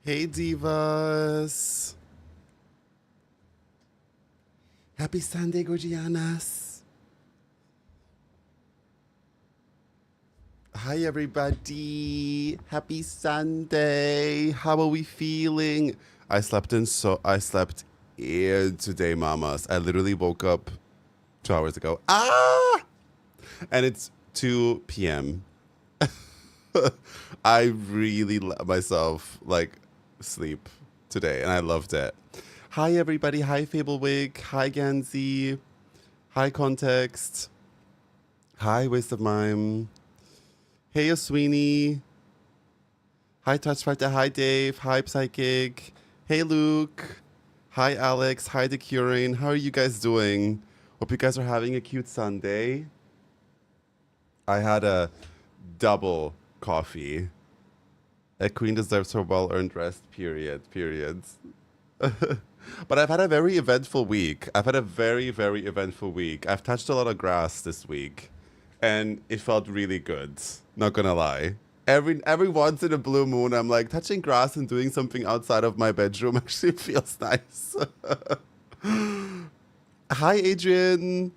Hey divas. Happy Sunday, Gorgianas. Hi everybody. Happy Sunday. How are we feeling? I slept in today, mamas. I literally woke up 2 hours ago. And it's 2 p.m. I really let myself sleep today, and I loved it. Hi everybody. Hi Fablewig. Hi Gansey. Hi Context. Hi Waste of Mime. Hey Sweeney. Hi Touchfighter. Hi Dave. Hi Psychic. Hey Luke. Hi Alex. Hi The Curing. How are you guys doing? Hope you guys are having a cute Sunday. I had a double coffee. A queen deserves her well-earned rest, period. Periods. But I've had a very eventful week. I've had a very, very eventful week. I've touched a lot of grass this week, and it felt really good. Not gonna lie. Every once in a blue moon, I'm like, touching grass and doing something outside of my bedroom actually feels nice. Hi, Adrian.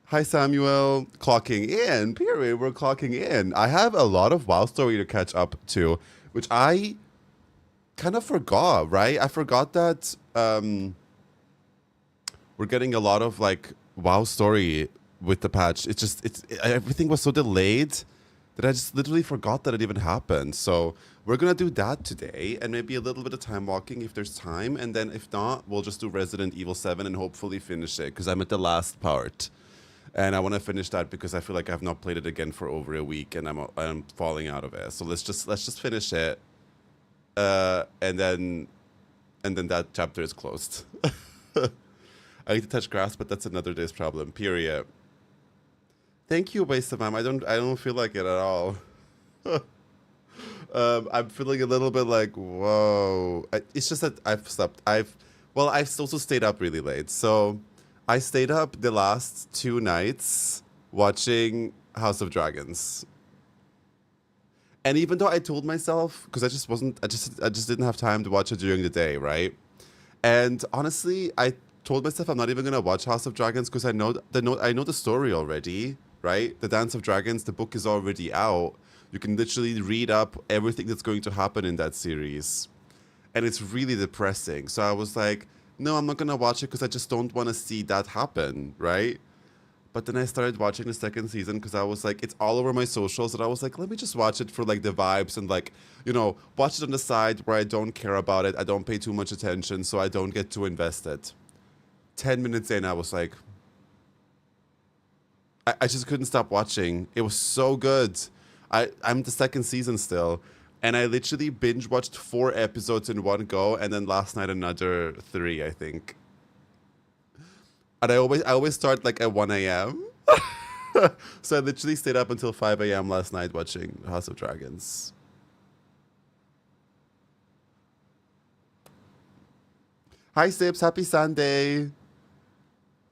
Hi, Samuel. Clocking in. Period. We're clocking in. I have a lot of WoW story to catch up to, which I kind of forgot, right? I forgot that we're getting a lot of WoW story with the patch. Everything was so delayed that I just literally forgot that it even happened. So we're gonna do that today, and maybe a little bit of time walking if there's time, and then if not, we'll just do Resident Evil 7 and hopefully finish it, because I'm at the last part. And I want to finish that because I feel like I've not played it again for over a week, and I'm falling out of it. So let's just finish it, and then that chapter is closed. I need to touch grass, but that's another day's problem. Period. Thank you, Waste of Time. I don't feel like it at all. I'm feeling a little bit like, whoa. It's just that I've slept. I've also stayed up really late. So I stayed up the last 2 nights watching House of Dragons. And even though I told myself, because I just didn't have time to watch it during the day, right? And honestly, I told myself I'm not even gonna watch House of Dragons because I know the story already, right? The Dance of Dragons, the book is already out. You can literally read up everything that's going to happen in that series. And it's really depressing. So I was like, no, I'm not gonna watch it because I just don't want to see that happen, right? But then I started watching the second season because I was like, it's all over my socials, and I was like, let me just watch it for the vibes and watch it on the side where I don't care about it. I don't pay too much attention, so I don't get too invested. 10 minutes in, I was like, I just couldn't stop watching. It was so good. I'm the second season still, and I literally binge watched 4 episodes in one go, and then last night another 3, I think. And I always start at 1 a.m. So I literally stayed up until 5 a.m. last night watching House of Dragons. Hi Sips, happy Sunday.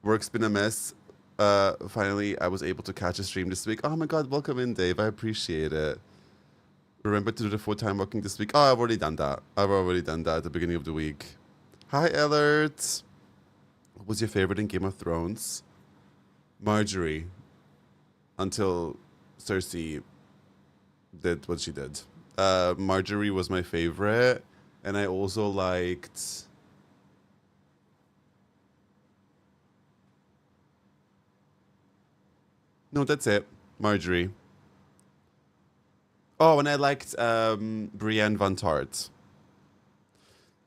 Work's been a mess. Finally, I was able to catch a stream this week. Oh my god, welcome in, Dave. I appreciate it. Remember to do the full-time working this week. Oh, I've already done that. At the beginning of the week. Hi, Ellert. What was your favorite in Game of Thrones? Marjorie. Until Cersei did what she did. Marjorie was my favorite. And I also liked... No, that's it. Marjorie. Oh, and I liked Brienne von Tart.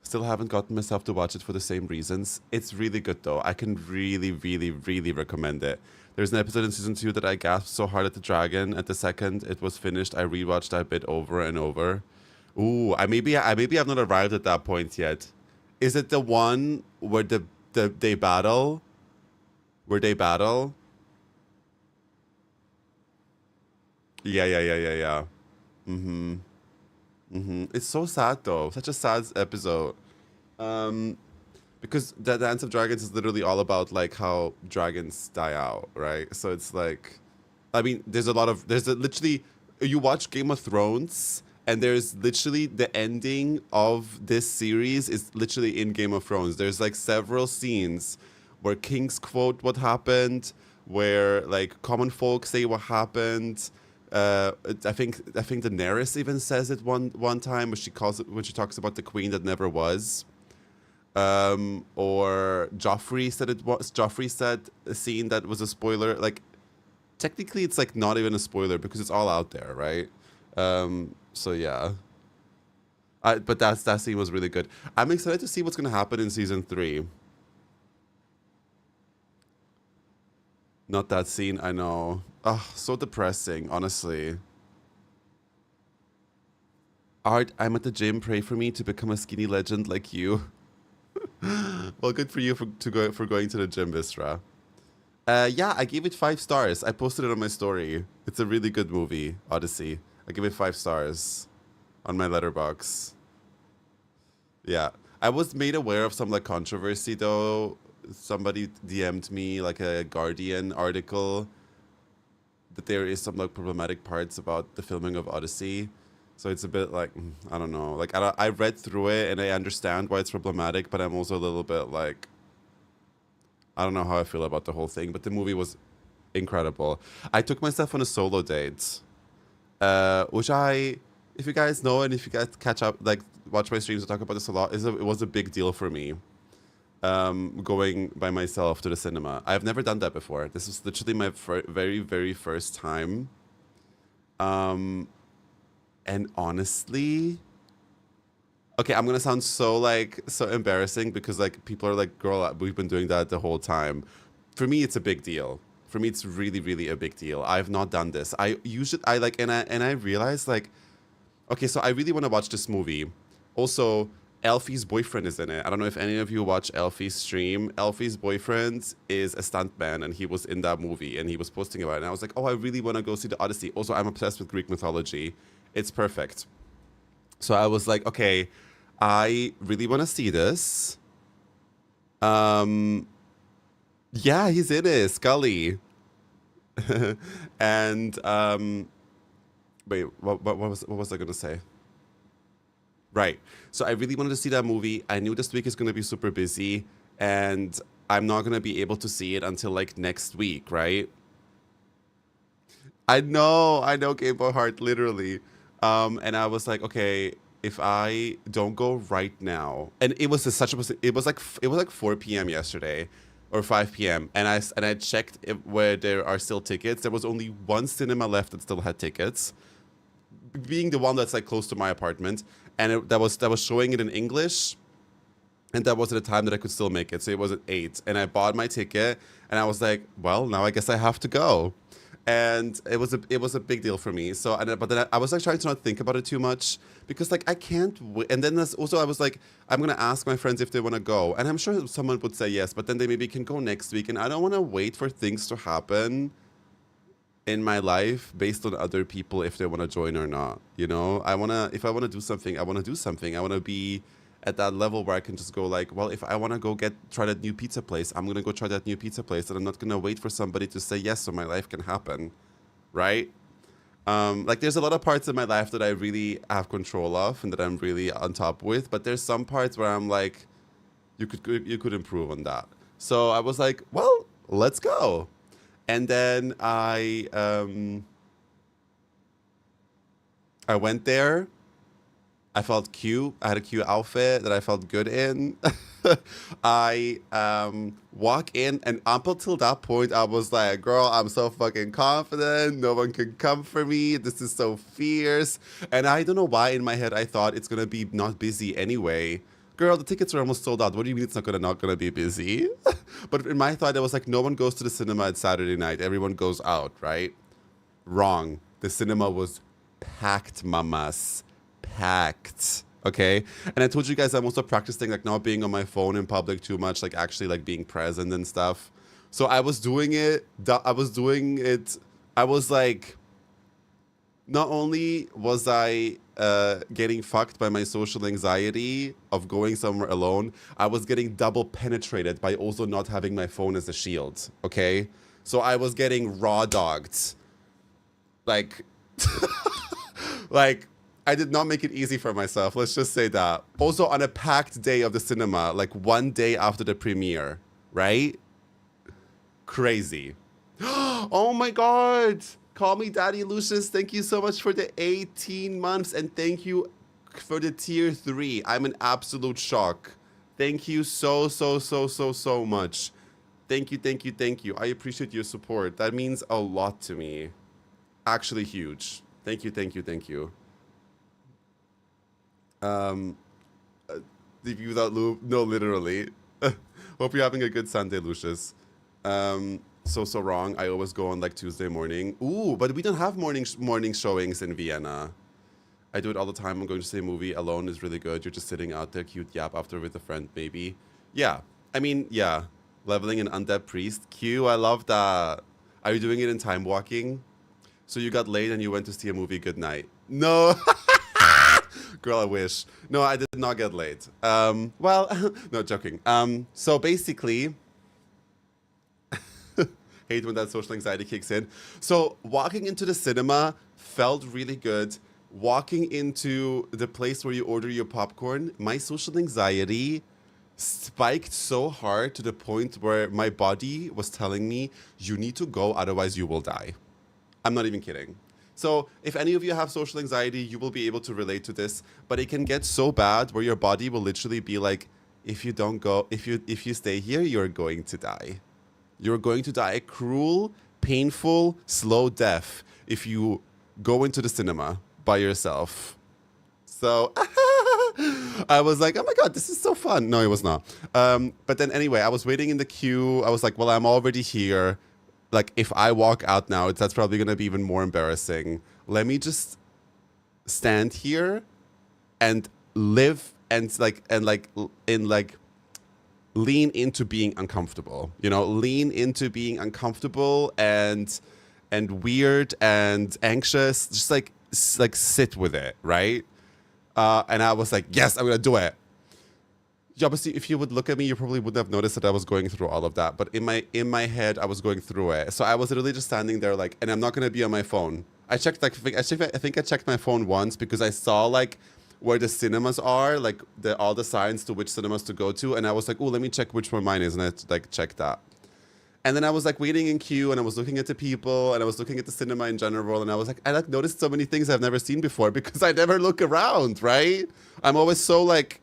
Still haven't gotten myself to watch it for the same reasons. It's really good though. I can really, really, really recommend it. There's an episode in season 2 that I gasped so hard at the dragon. At the second it was finished, I rewatched that bit over and over. Ooh, maybe I've not arrived at that point yet. Is it the one where they battle? Where they battle? Yeah. It's so sad though. Such a sad episode. Because the Dance of Dragons is literally all about how dragons die out, right? So it's I mean, there's literally, you watch Game of Thrones And there's literally the ending of this series is literally in Game of Thrones. There's like several scenes where kings quote what happened, where like common folk say what happened. I think Daenerys even says it one time when she talks about the queen that never was. Or Joffrey said it was. Joffrey said a scene that was a spoiler. Like technically, it's like not even a spoiler because it's all out there, right? So yeah. But that scene was really good. I'm excited to see what's gonna happen in season 3. Not that scene, I know. Oh, so depressing, honestly. Art, I'm at the gym. Pray for me to become a skinny legend like you. Well, good for you for going to the gym, Vistra. Yeah, I gave it 5 stars. I posted it on my story. It's a really good movie, Odyssey. I give it 5 stars on my letterbox. Yeah, I was made aware of some like controversy though. Somebody DM'd me like a Guardian article that there is some like problematic parts about the filming of Odyssey. So it's a bit like I don't know. Like I read through it and I understand why it's problematic, but I'm also a little bit like I don't know how I feel about the whole thing. But the movie was incredible. I took myself on a solo date, which if you guys know and if you guys catch up, like watch my streams, I talk about this a lot. It was a big deal for me. Going by myself to the cinema. I've never done that before. This was literally my very, very first time. And honestly, okay, I'm gonna sound so embarrassing because like people are like, girl, we've been doing that the whole time. For me, it's a big deal. For me, it's really, really a big deal. I've not done this. I realized like, okay, so I really want to watch this movie. Also, Elfie's boyfriend is in it. I don't know if any of you watch Elfie's stream. Elfie's boyfriend is a stuntman, and he was in that movie, and he was posting about it. And I was like, oh, I really want to go see the Odyssey. Also, I'm obsessed with Greek mythology. It's perfect. So I was like, okay, I really want to see this. Yeah, he's in it, Scully. And wait, what was I gonna say? Right. So I really wanted to see that movie. I knew this week is going to be super busy and I'm not going to be able to see it until like next week, right? I know Game Boy Heart, literally. And I was like, okay, if I don't go right now, and it was it was like 4 p.m. yesterday or 5 p.m. and I checked where there are still tickets. There was only one cinema left that still had tickets, being the one that's like close to my apartment, and that was showing it in English, and that was at a time that I could still make it. So it was at 8, and I bought my ticket, and I was like, well, now I guess I have to go, and it was a big deal for me. So but then I was like trying to not think about it too much because like I can't. And then also I was like, I'm gonna ask my friends if they want to go, and I'm sure someone would say yes, but then they maybe can go next week, and I don't want to wait for things to happen in my life based on other people if they want to join or not. You know, if I want to do something, I want to do something. I want to be at that level where I can just go like, well, if I want to go try that new pizza place, I'm going to go try that new pizza place, and I'm not going to wait for somebody to say yes so my life can happen. Right? Like there's a lot of parts in my life that I really have control of and that I'm really on top with, but there's some parts where I'm like, you could improve on that. So I was like, well, let's go. And then I went there. I felt cute. I had a cute outfit that I felt good in. I walk in, and up until that point, I was like, girl, I'm so fucking confident. No one can come for me. This is so fierce. And I don't know why in my head I thought it's going to be not busy anyway. Girl, the tickets are almost sold out. What do you mean it's not gonna be busy? But in my thought, it was like no one goes to the cinema at Saturday night. Everyone goes out, right? Wrong. The cinema was packed, mamas. Packed. Okay? And I told you guys I'm also practicing like not being on my phone in public too much, like actually like being present and stuff. So I was doing it. I was like, not only was I getting fucked by my social anxiety of going somewhere alone, I was getting double penetrated by also not having my phone as a shield, okay? So I was getting raw dogged. Like, like, I did not make it easy for myself. Let's just say that. Also on a packed day of the cinema, like one day after the premiere, right? Crazy. Oh my God. Call me Daddy Lucius. Thank you so much for the 18 months. And thank you for the tier 3. I'm in absolute shock. Thank you so much. Thank you, thank you, thank you. I appreciate your support. That means a lot to me. Actually huge. Thank you, thank you, thank you. Leave you without lube? No, literally. Hope you're having a good Sunday, Lucius. So wrong. I always go on like Tuesday morning. Ooh, but we don't have morning showings in Vienna. I do it all the time. I'm going to see a movie alone is really good. You're just sitting out there, cute yap after with a friend, maybe. Yeah. I mean, yeah. Leveling an undead priest. Q, I love that. Are you doing it in time walking? So you got late and you went to see a movie. Good night. No. Girl, I wish. No, I did not get late. Well, no, joking. So basically, hate when that social anxiety kicks in. So walking into the cinema felt really good. Walking into the place where you order your popcorn, my social anxiety spiked so hard to the point where my body was telling me, you need to go, otherwise you will die. I'm not even kidding. So if any of you have social anxiety, you will be able to relate to this, but it can get so bad where your body will literally be like, if you don't go, if you stay here, you're going to die. You're going to die a cruel, painful, slow death if you go into the cinema by yourself. So I was like, oh my God, this is so fun. No, it was not. But then anyway, I was waiting in the queue. I was like, well, I'm already here. Like, if I walk out now, that's probably going to be even more embarrassing. Let me just stand here and live and lean into being uncomfortable. You know, lean into being uncomfortable and weird and anxious. Just like sit with it, right? And I was like, yes, I'm gonna do it. Obviously, if you would look at me, you probably wouldn't have noticed that I was going through all of that. But in my head, I was going through it. So I was literally just standing there, like, and I'm not gonna be on my phone. I checked, like, I think I checked my phone once because I saw like where the cinemas are, like all the signs to which cinemas to go to, and I was like, oh, let me check which one mine is, and I like checked that. And then I was like waiting in queue, and I was looking at the people, and I was looking at the cinema in general, and I was like, I like noticed so many things I've never seen before because I never look around, right? I'm always so like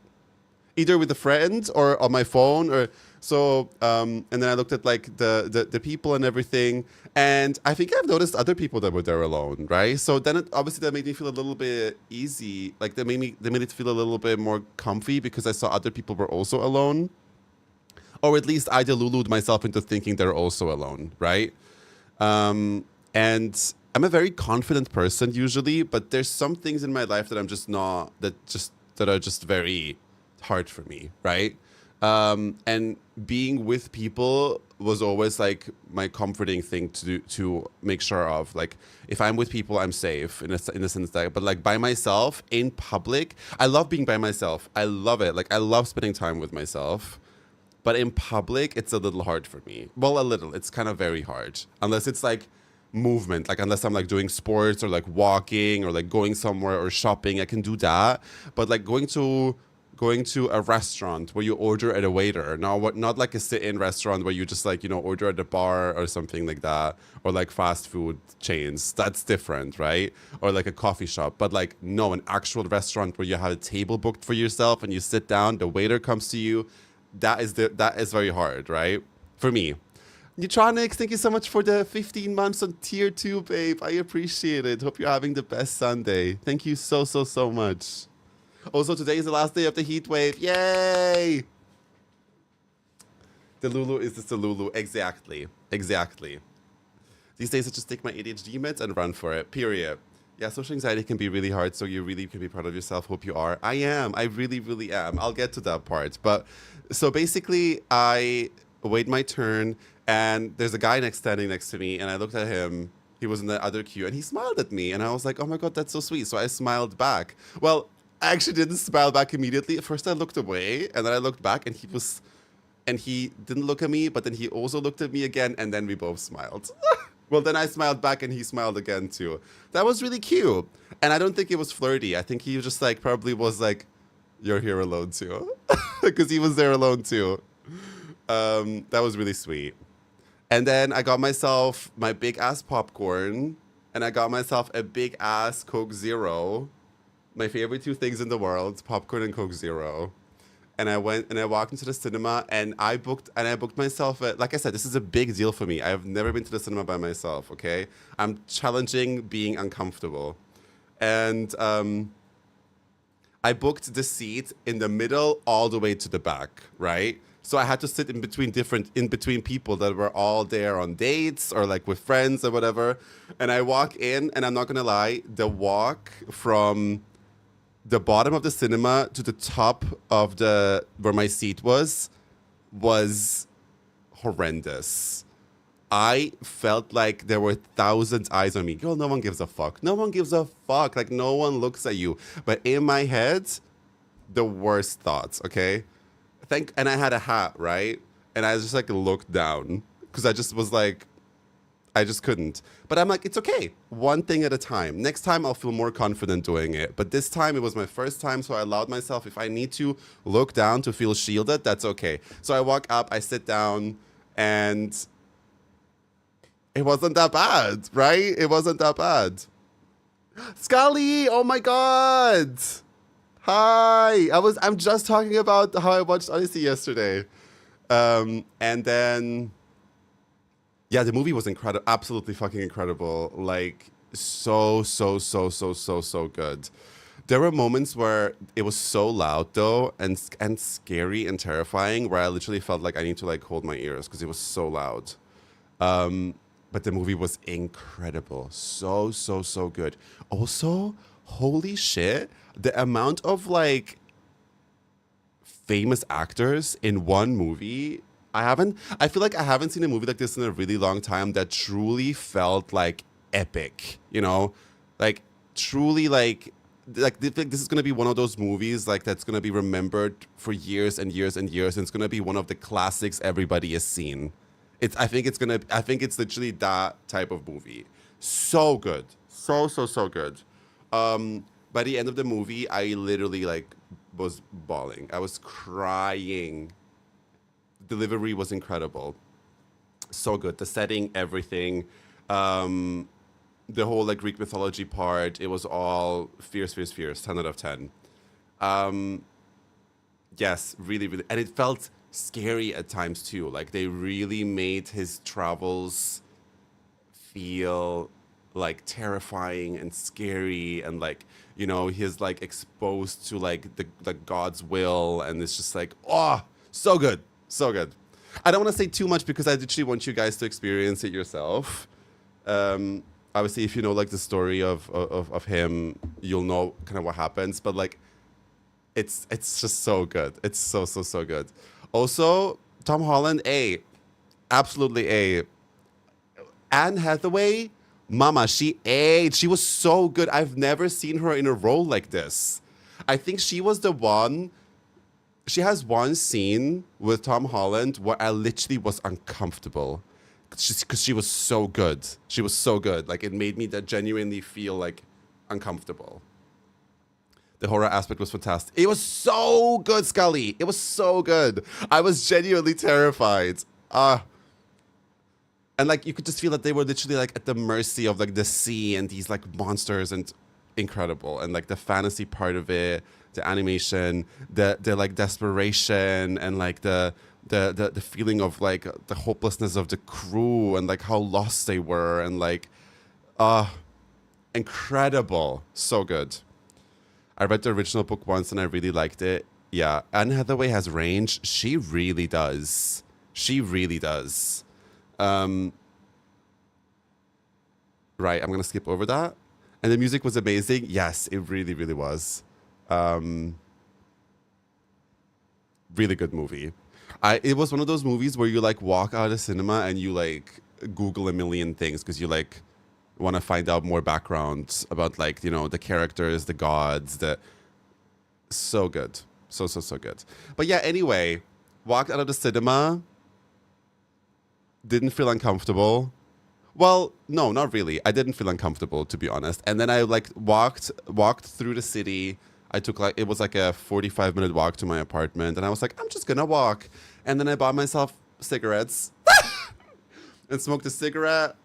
either with a friend or on my phone or so. And then I looked at like the people and everything, and I think I've noticed other people that were there alone, right? So then obviously that made me feel a little bit easy. Like they made it feel a little bit more comfy because I saw other people were also alone. Or at least I deluded myself into thinking they're also alone, right? And I'm a very confident person usually, but there's some things in my life that I'm just not, that are just very hard for me, right? And being with people was always like my comforting thing to make sure of. Like if I'm with people, I'm safe in a sense that, but like by myself in public, I love being by myself. I love it. Like I love spending time with myself. But in public, it's a little hard for me. Well, a little. It's kind of very hard. Unless it's like movement. Like unless I'm like doing sports or like walking or like going somewhere or shopping, I can do that. But like going to a restaurant where you order at a waiter. Not like a sit-in restaurant where you just like, you know, order at a bar or something like that. Or like fast food chains. That's different, right? Or like a coffee shop. But like, no, an actual restaurant where you have a table booked for yourself and you sit down, the waiter comes to you. That is very hard, right? For me. Neutronics, thank you so much for the 15 months on tier 2, babe. I appreciate it. Hope you're having the best Sunday. Thank you so much. Also, today is the last day of the heat wave. Yay! The Lulu is just the Lulu. Exactly. These days, I just take my ADHD meds and run for it. Period. Yeah, social anxiety can be really hard, so you really can be proud of yourself. Hope you are. I am. I really am. I'll get to that part. But so basically, I wait my turn, and there's a guy standing next to me, and I looked at him. He was in the other queue, and he smiled at me, and I was like, oh my God, that's so sweet. So I smiled back. Well, I actually didn't smile back immediately. At first, I looked away, and then I looked back, and he didn't look at me, but then he also looked at me again, and then we both smiled. Well, then I smiled back and he smiled again too. That was really cute. And I don't think it was flirty. I think he just like probably was like, "You're here alone too," because he was there alone too. That was really sweet. And then I got myself my big ass popcorn, and I got myself a big ass Coke Zero. My favorite two things in the world: popcorn and Coke Zero. And I went and I walked into the cinema, and I booked myself a, like I said, this is a big deal for me. I've never been to the cinema by myself. Okay, I'm challenging being uncomfortable, and I booked the seat in the middle all the way to the back, right? So I had to sit in between people that were all there on dates or like with friends or whatever. And I walk in, and I'm not gonna lie, the walk from the bottom of the cinema to the top of the where my seat was horrendous. I felt like there were thousands eyes on me. Girl, no one gives a fuck. No one gives a fuck. Like, no one looks at you. But in my head, the worst thoughts, okay? And I had a hat, right? And I just like looked down because I just was like, I just couldn't. But I'm like, it's okay. One thing at a time. Next time I'll feel more confident doing it. But this time it was my first time, so I allowed myself, if I need to look down to feel shielded, that's okay. So I walk up, I sit down, and it wasn't that bad, right? It wasn't that bad. Scully, oh my God. Hi. I'm just talking about how I watched Odyssey yesterday. And then yeah, the movie was incredible, absolutely fucking incredible. Like so good. There were moments where it was so loud though, and scary and terrifying, where I literally felt like I need to like hold my ears because it was so loud. But the movie was incredible. So good. Also, holy shit, the amount of like famous actors in one movie. I feel like I haven't seen a movie like this in a really long time that truly felt like epic, you know? Like truly like this is going to be one of those movies like that's going to be remembered for years and years and years, and it's going to be one of the classics everybody has seen. I think it's literally that type of movie. So good. So good. By the end of the movie, I literally like was bawling. I was crying. Delivery was incredible. So good. The setting, everything. The whole like Greek mythology part, it was all fierce. 10 out of 10. Yes, really. And it felt scary at times too. Like they really made his travels feel like terrifying and scary, and like, you know, he's like exposed to like the God's will, and it's just like, oh, so good. I don't want to say too much because I literally want you guys to experience it yourself. Obviously, if you know like the story of him, you'll know kind of what happens. But like, it's just so good. It's so good. Also, Tom Holland, absolutely A. Anne Hathaway, mama, she aged. She was so good. I've never seen her in a role like this. I think she was the one. She has one scene with Tom Holland where I literally was uncomfortable because she was so good. She was so good. Like, it made me that genuinely feel like uncomfortable. The horror aspect was fantastic. It was so good, Scully. It was so good. I was genuinely terrified. And like, you could just feel that they were literally like at the mercy of like the sea and these like monsters, and incredible. And like the fantasy part of it, the animation, the like desperation, and like the feeling of like the hopelessness of the crew, and like how lost they were, and like incredible. So good. I read the original book once and I really liked it. Yeah, Anne Hathaway has range. She really does. Right, I'm gonna skip over that. And the music was amazing. Yes, it really was. Really good movie. It was one of those movies where you like walk out of the cinema and you like Google a million things because you like want to find out more background about like, you know, the characters, the gods, so good. So good. But yeah, anyway, walked out of the cinema, didn't feel uncomfortable, Well, no, not really. I didn't feel uncomfortable, to be honest. And then I like walked through the city. I took like it was like a 45-minute walk to my apartment, and I was like, I'm just gonna walk. And then I bought myself cigarettes and smoked a cigarette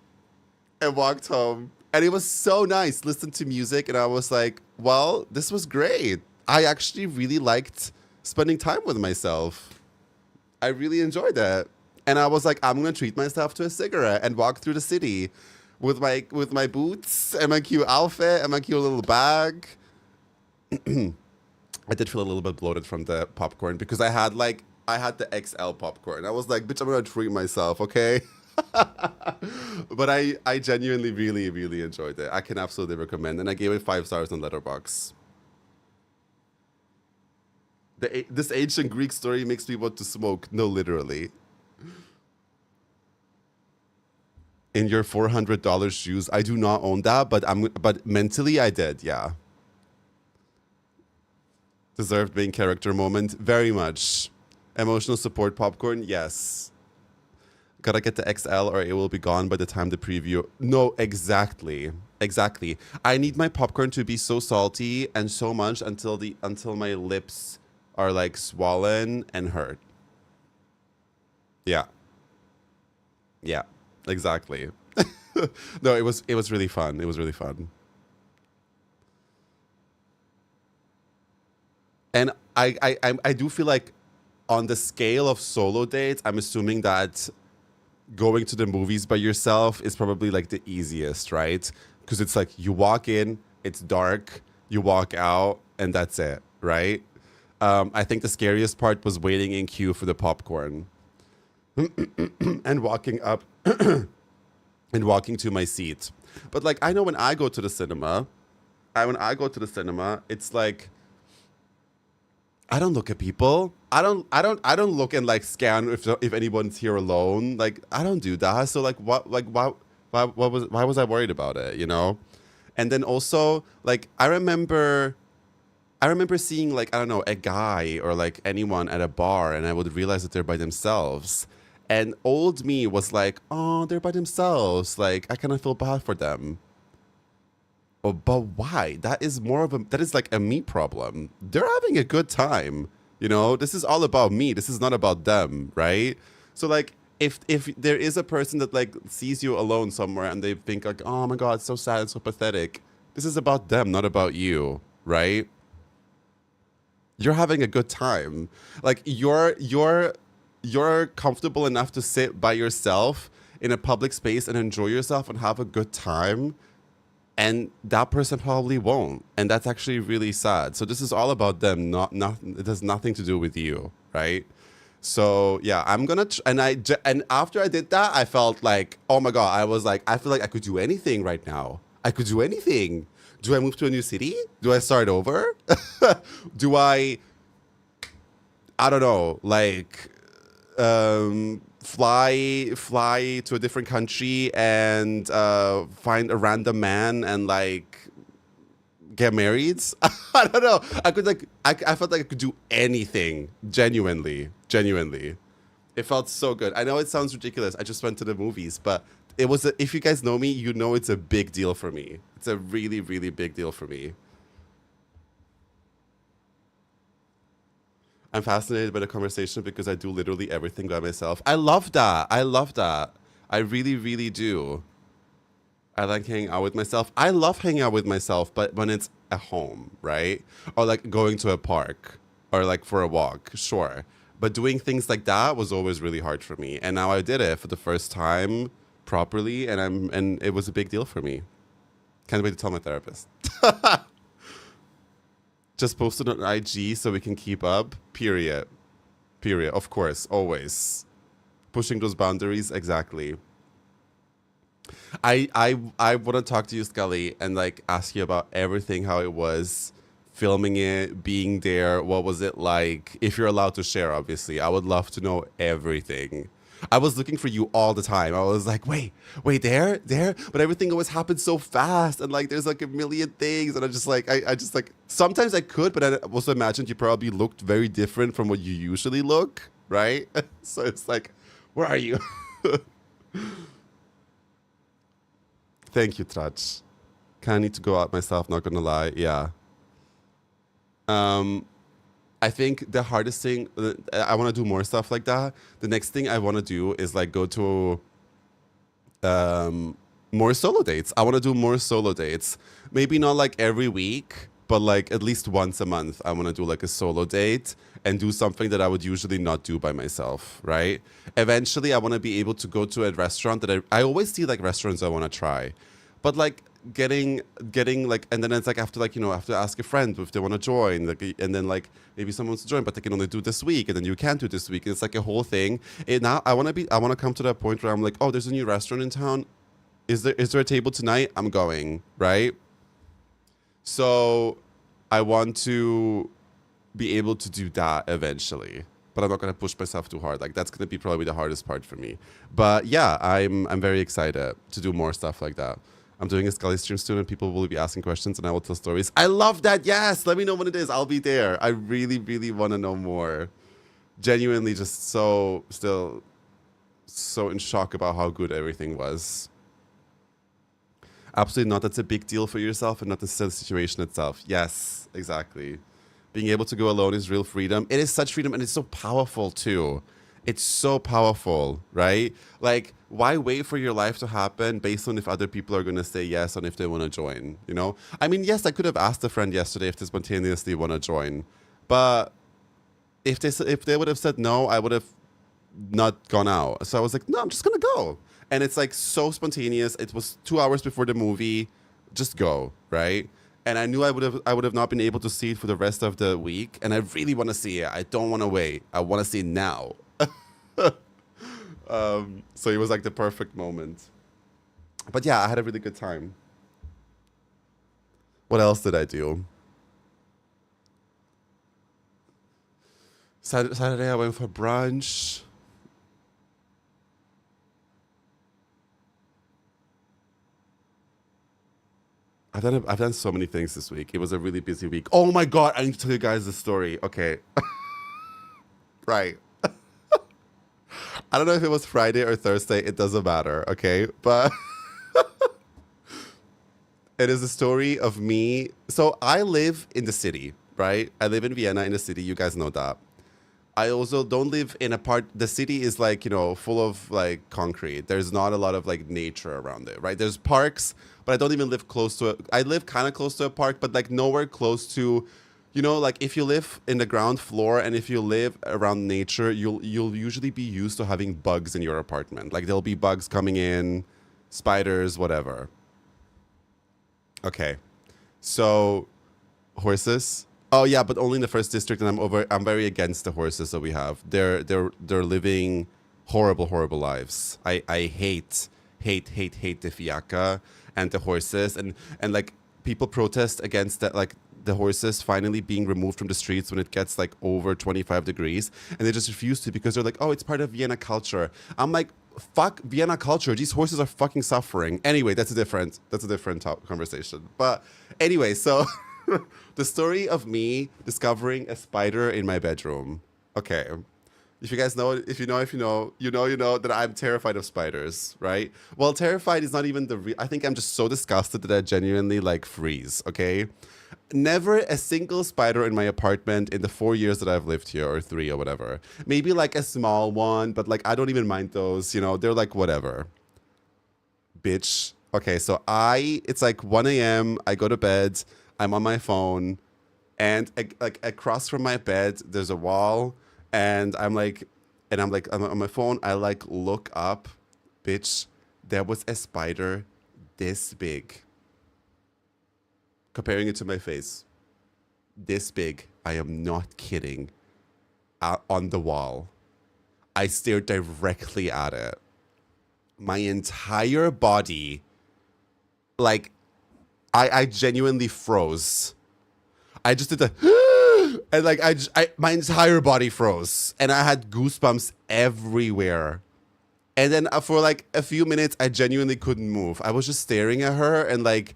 and walked home. And it was so nice. Listened to music, and I was like, well, this was great. I actually really liked spending time with myself. I really enjoyed that. And I was like, I'm gonna treat myself to a cigarette and walk through the city with my boots and my cute outfit and my cute little bag. I did feel a little bit bloated from the popcorn because I had the XL popcorn. I was like, bitch, I'm gonna treat myself, okay? But I genuinely really, really enjoyed it. I can absolutely recommend, and I gave it 5 stars on Letterboxd. This ancient Greek story makes me want to smoke. No, literally. In your $400 shoes, I do not own that, but mentally I did, yeah. Deserved main character moment, very much. Emotional support popcorn, yes. Gotta get the XL or it will be gone by the time the preview. No, exactly. Exactly. I need my popcorn to be so salty and so much until my lips are like swollen and hurt. Yeah. Yeah. Exactly. No, it was really fun. It was really fun. And I do feel like on the scale of solo dates, I'm assuming that going to the movies by yourself is probably like the easiest, right? Because it's like you walk in, it's dark, you walk out, and that's it, right? I think the scariest part was waiting in queue for the popcorn and walking up and walking to my seat. But like I know when I go to the cinema, it's like I don't look at people. I don't look and like scan if anyone's here alone. Like I don't do that. So like why was I worried about it, you know? And then also like I remember seeing like I don't know a guy or like anyone at a bar, and I would realize that they're by themselves. And old me was like, oh, they're by themselves. Like I kind of feel bad for them. Oh, but why? That is like a me problem. They're having a good time. You know, this is all about me. This is not about them, right? So like if there is a person that like sees you alone somewhere and they think like, oh my God, it's so sad and so pathetic. This is about them, not about you, right? You're having a good time. Like you're comfortable enough to sit by yourself in a public space and enjoy yourself and have a good time. And that person probably won't. And that's actually really sad. So this is all about them. Not it has nothing to do with you, right? So yeah, I'm gonna and after I did that, I felt like, oh my God, I was like, I feel like I could do anything right now. I could do anything. Do I move to a new city? Do I start over? Do I don't know, like fly to a different country and find a random man and like get married? I don't know. I could like I felt like I could do anything. Genuinely. It felt so good. I know it sounds ridiculous. I just went to the movies, but it was if you guys know me, you know it's a big deal for me. It's a really, really big deal for me. I'm fascinated by the conversation because I do literally everything by myself. I love that. I really, really do. I like hanging out with myself. I love hanging out with myself, but when it's at home, right? Or like going to a park or like for a walk, sure. But doing things like that was always really hard for me. And now I did it for the first time properly, and it was a big deal for me. Can't wait to tell my therapist. Just post it on IG so we can keep up. Period. Of course, always. Pushing those boundaries, exactly. I want to talk to you, Scully, and like ask you about everything, how it was, filming it, being there, what was it like? If you're allowed to share, obviously. I would love to know everything. I was looking for you all the time. I was like, wait, there, but everything always happens so fast, and like there's like a million things, and I just like sometimes I could, but I also imagined you probably looked very different from what you usually look, right? So it's like, where are you? Thank you, Trach. Kind of need to go out myself, not gonna lie. Yeah. Um, I think the hardest thing, I want to do more stuff like that. The next thing I want to do is like go to more solo dates. I want to do more solo dates. Maybe not like every week, but like at least once a month. I want to do like a solo date and do something that I would usually not do by myself, right? Eventually, I want to be able to go to a restaurant that I always see like restaurants I want to try, but like getting like, and then it's like I have to like, I have to ask a friend if they want to join, like, and then like maybe someone wants to join but they can only do this week, and then you can't do this week, and it's like a whole thing. And now I want to come to that point where I'm like, oh, there's a new restaurant in town, is there a table tonight? I'm going, right? So I want to be able to do that eventually, but I'm not going to push myself too hard. Like that's going to be probably the hardest part for me. But yeah, I'm very excited to do more stuff like that. I'm doing a Scully stream soon and people will be asking questions and I will tell stories. I love that. Yes. Let me know when it is. I'll be there. I really, really want to know more. Genuinely just still so in shock about how good everything was. Absolutely not. That's a big deal for yourself and not necessarily the situation itself. Yes, exactly. Being able to go alone is real freedom. It is such freedom and it's so powerful too. It's so powerful, right? Like, why wait for your life to happen based on if other people are going to say yes and if they want to join, I mean, yes, I could have asked a friend yesterday if they spontaneously want to join. But if they would have said no, I would have not gone out. So I was like, no, I'm just going to go. And it's like so spontaneous. It was 2 hours before the movie. Just go, right? And I knew I would have not been able to see it for the rest of the week. And I really want to see it. I don't want to wait. I want to see it now. So it was like the perfect moment. But yeah, I had a really good time. What else did I do? Saturday I went for brunch. I've done so many things this week. It was a really busy week. Oh my God, I need to tell you guys the story. Okay. Right. I don't know if it was Friday or Thursday. It doesn't matter, okay? But it is a story of me. So I live in the city, right? I live in Vienna in the city. You guys know that. I also don't live in a part. The city is like, full of like concrete. There's not a lot of like nature around it, right? There's parks, but I don't even live close to it. I live kind of close to a park, but like nowhere close to, like if you live in the ground floor and if you live around nature, you'll usually be used to having bugs in your apartment. Like there'll be bugs coming in, spiders, whatever. Okay. So horses. Oh yeah, but only in the first district, and I'm very against the horses that we have. They're living horrible lives. I hate the fiaca and the horses and like people protest against that, like the horses finally being removed from the streets when it gets like over 25 degrees, and they just refuse to because they're like, oh, it's part of Vienna culture. I'm like, fuck Vienna culture. These horses are fucking suffering. Anyway, that's a different conversation. But anyway, so the story of me discovering a spider in my bedroom. Okay. If you guys know, if you know that I'm terrified of spiders, right? Well, terrified is not even I think I'm just so disgusted that I genuinely like freeze, okay? Never a single spider in my apartment in the 4 years that I've lived here, or 3 or whatever. Maybe like a small one, but like I don't even mind those, they're like whatever. Bitch. Okay, so it's like 1 a.m. I go to bed. I'm on my phone, and like across from my bed, there's a wall, and I'm on my phone. I like look up, bitch. There was a spider this big. Comparing it to my face, this big. I am not kidding. On the wall, I stared directly at it. My entire body, like. I genuinely froze. I just did the and like my entire body froze and I had goosebumps everywhere. And then for like a few minutes, I genuinely couldn't move. I was just staring at her and like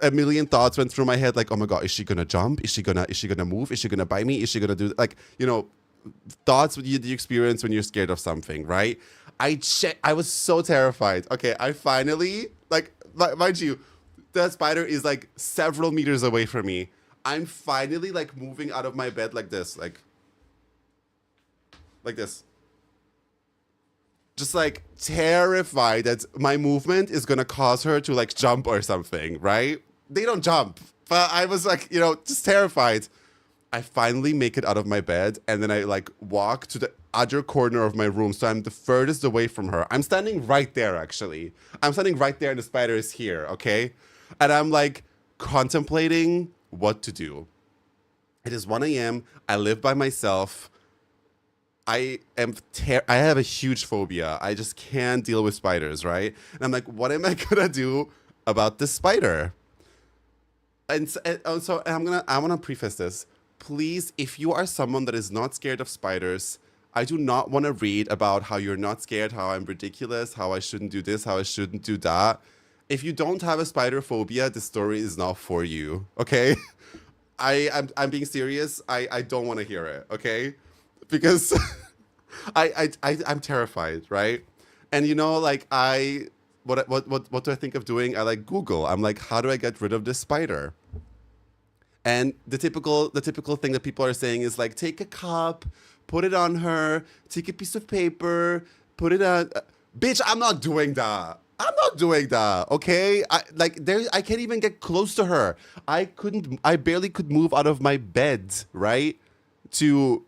a million thoughts went through my head. Like, oh my God, is she gonna jump? Is she gonna move? Is she gonna bite me? Is she gonna do like, thoughts you experience when you're scared of something, right? I was so terrified. Okay, I finally, like, mind you, the spider is like several meters away from me. I'm finally like moving out of my bed like this, like this. Just like terrified that my movement is gonna cause her to like jump or something, right? They don't jump, but I was like, you know, just terrified. I finally make it out of my bed, and then I like walk to the other corner of my room, so I'm the furthest away from her. I'm standing right there, actually. I'm standing right there, and the spider is here, okay? And I'm like contemplating what to do. It is 1 a.m. I live by myself. I have a huge phobia. I just can't deal with spiders, right? And I'm like, what am I gonna do about this spider? And so I wanna preface this. Please, if you are someone that is not scared of spiders, I do not want to read about how you're not scared, how I'm ridiculous, how I shouldn't do this, how I shouldn't do that. If you don't have a spider phobia, this story is not for you, okay? I'm being serious. I don't want to hear it, okay? Because I'm terrified, right? And you know, like what do I think of doing? I like Google. I'm like, how do I get rid of this spider? And the typical thing that people are saying is like, take a cup, put it on her, take a piece of paper, put it on. Bitch, I'm not doing that. I'm not doing that. Okay, I can't even get close to her. I barely could move out of my bed, right? To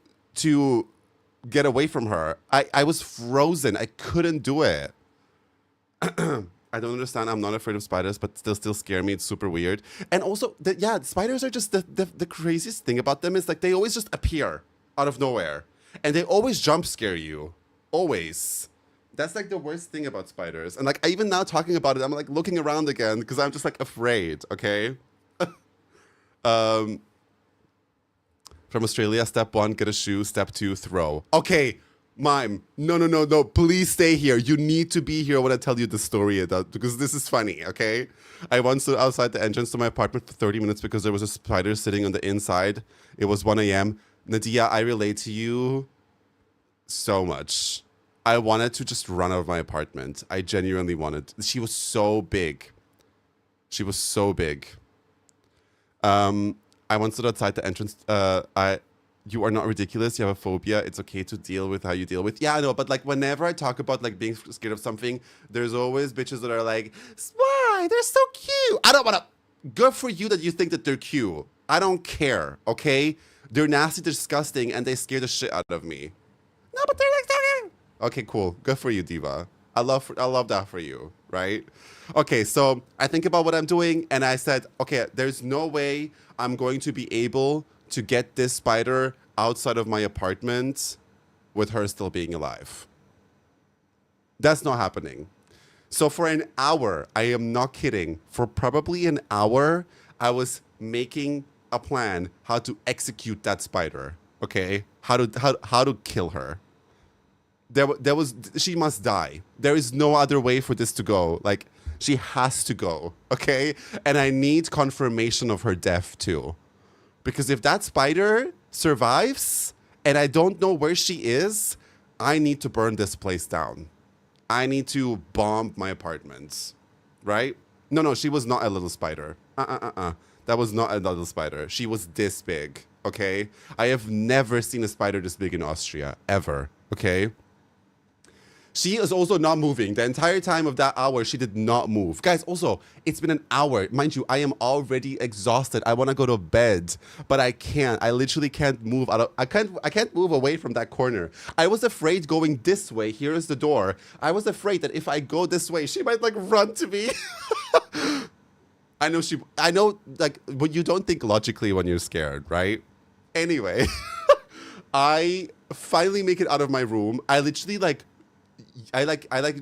get away from her. I was frozen. I couldn't do it. I don't understand. I'm not afraid of spiders, but still scare me. It's super weird. And also, spiders are just the craziest thing about them is like they always just appear out of nowhere. And they always jump scare you. Always. That's like the worst thing about spiders. And like even now talking about it, I'm like looking around again because I'm just like afraid, okay? From Australia, step 1, get a shoe. Step 2, throw. Okay. Mime, no, please stay here. You need to be here when I tell you the story because this is funny, okay? I once stood outside the entrance to my apartment for 30 minutes because there was a spider sitting on the inside. It was 1 a.m. Nadia, I relate to you so much. I wanted to just run out of my apartment. I genuinely wanted. She was so big. She was so big. I once stood outside the entrance. You are not ridiculous. You have a phobia. It's okay to deal with how you deal with. Yeah, I know. But like whenever I talk about like being scared of something, there's always bitches that are like, why? They're so cute. I don't want to. Good for you that you think that they're cute. I don't care. Okay. They're nasty, disgusting, and they scare the shit out of me. No, but they're like so cute. Okay, cool. Good for you, Diva. I love that for you, right? Okay, so I think about what I'm doing, and I said, okay, there's no way I'm going to be able to get this spider outside of my apartment with her still being alive. That's not happening. So for an hour, I am not kidding, for probably an hour, I was making a plan how to execute that spider, okay? How to kill her. She must die. There is no other way for this to go. Like, she has to go, okay? And I need confirmation of her death too. Because if that spider survives and I don't know where she is, I need to burn this place down. I need to bomb my apartment, right? No, she was not a little spider. That was not a little spider. She was this big, okay? I have never seen a spider this big in Austria, ever, okay? She is also not moving. The entire time of that hour, she did not move. Guys, also, it's been an hour. Mind you, I am already exhausted. I want to go to bed, but I can't. I literally can't move out of. I can't move away from that corner. I was afraid going this way. Here is the door. I was afraid that if I go this way, she might like run to me. I know, like, but you don't think logically when you're scared, right? Anyway, I finally make it out of my room. I literally I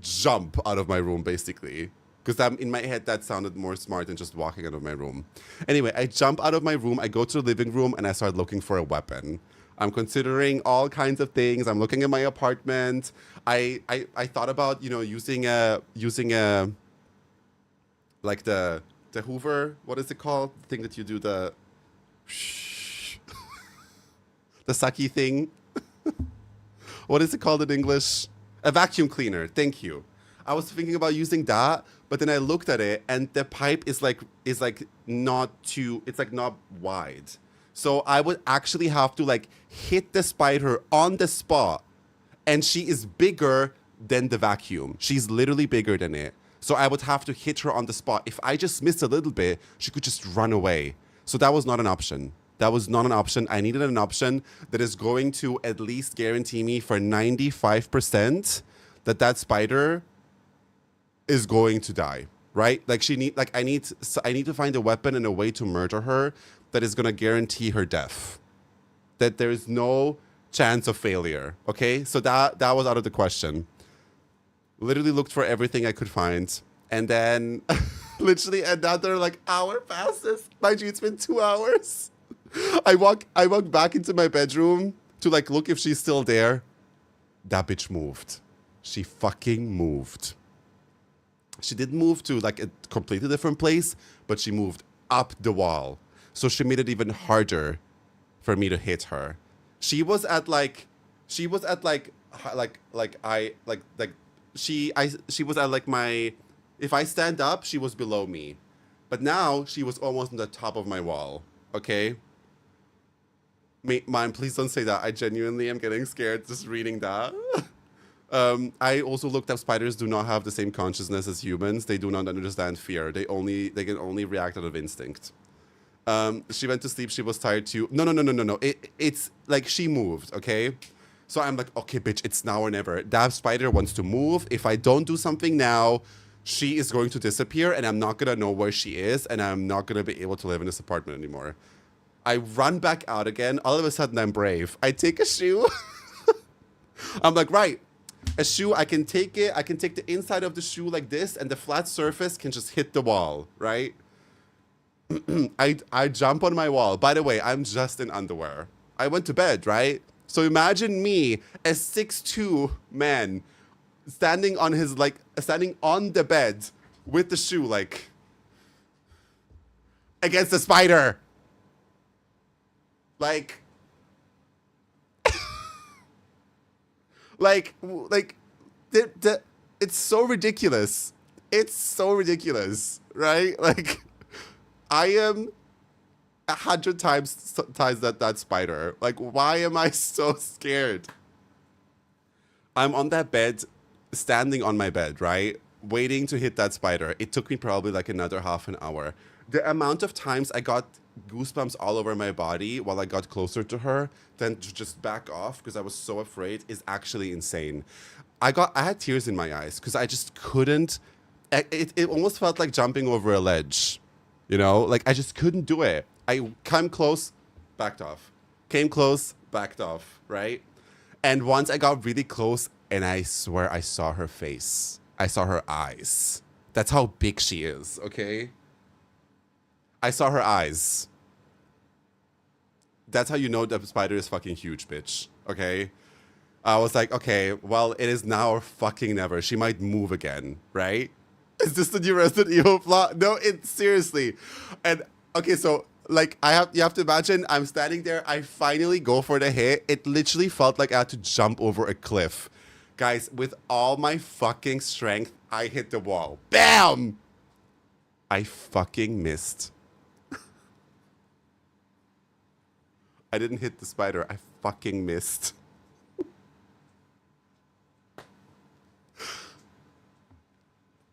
jump out of my room basically because I'm in my head that sounded more smart than just walking out of my room. Anyway, I jump out of my room, I go to the living room, and I start looking for a weapon. I'm considering all kinds of things. I'm looking at my apartment. I thought about, you know, using a like the Hoover. What is it called? The thing that you do the the sucky thing. What is it called in English? A vacuum cleaner. Thank you. I was thinking about using that, But then I looked at it, and the pipe is like not too. It's like not wide. So I would actually have to like hit the spider on the spot, and she is bigger than the vacuum. She's literally bigger than it. So I would have to hit her on the spot. If I just missed a little bit, she could just run away. So that was not an option. That was not an option. I needed an option that is going to at least guarantee me for 95% that that spider is going to die, right? Like I need to find a weapon and a way to murder her that is going to guarantee her death. That there is no chance of failure, okay? So that was out of the question. Literally looked for everything I could find. And then literally another like hour passes. Mind you, it's been 2 hours. I walk back into my bedroom to like look if she's still there. That bitch moved. She fucking moved. She didn't move to like a completely different place, but she moved up the wall. So she made it even harder for me to hit her. She was at like she was at my, if I stand up, she was below me. But now she was almost on the top of my wall. Okay? Mom, please don't say that. I genuinely am getting scared just reading that. I also looked up spiders do not have the same consciousness as humans. They do not understand fear. They can only react out of instinct. She went to sleep. She was tired too. No. It's like she moved, okay? So I'm like, okay, bitch, it's now or never. That spider wants to move. If I don't do something now, she is going to disappear and I'm not going to know where she is and I'm not going to be able to live in this apartment anymore. I run back out again. All of a sudden, I'm brave. I take a shoe. I'm like, right. A shoe, I can take it. I can take the inside of the shoe like this, and the flat surface can just hit the wall, right? I jump on my wall. By the way, I'm just in underwear. I went to bed, right? So imagine me, a 6'2" man, standing on the bed with the shoe, like, against the spider. Like, it's so ridiculous. It's so ridiculous, right? Like, I am 100 times that spider. Like, why am I so scared? I'm on that bed, standing on my bed, right? Waiting to hit that spider. It took me probably like another half an hour. The amount of times I got goosebumps all over my body while I got closer to her, then to just back off because I was so afraid, is actually insane. I had tears in my eyes because I just couldn't. It almost felt like jumping over a ledge, you know? Like I just couldn't do it. I came close, backed off. Came close, backed off, right? And once I got really close, and I swear I saw her face. I saw her eyes. That's how big she is, okay? I saw her eyes. That's how you know the spider is fucking huge, bitch. Okay? I was like, okay, well, it is now or fucking never. She might move again, right? Is this the new Resident Evil plot? No, it's seriously. And okay, so like you have to imagine I'm standing there. I finally go for the hit. It literally felt like I had to jump over a cliff. Guys, with all my fucking strength, I hit the wall. Bam! I fucking missed. I didn't hit the spider. I fucking missed.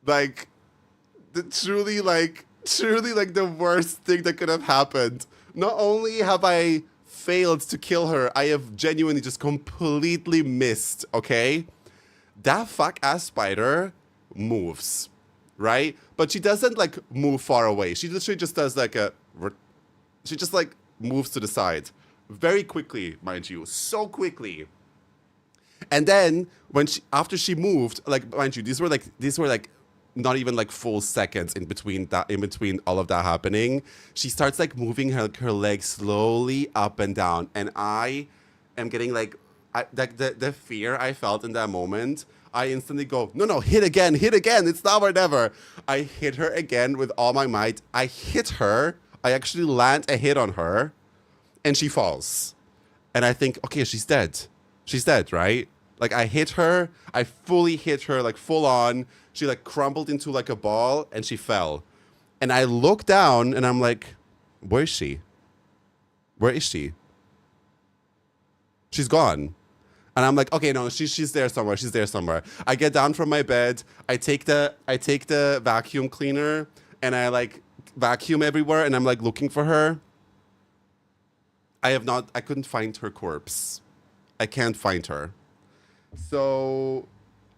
Like, truly the worst thing that could have happened. Not only have I failed to kill her, I have genuinely just completely missed, okay? That fuck-ass spider moves, right? But she doesn't, like, move far away. She literally just does, like, she just, like, moves to the side. Very quickly, mind you. So quickly. And then, after she moved, like, mind you, these were like, not even like full seconds in between all of that happening. She starts like moving her legs slowly up and down, and I am getting like the fear I felt in that moment. I instantly go, no, hit again, it's now or never. I hit her again with all my might. I hit her. I actually land a hit on her, and she falls. And I think, okay, she's dead. She's dead, right? Like I hit her. I fully hit her, like full on. She like crumbled into like a ball and she fell. And I look down and I'm like, where is she? Where is she? She's gone. And I'm like, okay, no, she's there somewhere. She's there somewhere. I get down from my bed. I take the vacuum cleaner and I like vacuum everywhere and I'm like looking for her. I couldn't find her corpse. I can't find her. So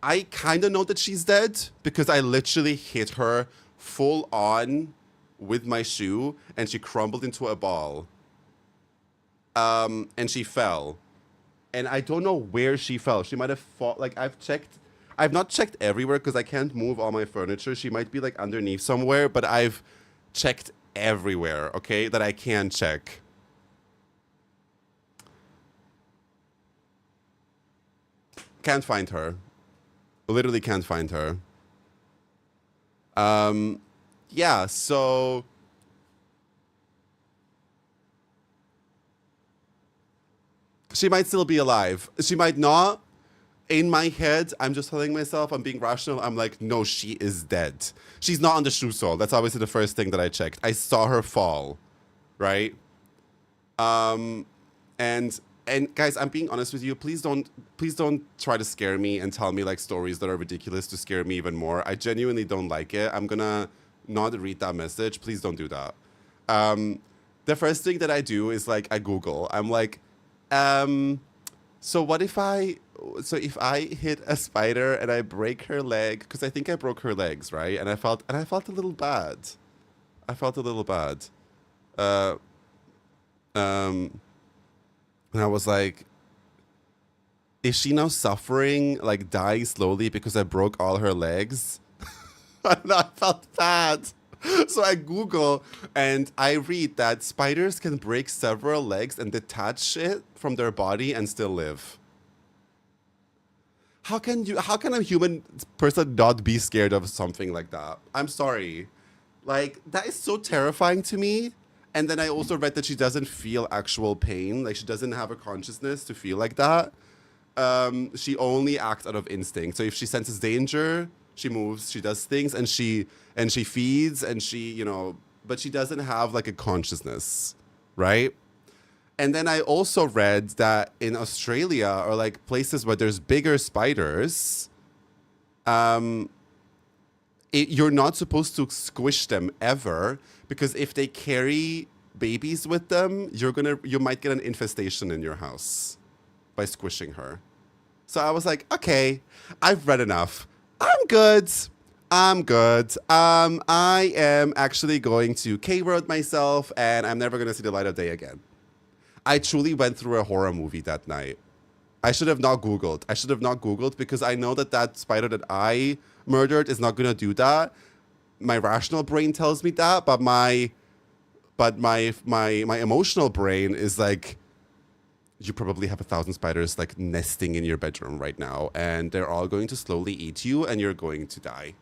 I kind of know that she's dead because I literally hit her full on with my shoe and she crumbled into a ball. And she fell. And I don't know where she fell. She might have fallen. Like, I've not checked everywhere because I can't move all my furniture. She might be like underneath somewhere, but I've checked everywhere, okay, that I can check. Can't find her. Literally can't find her. Yeah, so she might still be alive. She might not. In my head, I'm just telling myself, I'm being rational. I'm like, no, she is dead. She's not on the shoe sole. That's obviously the first thing that I checked. I saw her fall, right? And guys, I'm being honest with you. Please don't try to scare me and tell me like stories that are ridiculous to scare me even more. I genuinely don't like it. I'm gonna not read that message. Please don't do that. The first thing that I do is like I Google. I'm like, so if I hit a spider and I break her leg, because I think I broke her legs, right? And I felt a little bad. And I was like, is she now suffering, like dying slowly because I broke all her legs? And I felt bad. So I Google and I read that spiders can break several legs and detach it from their body and still live. How can a human person not be scared of something like that? I'm sorry. Like, that is so terrifying to me. And then I also read that she doesn't feel actual pain. Like, she doesn't have a consciousness to feel like that. She only acts out of instinct. So if she senses danger, she moves, she does things, and she feeds, and she, you know, but she doesn't have like a consciousness, right? And then I also read that in Australia or like places where there's bigger spiders, you're not supposed to squish them ever, because if they carry babies with them, you might get an infestation in your house by squishing her. So I was like, okay, I've read enough. I'm good. I am actually going to K-word myself, and I'm never going to see the light of day again. I truly went through a horror movie that night. I should have not Googled because I know that spider that I murdered is not going to do that. My rational brain tells me that, but my emotional brain is like, you probably have 1,000 spiders like nesting in your bedroom right now, and they're all going to slowly eat you, and you're going to die.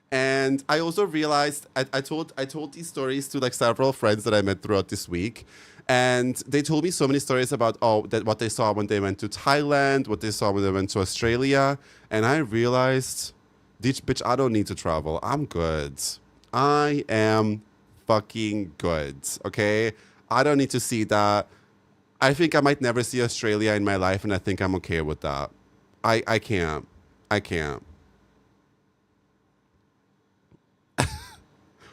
And I also realized I told these stories to like several friends that I met throughout this week, and they told me so many stories about what they saw when they went to Thailand, what they saw when they went to Australia, and I realized, bitch, I don't need to travel. I'm good. I am fucking good. Okay, I don't need to see that. I think I might never see Australia in my life, and I think I'm okay with that. I can't.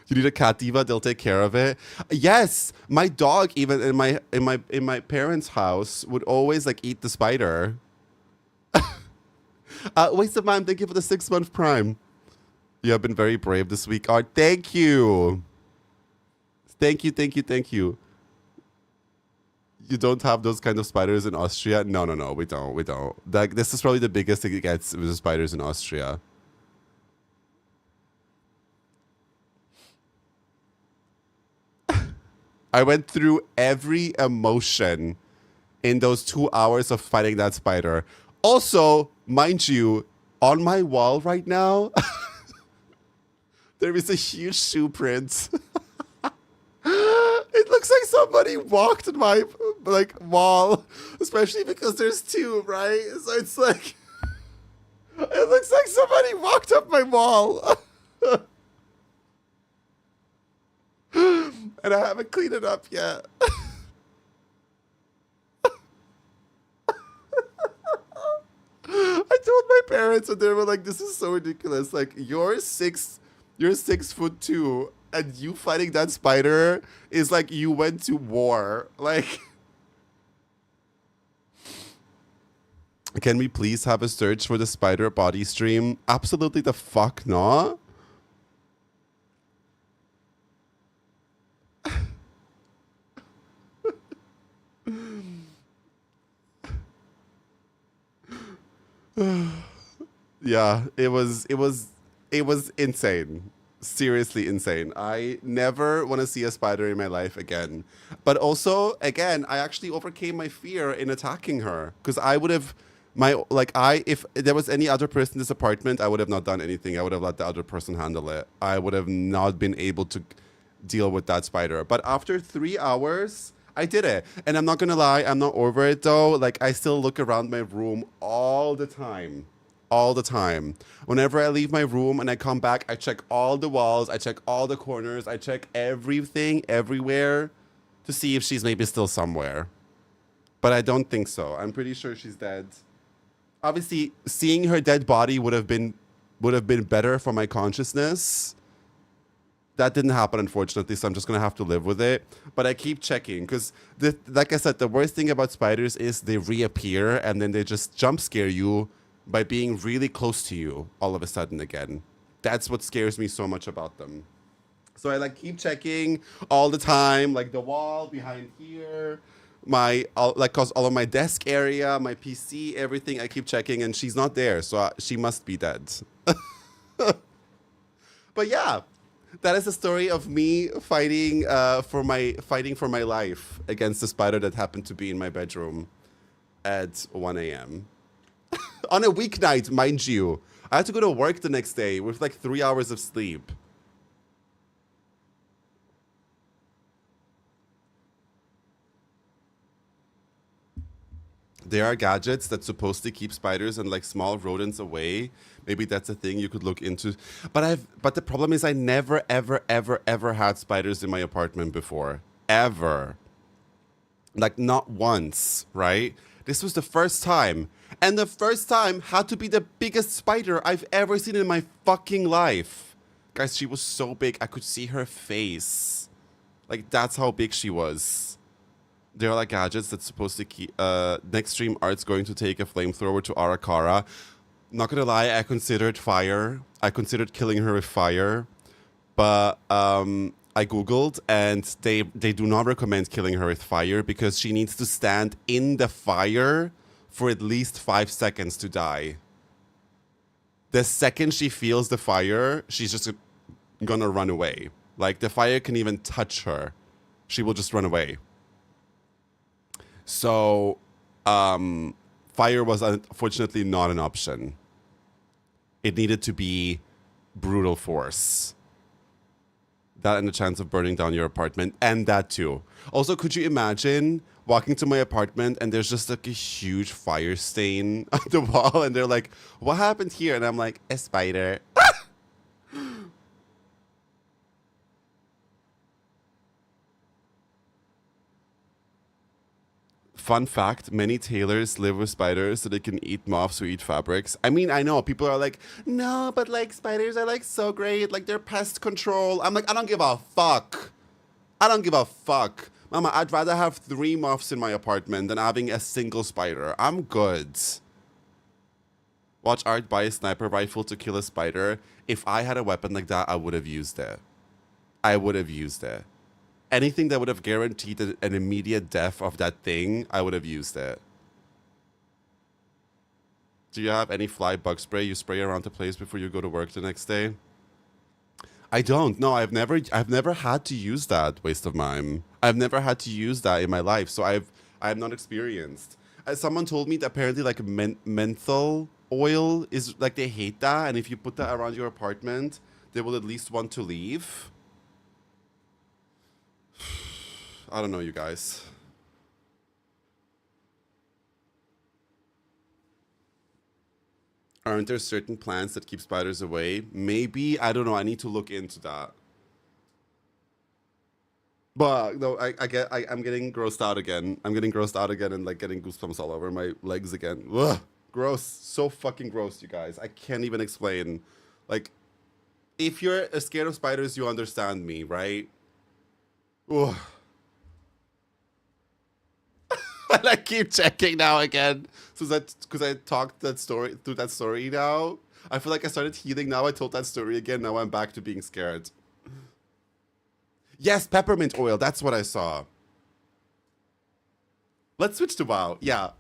You need a cat diva, they'll take care of it. Yes, my dog, even in my parents' house, would always like eat the spider. Waste of time, thank you for the 6-month Prime. You have been very brave this week. Oh, thank you. Thank you. You don't have those kind of spiders in Austria? No, we don't. Like, this is probably the biggest thing it gets with the spiders in Austria. I went through every emotion in those 2 hours of fighting that spider. Also, mind you, on my wall right now, there is a huge shoe print. It looks like somebody walked in my wall, especially because there's two, right? So it's like, It looks like somebody walked up my wall. And I haven't cleaned it up yet. I told my parents and they were like, this is so ridiculous. Like you're 6'2", and you fighting that spider is like you went to war. Like, can we please have a search for the spider body stream? Absolutely the fuck not. Yeah, it was insane. Seriously insane. I never want to see a spider in my life again. But also, again, I actually overcame my fear in attacking her because I would have if there was any other person in this apartment, I would have not done anything. I would have let the other person handle it. I would have not been able to deal with that spider. But after 3 hours, I did it. And I'm not gonna lie, I'm not over it though. Like I still look around my room all the time. All the time. Whenever I leave my room and I come back, I check all the walls, I check all the corners, I check everything, everywhere to see if she's maybe still somewhere. But I don't think so. I'm pretty sure she's dead. Obviously, seeing her dead body would have been better for my consciousness. That didn't happen, unfortunately, so I'm just gonna have to live with it. But I keep checking because, like I said, the worst thing about spiders is they reappear and then they just jump scare you by being really close to you all of a sudden again. That's what scares me so much about them. So I like keep checking all the time, like the wall behind here, cause all of my desk area, my PC, everything. I keep checking, and she's not there, so she must be dead. But yeah, that is the story of me fighting for my life against the spider that happened to be in my bedroom at 1 a.m. On a weeknight, mind you. I had to go to work the next day with like 3 hours of sleep. There are gadgets that's supposed to keep spiders and like small rodents away. Maybe that's a thing you could look into. But the problem is I never ever ever ever had spiders in my apartment before. Ever. Like not once, right? This was the first time. And the first time had to be the biggest spider I've ever seen in my fucking life. Guys, she was so big I could see her face. Like that's how big she was. There are like gadgets that's supposed to keep next stream Art's going to take a flamethrower to Arakara. Not gonna lie, I considered fire. I considered killing her with fire. But I googled and they do not recommend killing her with fire because she needs to stand in the fire for at least 5 seconds to die. The second she feels the fire, she's just gonna run away. Like the fire can even touch her. She will just run away. So, fire was unfortunately not an option. It needed to be brutal force. That and the chance of burning down your apartment, and that too. Also, could you imagine walking to my apartment and there's just like a huge fire stain on the wall, and they're like, "What happened here?" And I'm like, "A spider." Fun fact, many tailors live with spiders so they can eat moths or eat fabrics. I mean, I know people are like, no, but like spiders are like so great. Like they're pest control. I'm like, I don't give a fuck. I don't give a fuck. Mama, I'd rather have 3 moths in my apartment than having a single spider. I'm good. Watch Art buy a sniper rifle to kill a spider. If I had a weapon like that, I would have used it. I would have used it. Anything that would have guaranteed an immediate death of that thing, I would have used it. Do you have any fly bug spray you spray around the place before you go to work the next day? I don't. No, I've never had to use that. Waste of mine. I've never had to use that in my life, so I'm not experienced. Someone told me that apparently like menthol oil is like they hate that, and if you put that around your apartment, they will at least want to leave. I don't know, you guys. Aren't there certain plants that keep spiders away? Maybe. I don't know. I need to look into that. But no, I'm getting grossed out again. I'm getting grossed out again and like getting goosebumps all over my legs again. Ugh, gross. So fucking gross, you guys. I can't even explain. Like, if you're scared of spiders, you understand me, right? Ugh. And I keep checking now again. So that because I talked that story through that story now. I feel like I started healing now. I told that story again. Now I'm back to being scared. Yes, peppermint oil. That's what I saw. Let's switch to WoW. Yeah.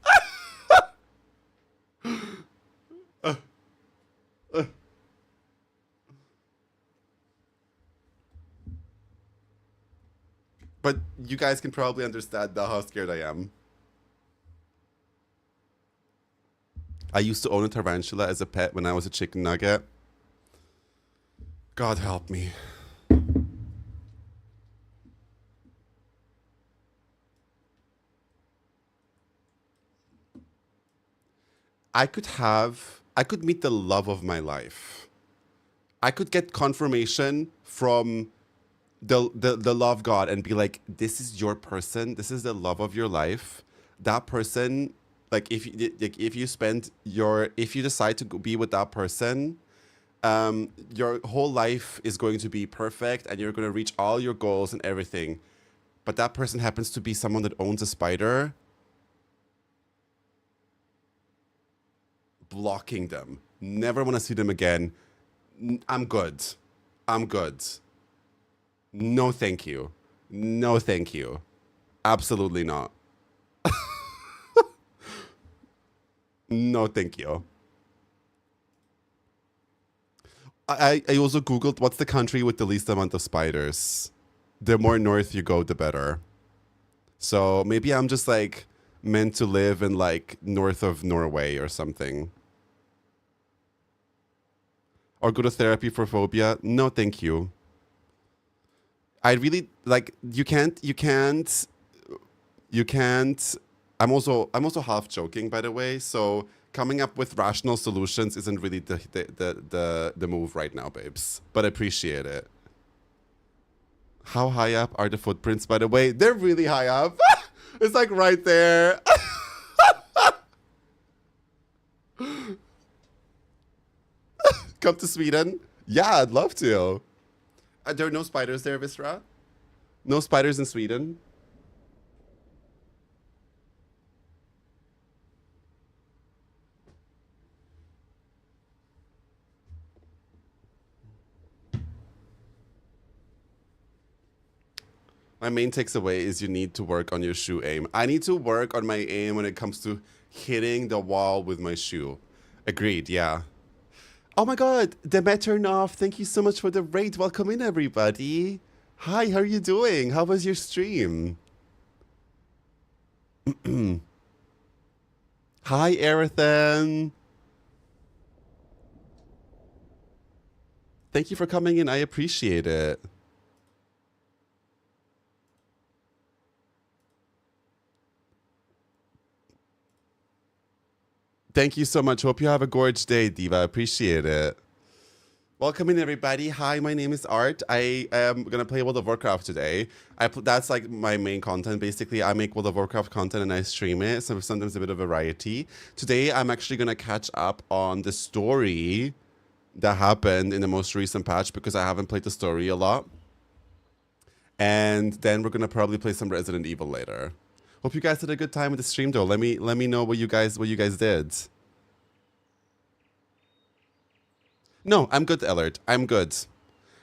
But you guys can probably understand now how scared I am. I used to own a tarantula as a pet when I was a chicken nugget. God help me. I could meet the love of my life. I could get confirmation from the love God and be like, this is your person. This is the love of your life. That person, like if you decide to be with that person, your whole life is going to be perfect and you're going to reach all your goals and everything. But that person happens to be someone that owns a spider. Blocking them. Never want to see them again. I'm good. I'm good. No, thank you. No, thank you. Absolutely not. No, thank you. I also Googled what's the country with the least amount of spiders. The more north you go, the better. So maybe I'm just like meant to live in like north of Norway or something. Or go to therapy for phobia. No, thank you. I really like you can't I'm also half joking, by the way, so coming up with rational solutions isn't really the move right now, babes. But I appreciate it. How high up are the footprints, by the way? They're really high up. It's like right there. Come to Sweden? Yeah, I'd love to. There are no spiders there, Visra? No spiders in Sweden? My main takeaway is you need to work on your shoe aim. I need to work on my aim when it comes to hitting the wall with my shoe. Agreed, yeah. Oh my god, Demeternov, thank you so much for the raid. Welcome in, everybody. Hi, how are you doing? How was your stream? Hi, Erethan. Thank you for coming in. I appreciate it. Thank you so much. Hope you have a gorgeous day, Diva. Appreciate it. Welcome in, everybody. Hi, my name is Art. I am gonna play World of Warcraft today. That's like my main content. Basically, I make World of Warcraft content and I stream it. So sometimes a bit of variety. Today, I'm actually gonna catch up on the story that happened in the most recent patch because I haven't played the story a lot. And then we're gonna probably play some Resident Evil later. Hope you guys had a good time with the stream, though. Let me know what you guys did. No, I'm good, Ellert. I'm good.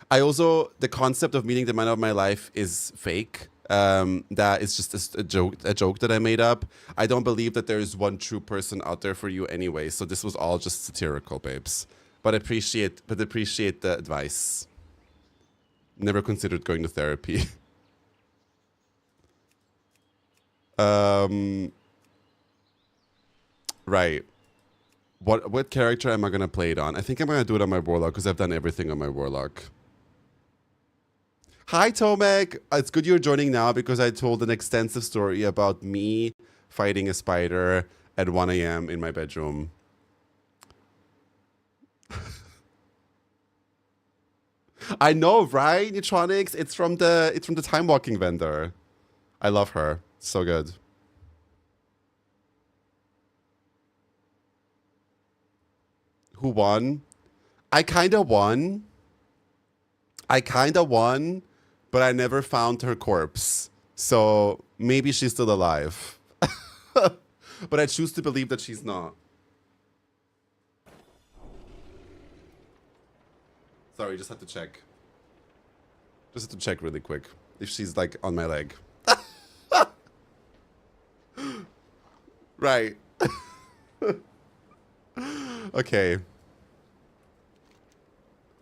I also the concept of meeting the man of my life is fake. That is just a joke that I made up. I don't believe that there is one true person out there for you anyway. So this was all just satirical, babes. But appreciate the advice. Never considered going to therapy. Right. What character am I gonna play it on? I think I'm gonna do it on my Warlock because I've done everything on my Warlock. Hi, Tomek. It's good you're joining now because I told an extensive story about me fighting a spider at 1 a.m. in my bedroom. I know, right? Neutronics. It's from the Timewalking vendor. I love her. So good. Who won? I kind of won. But I never found her corpse. So maybe she's still alive. But I choose to believe that she's not. Sorry, just had to check. Just had to check really quick if she's like on my leg. Right. Okay.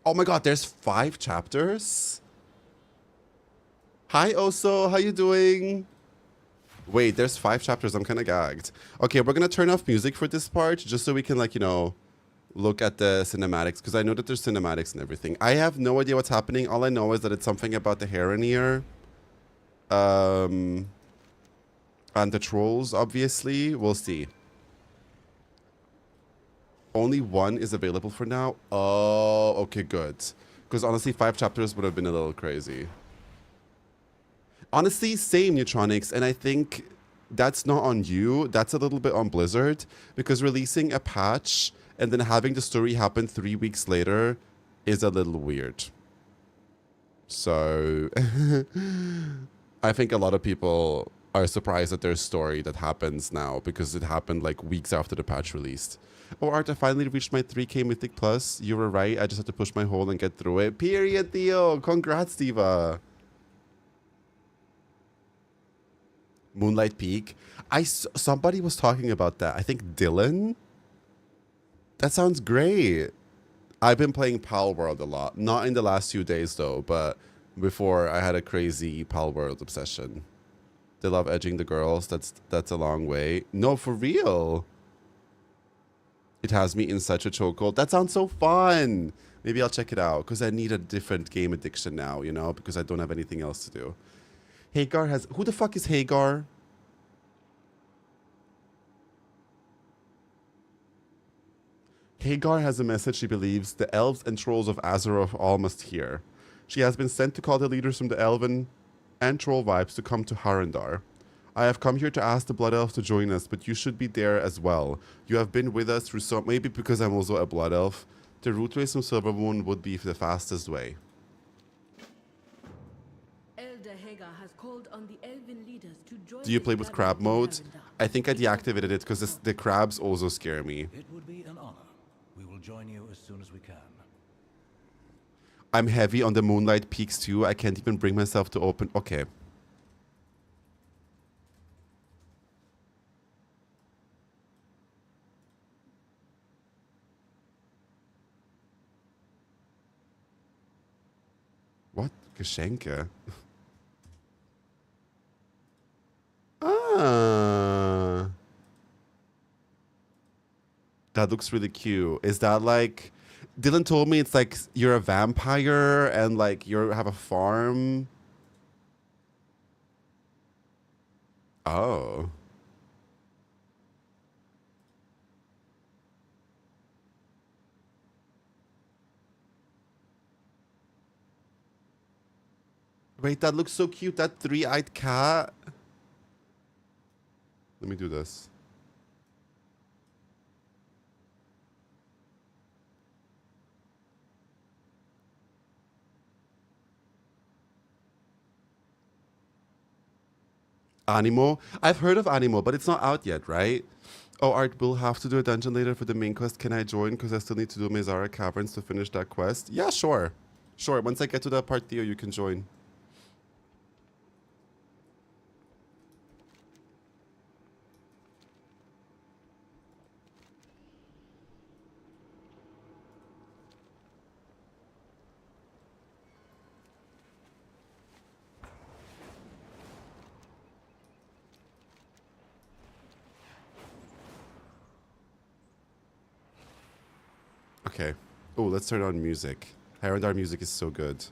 Oh my god, there's 5 chapters? Hi, Oso. How you doing? Wait, there's 5 chapters. I'm kind of gagged. Okay, we're going to turn off music for this part just so we can, like, you know, look at the cinematics. Because I know that there's cinematics and everything. I have no idea what's happening. All I know is that it's something about the Heron ear. And the trolls, obviously. We'll see. Only 1 is available for now? Oh, okay, good. Because honestly, 5 chapters would have been a little crazy. Honestly, same, Neutronics, and I think that's not on you. That's a little bit on Blizzard, because releasing a patch and then having the story happen 3 weeks later is a little weird. So, I think a lot of people are surprised at their story that happens now, because it happened like weeks after the patch released. Oh, Art, I finally reached my 3K Mythic Plus. You were right. I just had to push my hole and get through it. Period, Theo. Congrats, Diva. Moonlight Peak. Somebody was talking about that. I think Dylan. That sounds great. I've been playing Pal World a lot. Not in the last few days, though, but before I had a crazy Pal World obsession. They love edging the girls. That's a long way. No, for real. It has me in such a chokehold. That sounds so fun. Maybe I'll check it out because I need a different game addiction now, you know, because I don't have anything else to do. Hagar has... Who the fuck is Hagar? Hagar has a message she believes the elves and trolls of Azeroth all must hear. She has been sent to call the leaders from the elven and troll vibes to come to Harandar. I have come here to ask the Blood Elf to join us, but you should be there as well. You have been with us through so... Maybe because I'm also a Blood Elf. The route race from Silvermoon would be the fastest way. Elder Hagar has called on the elven leaders to join. Do you play with crab mode? I think I deactivated it because the crabs also scare me. It would be an honor. We will join you as soon as we can. I'm heavy on the Moonlight Peaks too. I can't even bring myself to open... Okay. What? Geschenke? Ah. That looks really cute. Is that like... Dylan told me it's like you're a vampire and like you have a farm. Oh. Wait, that looks so cute. That 3-eyed cat. Let me do this. Animo? I've heard of Animo, but it's not out yet, right? Oh, Art, we'll have to do a dungeon later for the main quest. Can I join? Because I still need to do Mezara Caverns to finish that quest. Yeah, sure. Sure, once I get to that part, Theo, you can join. Okay. Oh, let's turn on music. Harandar music is so good.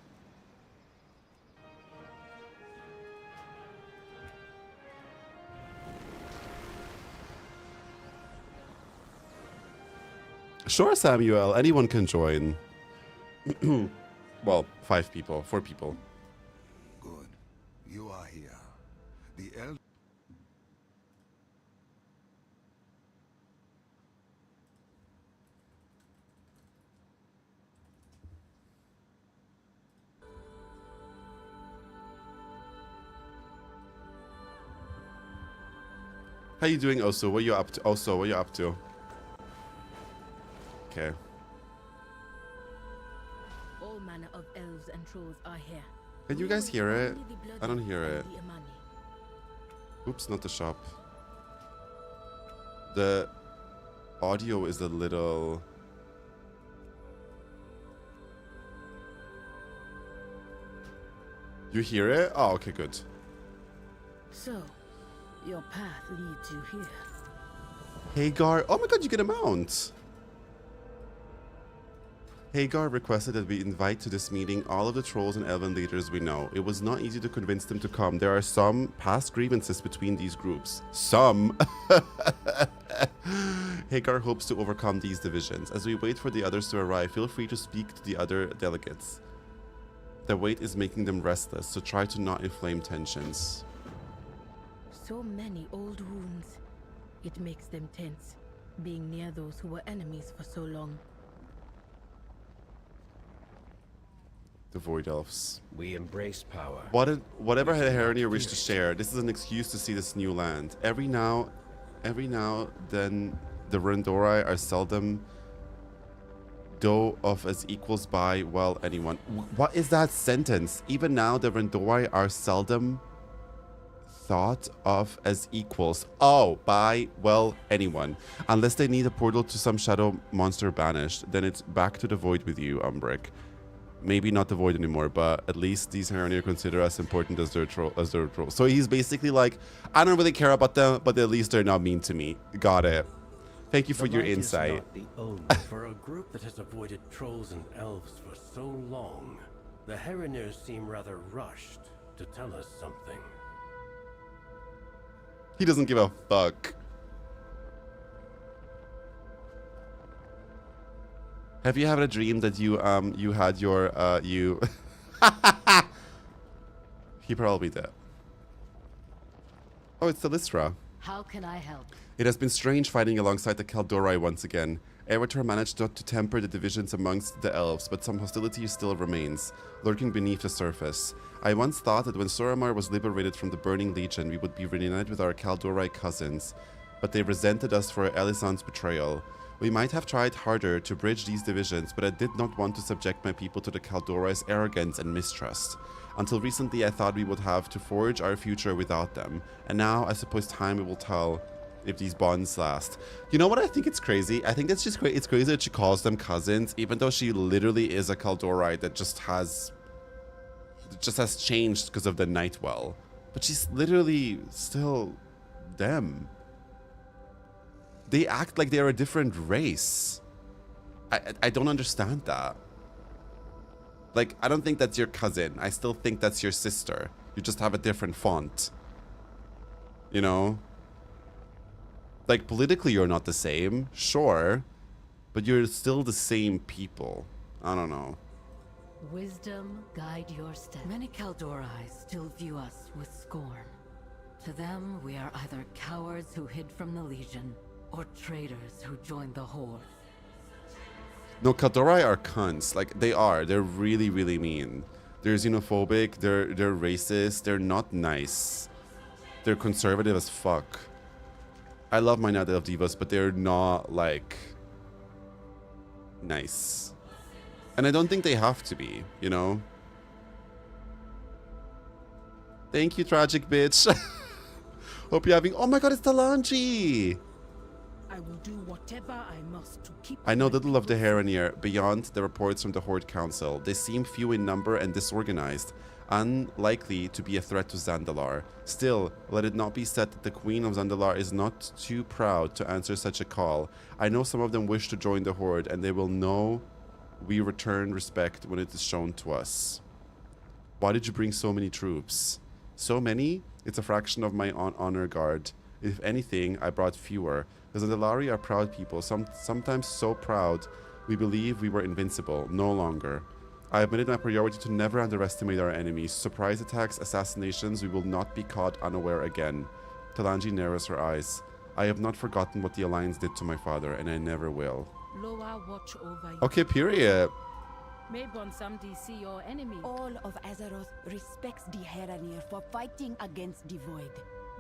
Sure, Samuel. Anyone can join. Well, 5 people, 4 people. Good. You are here. The elder. How you doing, Oso? What you up to? Oso, what you up to? Okay. All manner of elves and trolls are here. Can you We guys will hear it? only the bloody I don't hear and it. the Amani. Oops, not the shop. The audio is a little... You hear it? Oh, okay, good. So, your path leads you here. Hagar. Oh my god, you get a mount. Hagar requested that we invite to this meeting all of the trolls and elven leaders we know. It was not easy to convince them to come. There are some past grievances between these groups. Some. Hagar hopes to overcome these divisions. As we wait for the others to arrive, feel free to speak to the other delegates. The wait is making them restless, so try to not inflame tensions. So many old wounds. It makes them tense, being near those who were enemies for so long. The Void Elves. We embrace power. Whatever Heronir wished to share, this is an excuse to see this new land. Every now then, the Rendorai are seldom though of as equals by, well, anyone. What is that sentence? Even now, the Rendorai are seldom thought of as equals. Oh, by, well, anyone. Unless they need a portal to some shadow monster banished, then it's back to the Void with you, Umbric. Maybe not the Void anymore, but at least these Heronir consider as important as their troll. So he's basically like, I don't really care about them, but at least they're not mean to me. Got it. Thank you for your insight. The omen for a group that has avoided trolls and elves for so long. The Heronirs seem rather rushed to tell us something. He doesn't give a fuck. Have you had a dream that you had your you He probably did. Oh, it's Talistra. How can I help? It has been strange fighting alongside the Kaldorai once again. Eretor managed not to temper the divisions amongst the elves, but some hostility still remains, lurking beneath the surface. I once thought that when Suramar was liberated from the Burning Legion, we would be reunited with our Kaldorai cousins, but they resented us for Elisand's betrayal. We might have tried harder to bridge these divisions, but I did not want to subject my people to the Kaldorai's arrogance and mistrust. Until recently, I thought we would have to forge our future without them, and now I suppose time will tell if these bonds last. You know what I think it's crazy? I think it's just it's crazy that she calls them cousins, even though she literally is a Kaldorai that just has changed because of the Nightwell. But she's literally still them. They act like they're a different race. I don't understand that. Like, I don't think that's your cousin. I still think that's your sister. You just have a different font. You know? Like, politically you're not the same, sure. But you're still the same people. I don't know. Wisdom guide your steps. Many Kaldorai still view us with scorn. To them, we are either cowards who hid from the Legion, or traitors who joined the Horde. No, Kaldorai are cunts. Like, they are. They're really, really mean. They're xenophobic. They're racist. They're not nice. They're conservative as fuck. I love my Night Elf Divas, but they're not, like, nice. And I don't think they have to be, you know? Thank you, tragic bitch. Hope you're having... Oh my god, it's Talanji! I will do whatever I must to keep. I know my little of the people safe. Heronir beyond the reports from the Horde Council. They seem few in number and disorganized, unlikely to be a threat to Zandalar. Still, let it not be said that the Queen of Zandalar is not too proud to answer such a call. I know some of them wish to join the Horde, and they will know we return respect when it is shown to us. Why did you bring so many troops? So many? It's a fraction of my honor guard. If anything, I brought fewer. The Zandalari are proud people, sometimes so proud we believe we were invincible, no longer. I have made it my priority to never underestimate our enemies. Surprise attacks, assassinations, we will not be caught unaware again. Talanji narrows her eyes. I have not forgotten what the Alliance did to my father, and I never will. Loa watch over you. Okay, period. Maybe some DC your enemy. All of Azeroth respects the Heranir for fighting against the Void.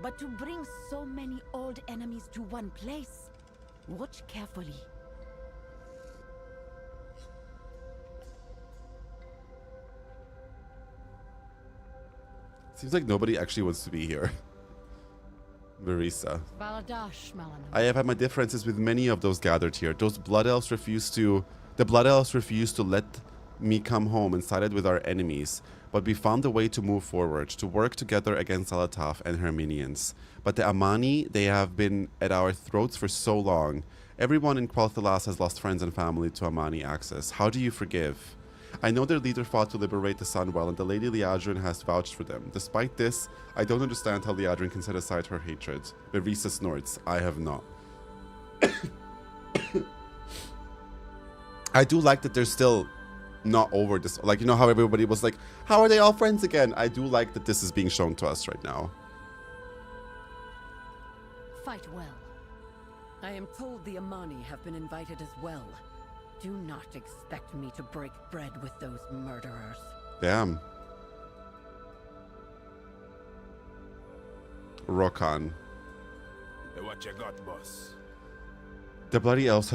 But to bring so many old enemies to one place, watch carefully. Seems like nobody actually wants to be here. Marisa. Baladash, Malana. I have had my differences with many of those gathered here. Those Blood Elves refused to... The Blood Elves refused to let me come home and sided with our enemies. But we found a way to move forward, to work together against Alataf and her minions. But the Amani, they have been at our throats for so long. Everyone in Quel'Thalas has lost friends and family to Amani access. How do you forgive? I know their leader fought to liberate the Sunwell, and the Lady Liadrin has vouched for them. Despite this, I don't understand how Liadrin can set aside her hatred. Verisa snorts. I have not. I do like that they're still not over this. Like, you know how everybody was like, how are they all friends again? I do like that this is being shown to us right now. Fight well. I am told the Amani have been invited as well. Do not expect me to break bread with those murderers. Damn. Rokan. Hey, what you got, boss? The Bloody Elves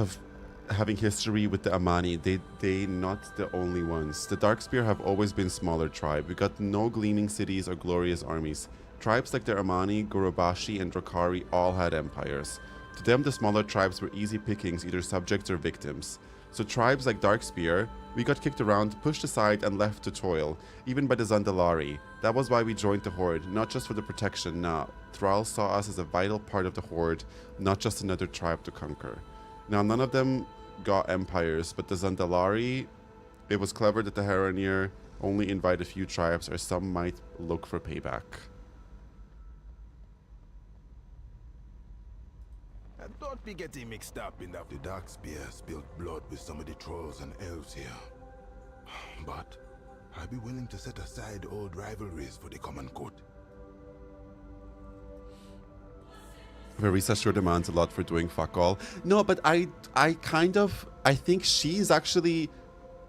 having history with the Amani. They not the only ones. The Darkspear have always been smaller tribe. We got no gleaming cities or glorious armies. Tribes like the Amani, Gurubashi, and Drakari all had empires. To them, the smaller tribes were easy pickings, either subjects or victims. So tribes like Darkspear, we got kicked around, pushed aside, and left to toil, even by the Zandalari. That was why we joined the Horde, not just for the protection, nah. Thrall saw us as a vital part of the Horde, not just another tribe to conquer. Now, none of them got empires, but the Zandalari, it was clever that the Heranir only invite a few tribes, or some might look for payback. And don't be getting mixed up in that. The Darkspear spilled blood with some of the trolls and elves here. But I'd be willing to set aside old rivalries for the common good. Verisa sure demands a lot for doing fuck all. No, but I think she's actually,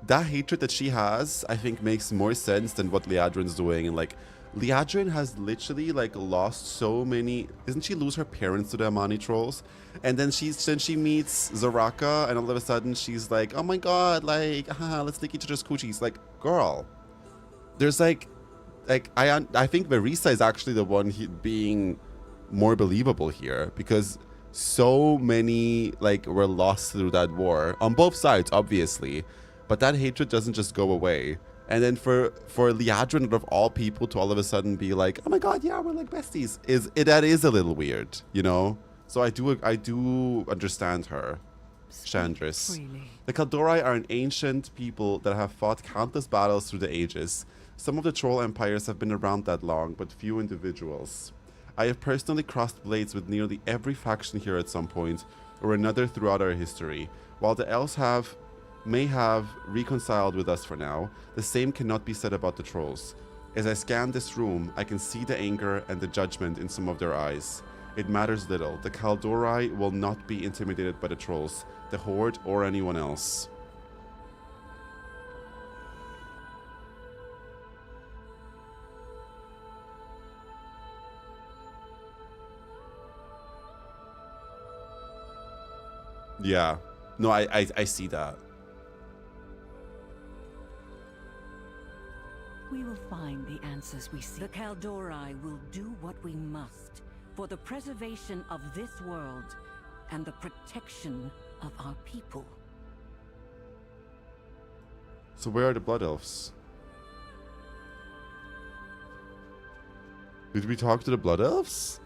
that hatred that she has, I think makes more sense than what Liadrin's doing. And like, Liadrin has literally like lost so many. Doesn't she lose her parents to the Amani trolls? And then she meets Zaraka, and all of a sudden she's like, oh my god, like, let's lick each other's coochies. Like, girl, there's like I think Verisa is actually the one being more believable here, because so many like were lost through that war on both sides, obviously, but that hatred doesn't just go away. And then for Liadrin, out of all people, to all of a sudden be like, oh my god, yeah, we're like besties, that is a little weird, you know? So I do understand her. Chandris. The Kaldorai are an ancient people that have fought countless battles through the ages. Some of the troll empires have been around that long, but few individuals. I have personally crossed blades with nearly every faction here at some point or another throughout our history. While the elves may have reconciled with us for now, the same cannot be said about the trolls. As I scan this room, I can see the anger and the judgment in some of their eyes. It matters little. The Kaldorai will not be intimidated by the trolls, the Horde, or anyone else. Yeah. No, I see that. We will find the answers we seek. The Kaldorai will do what we must for the preservation of this world and the protection of our people. So where are the Blood Elves? Did we talk to the Blood Elves?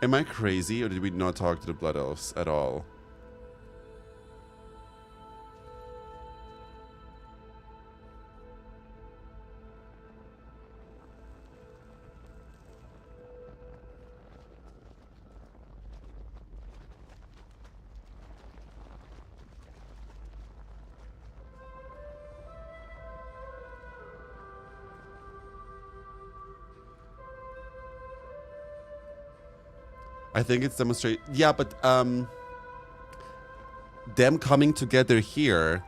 Am I crazy, or did we not talk to the Blood Elves at all? I think it's demonstrate. Yeah, but them coming together here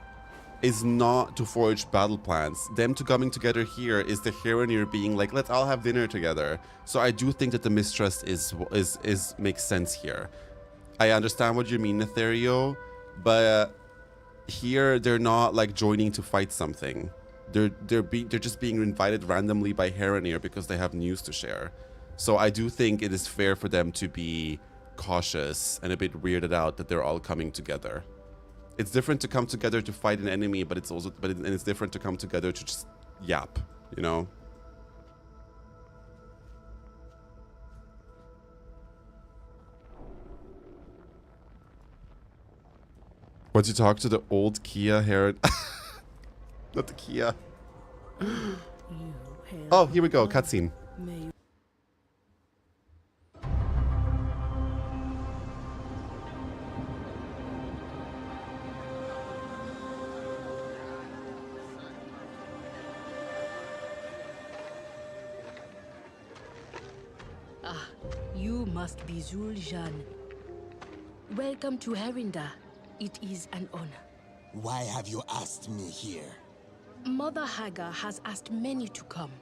is not to forge battle plans. Them coming together here is the Heronir being like, let's all have dinner together. So I do think that the mistrust is makes sense here. I understand what you mean, Netherio, but here they're not like joining to fight something. They're just being invited randomly by Heronir because they have news to share. So I do think it is fair for them to be cautious and a bit weirded out that they're all coming together. It's different to come together to fight an enemy, but it's different to come together to just yap, you know? Once you talk to the old Kia Heron, not the Kia. Oh, here we go, cutscene. You must be Zul'Jan. Welcome to Herinda. It is an honor. Why have you asked me here? Mother Hagar has asked many to come.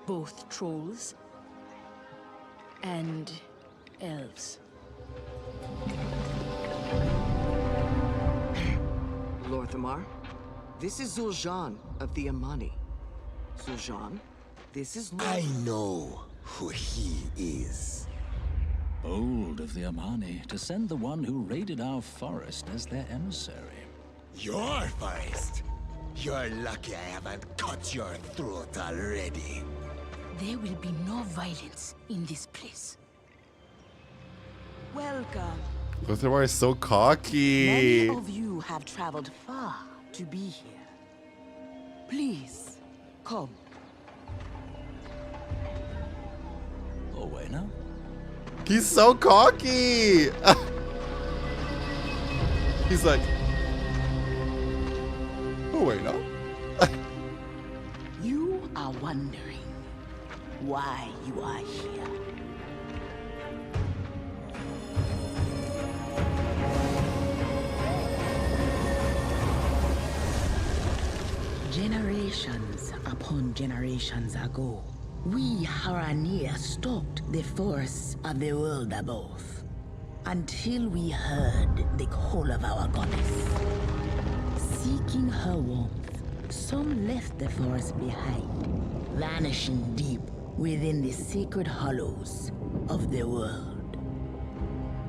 Both trolls and elves. Lorthamar, this is Zul'Jan of the Amani. Zul'Jan, this is I know who he is. Bold of the Amani to send the one who raided our forest as their emissary. Your forest? You're lucky I haven't cut your throat already. There will be no violence in this place. Welcome. Lothario is so cocky. Many of you have traveled far to be here. Please, come. Owena? He's so cocky. He's like, oh wait, no. You are wondering why you are here. Generations upon generations ago, we Haranir stalked the forests of the world above until we heard the call of our goddess. Seeking her warmth, some left the forest behind, vanishing deep within the sacred hollows of the world.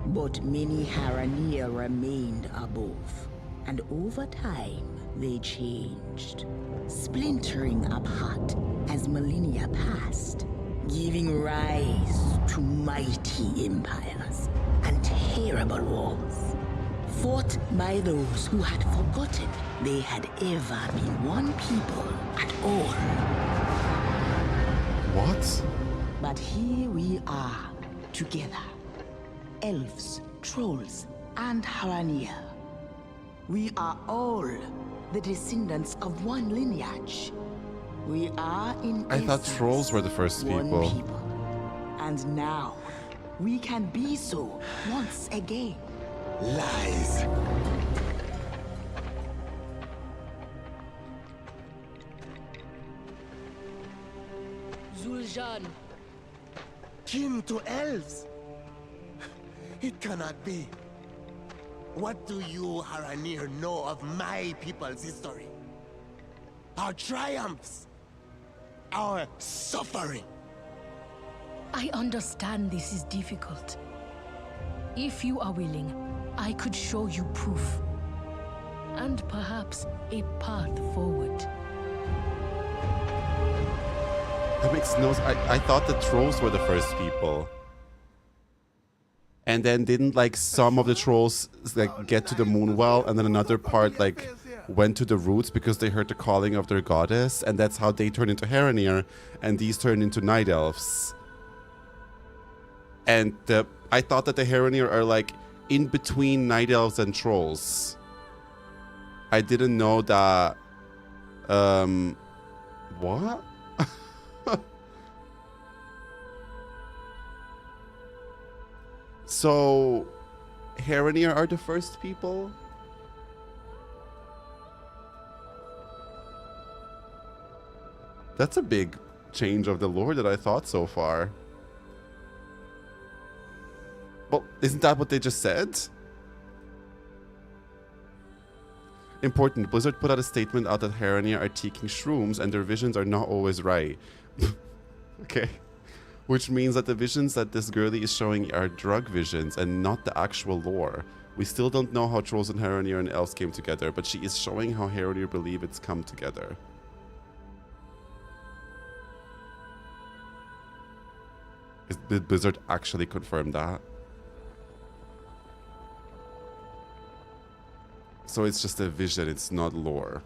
But many Haranir remained above, and over time they changed, splintering apart as millennia passed, giving rise to mighty empires and terrible wars, fought by those who had forgotten they had ever been one people at all. What? But here we are, together. Elves, trolls, and Haranir. We are all the descendants of one lineage. We are in I thought essence trolls were the first one people. people. And now, we can be so once again. Lies. Zul'Jan. Kin to elves? It cannot be. What do you, Haranir, know of my people's history? Our triumphs? Our suffering? I understand this is difficult. If you are willing, I could show you proof. And perhaps a path forward. That makes no sense. I thought the trolls were the first people. And then didn't like some of the trolls like get to the moon well, and then another part like went to the roots because they heard the calling of their goddess, and that's how they turned into Haranir, and these turned into night elves. And I thought that the Haranir are like in between night elves and trolls. I didn't know that. What? So, Herenir are the first people? That's a big change of the lore that I thought so far. Well, isn't that what they just said? Important, Blizzard put out a statement out that Herenir are taking shrooms and their visions are not always right. Okay. Which means that the visions that this girlie is showing are drug visions and not the actual lore. We still don't know how trolls and Herenir and elves came together, but she is showing how Herenir believe it's come together. Did Blizzard actually confirm that? So it's just a vision, it's not lore.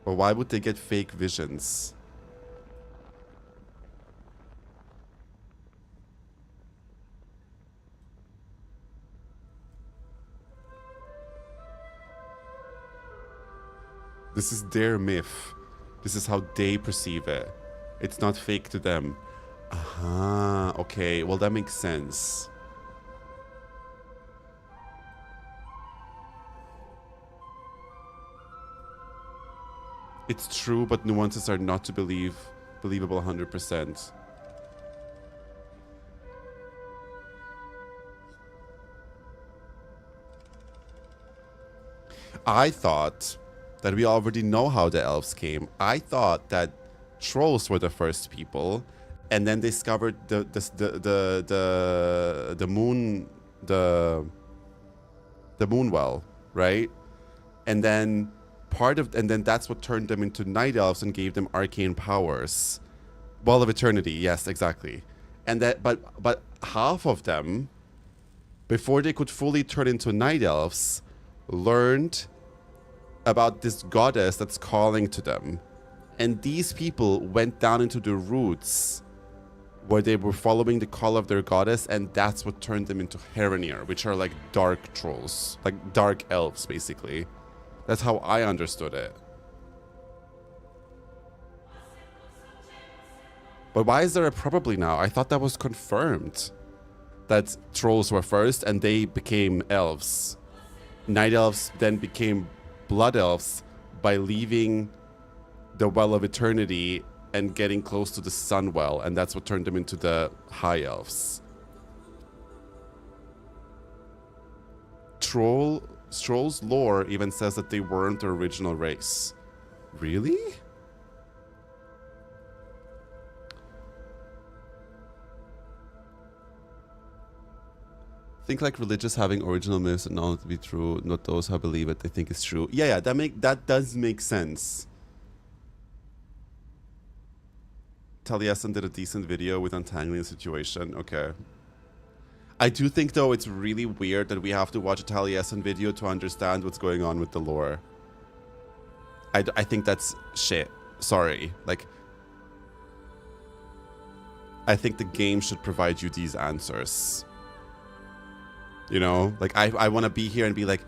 But why would they get fake visions? This is their myth. This is how they perceive it. It's not fake to them. Aha, okay, well that makes sense. It's true, but nuances are not to believable 100%. I thought that we already know how the elves came. I thought that trolls were the first people, and then they discovered the moon, the moon well, right? And then that's what turned them into night elves and gave them arcane powers. Well of eternity, yes, exactly. And that, but half of them, before they could fully turn into night elves, learned about this goddess that's calling to them. And these people went down into the roots where they were following the call of their goddess, and that's what turned them into Herenir, which are like dark trolls, like dark elves, basically. That's how I understood it. But why is there a probably now? I thought that was confirmed. That trolls were first and they became elves. Night elves then became blood elves by leaving the Well of Eternity and getting close to the Sun Well, and that's what turned them into the High Elves. Troll's lore even says that they weren't the original race. Really? Think like religious having original myths and all to be true, not those who believe it they think is true. Yeah, that does make sense. Taliesin did a decent video with untangling the situation. Okay. I do think though it's really weird that we have to watch a Taliesin video to understand what's going on with the lore. I think that's shit. Sorry. Like, I think the game should provide you these answers. You know, like I want to be here and be like,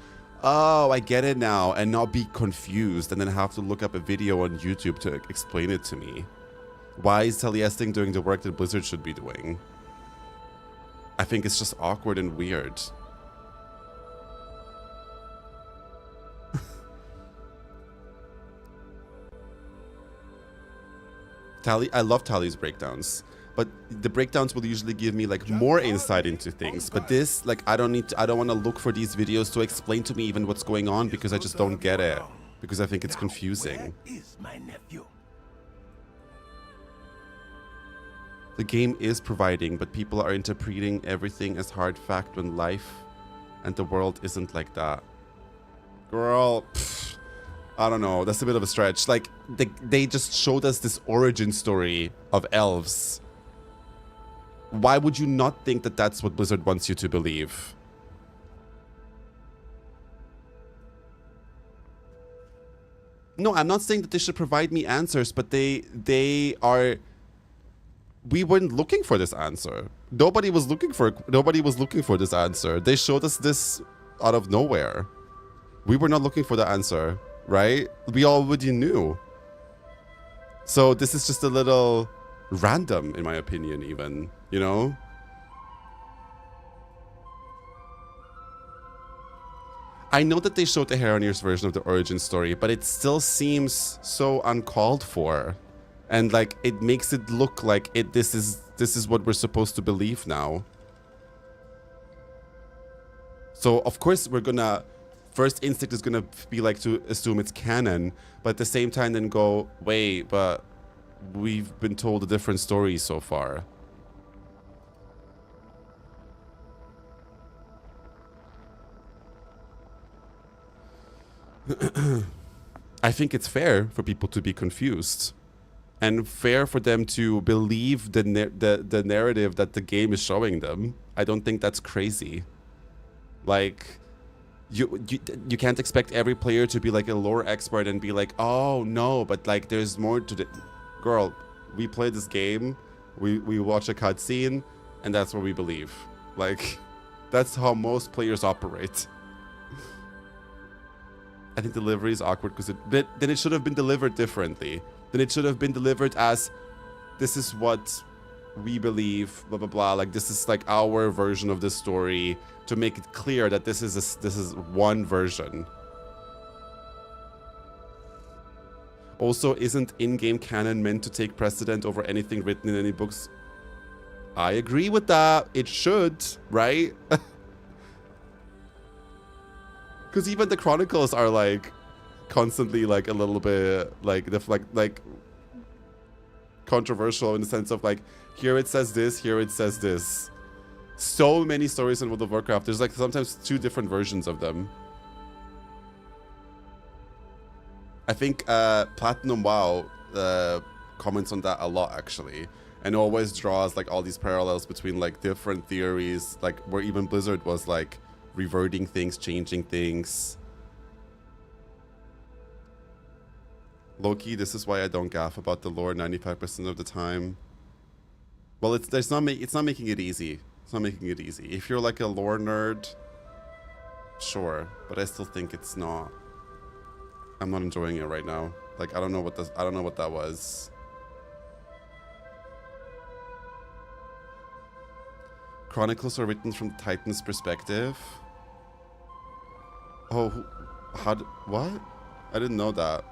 oh, I get it now, and not be confused and then have to look up a video on YouTube to explain it to me. Why is Taliesin doing the work that Blizzard should be doing? I think it's just awkward and weird. I love Tally's breakdowns. But the breakdowns will usually give me like more insight into things. But this, like, I don't want to look for these videos to explain to me even what's going on because I just don't get it. Because I think it's confusing. The game is providing, but people are interpreting everything as hard fact when life and the world isn't like that. Girl, pfft, I don't know. That's a bit of a stretch. Like, they just showed us this origin story of elves. Why would you not think that that's what Blizzard wants you to believe? No, I'm not saying that they should provide me answers, but they are... We weren't looking for this answer. Nobody was looking for this answer. They showed us this out of nowhere. We were not looking for the answer, right? We already knew. So this is just a little random, in my opinion, even, you know? I know that they showed the Heronier's version of the origin story, but it still seems so uncalled for. And like it makes it look like this is what we're supposed to believe now. So of course we're gonna first instinct is gonna be like to assume it's canon, but at the same time then go, wait, but we've been told a different story so far. I think it's fair for people to be confused, and fair for them to believe the narrative that the game is showing them. I don't think that's crazy. Like, you can't expect every player to be like a lore expert and be like, oh no, but like there's more to the girl. We play this game, we watch a cutscene, and that's what we believe. Like, that's how most players operate. I think delivery is awkward because then it should have been delivered differently. Then it should have been delivered as, this is what we believe, blah blah blah. Like this is like our version of this story, to make it clear that this is one version. Also, isn't in-game canon meant to take precedent over anything written in any books? I agree with that. It should, right? Because even the chronicles are like constantly like a little bit like controversial in the sense of like, here it says this, here it says this. So many stories in World of Warcraft. There's like sometimes 2 different versions of them. I think Platinum WoW comments on that a lot actually, and always draws like all these parallels between like different theories, like where even Blizzard was like reverting things, changing things. Loki, this is why I don't gaff about the lore 95% of the time. Well, it's not making it easy. It's not making it easy. If you're like a lore nerd, sure, but I still think it's not. I'm not enjoying it right now. Like I don't know what that was. Chronicles are written from the Titan's perspective. Oh, what? I didn't know that.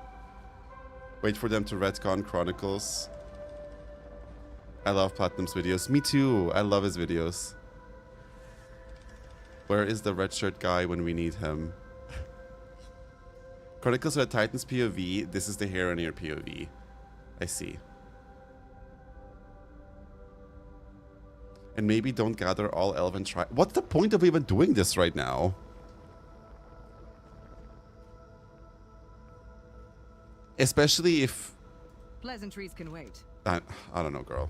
Wait for them to retcon Chronicles. I love Platinum's videos. Me too. I love his videos. Where is the red shirt guy when we need him? Chronicles are Titan's POV. This is the Heronir POV. I see. And maybe don't gather all elven tribes. What's the point of even doing this right now? Especially if... Pleasantries can wait. I don't know, girl.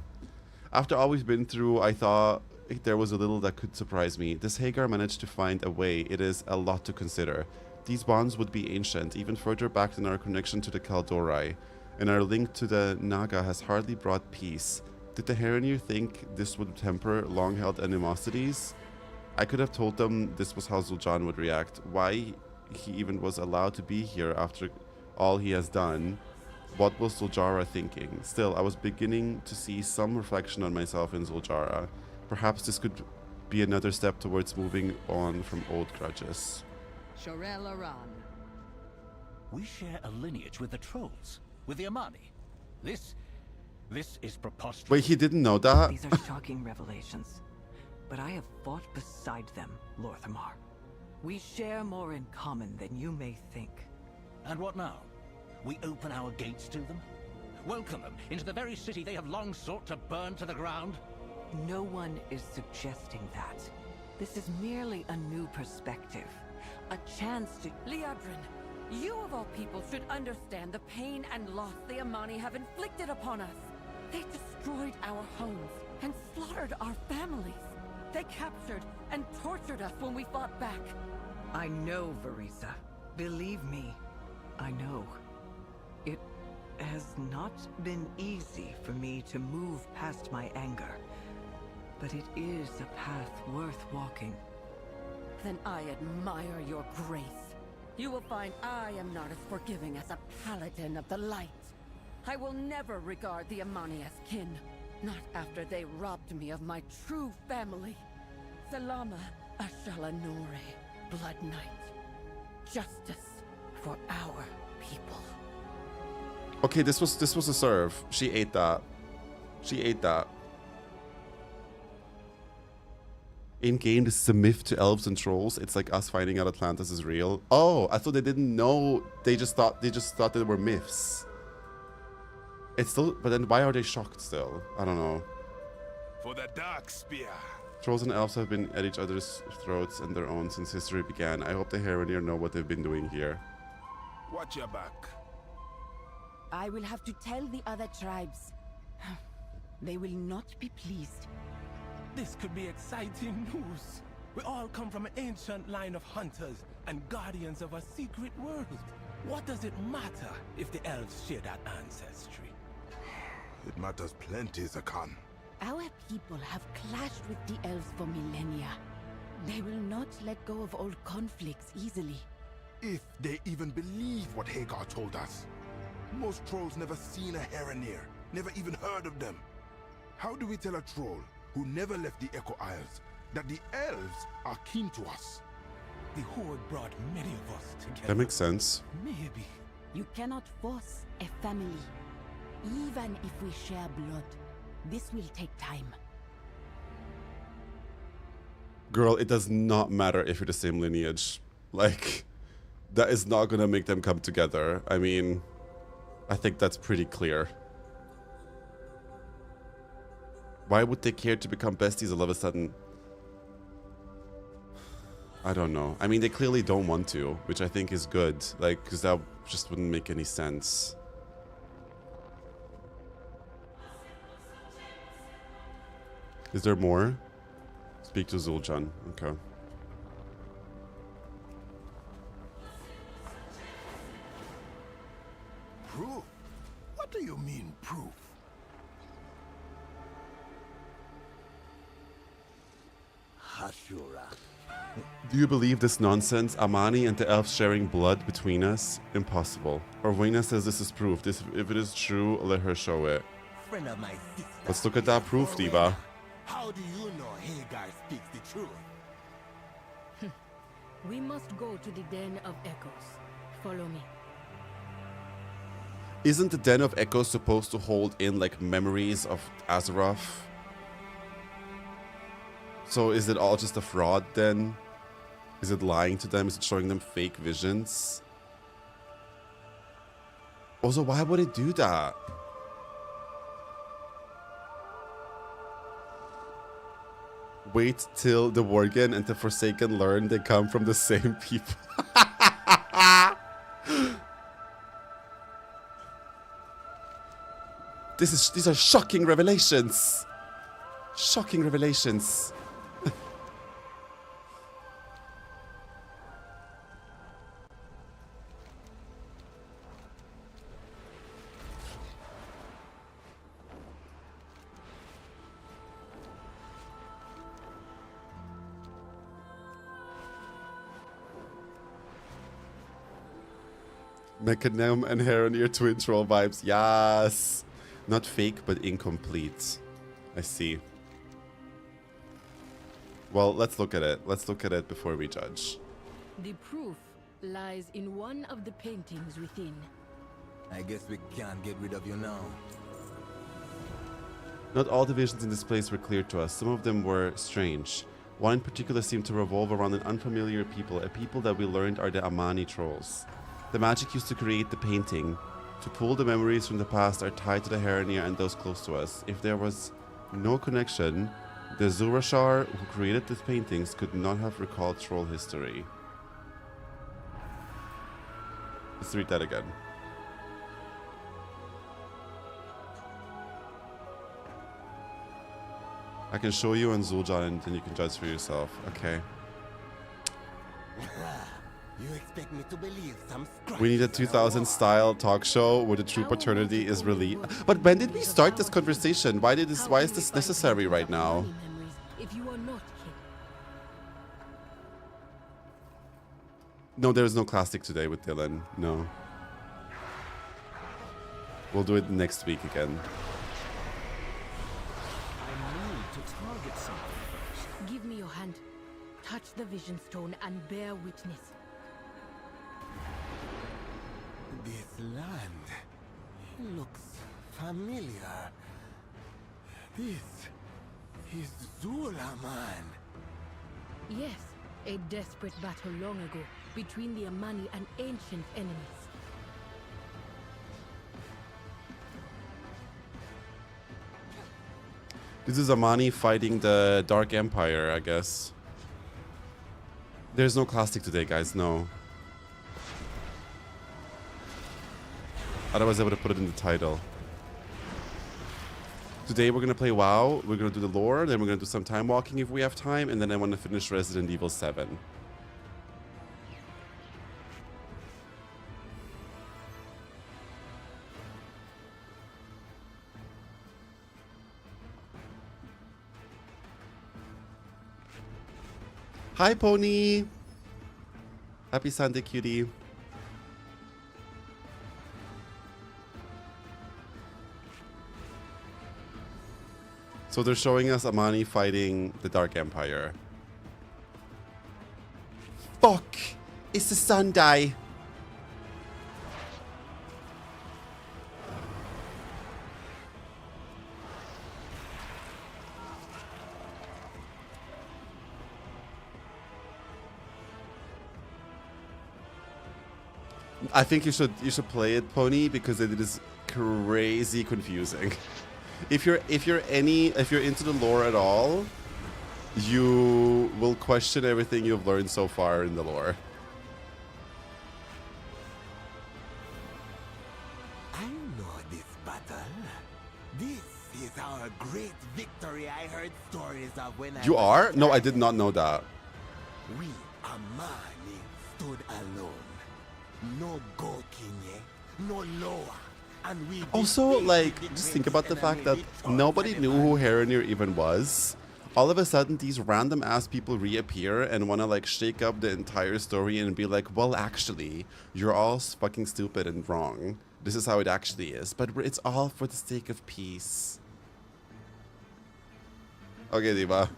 After all we've been through, I thought there was a little that could surprise me. This Hagar managed to find a way. It is a lot to consider. These bonds would be ancient, even further back than our connection to the Kaldorei, and our link to the Naga has hardly brought peace. Did the Heronir think this would temper long-held animosities? I could have told them this was how Zul'Jin would react. Why he even was allowed to be here after all he has done. What was Zul'Jara thinking? Still, I was beginning to see some reflection on myself in Zul'Jara. Perhaps this could be another step towards moving on from old grudges. Shorel Aran. We share a lineage with the trolls, with the Amani. This is preposterous. Wait, he didn't know that? These are shocking revelations. But I have fought beside them, Lorthamar. We share more in common than you may think. And what now? We open our gates to them? Welcome them into the very city they have long sought to burn to the ground? No one is suggesting that. This is merely a new perspective. A chance to... Liadrin, you of all people should understand the pain and loss the Amani have inflicted upon us. They destroyed our homes and slaughtered our families. They captured and tortured us when we fought back. I know, Verisa. Believe me, I know. It has not been easy for me to move past my anger, but it is a path worth walking. Then I admire your grace. You will find I am not as forgiving as a paladin of the light. I will never regard the Amani as kin, not after they robbed me of my true family. Salama Ashalanore, Blood Knight. justice for our people. Okay, this was a serve. She ate that. She ate that. In game, this is a myth to elves and trolls. It's like us finding out Atlantis is real. Oh, I thought they didn't know. They just thought they were myths. It's still, but then why are they shocked still? I don't know. For the dark spear. Trolls and elves have been at each other's throats and their own since history began. I hope the Heronir know what they've been doing here. Watch your back. I will have to tell the other tribes. They will not be pleased. This could be exciting news. We all come from an ancient line of hunters and guardians of a secret world. What does it matter if the elves share that ancestry? It matters plenty, Zakan. Our people have clashed with the elves for millennia. They will not let go of old conflicts easily. If they even believe what Hagar told us. Most trolls never seen a Heronir, never even heard of them. How do we tell a troll who never left the Echo Isles that the elves are keen to us? The Horde brought many of us together. That makes sense. Maybe. You cannot force a family. Even if we share blood, this will take time. Girl, it does not matter if you're the same lineage. Like, that is not gonna make them come together. I mean, I think that's pretty clear. Why would they care to become besties all of a sudden? I don't know. I mean, they clearly don't want to, which I think is good. Like, because that just wouldn't make any sense. Is there more? Speak to Zul'jin. Okay. Proof? What do you mean, proof? Hashura. Do you believe this nonsense? Amani and the elves sharing blood between us? Impossible. Orwena says this is proof. If it is true, let her show it. Friend of my sister. Let's look at that proof, Diva. How do you know Hagar speaks the truth? We must go to the Den of Echoes. Follow me. Isn't the Den of Echoes supposed to hold in like memories of Azeroth? So is it all just a fraud then? Is it lying to them? Is it showing them fake visions? Also, why would it do that? Wait till the Worgen and the Forsaken learn they come from the same people. These are shocking revelations. Shocking revelations. Mechanim and Heronir twin troll vibes. Yes. Not fake, but incomplete. I see. Well, let's look at it. Let's look at it before we judge. The proof lies in one of the paintings within. I guess we can't get rid of you now. Not all the visions in this place were clear to us. Some of them were strange. One in particular seemed to revolve around an unfamiliar people, a people that we learned are the Amani trolls. The magic used to create the painting, to pull the memories from the past, are tied to the Heronir and those close to us. If there was no connection, the Zurashar who created these paintings could not have recalled troll history. Let's read that again. I can show you on Zul'jin and then you can judge for yourself. Okay. You expect me to believe some We need a 2000 style talk show where the true paternity is released. But when did we start this conversation? Why is this necessary right now? If you are not king. No, there is no classic today with Dylan. No. We'll do it next week again. I need to target something first. Give me your hand. Touch the vision stone and bear witness. This land looks familiar. This is Zulaman. Yes, a desperate battle long ago between the Amani and ancient enemies. This is Amani fighting the Dark Empire, I guess. There's no classic today, guys, no. Otherwise I would have put it in the title. Today we're gonna play WoW, we're gonna do the lore, then we're gonna do some time walking if we have time, and then I want to finish Resident Evil 7. Hi, Pony! Happy Sunday, cutie. So they're showing us Amani fighting the Dark Empire. Fuck! It's the Sunday! I think you should play it, Pony, because it is crazy confusing. If you're into the lore at all, you will question everything you've learned so far in the lore. I know this battle. This is our great victory I heard stories of when I You was are? a No, I child. did not know that. We, Amani, stood alone. No Gokinye, no Loa. And we Also, defeated like, the just great think about the fact that enemy nobody knew who Heronir even was. All of a sudden, these random ass people reappear and want to like shake up the entire story and be like, well, actually, you're all fucking stupid and wrong. This is how it actually is. But it's all for the sake of peace. Okay, Diva.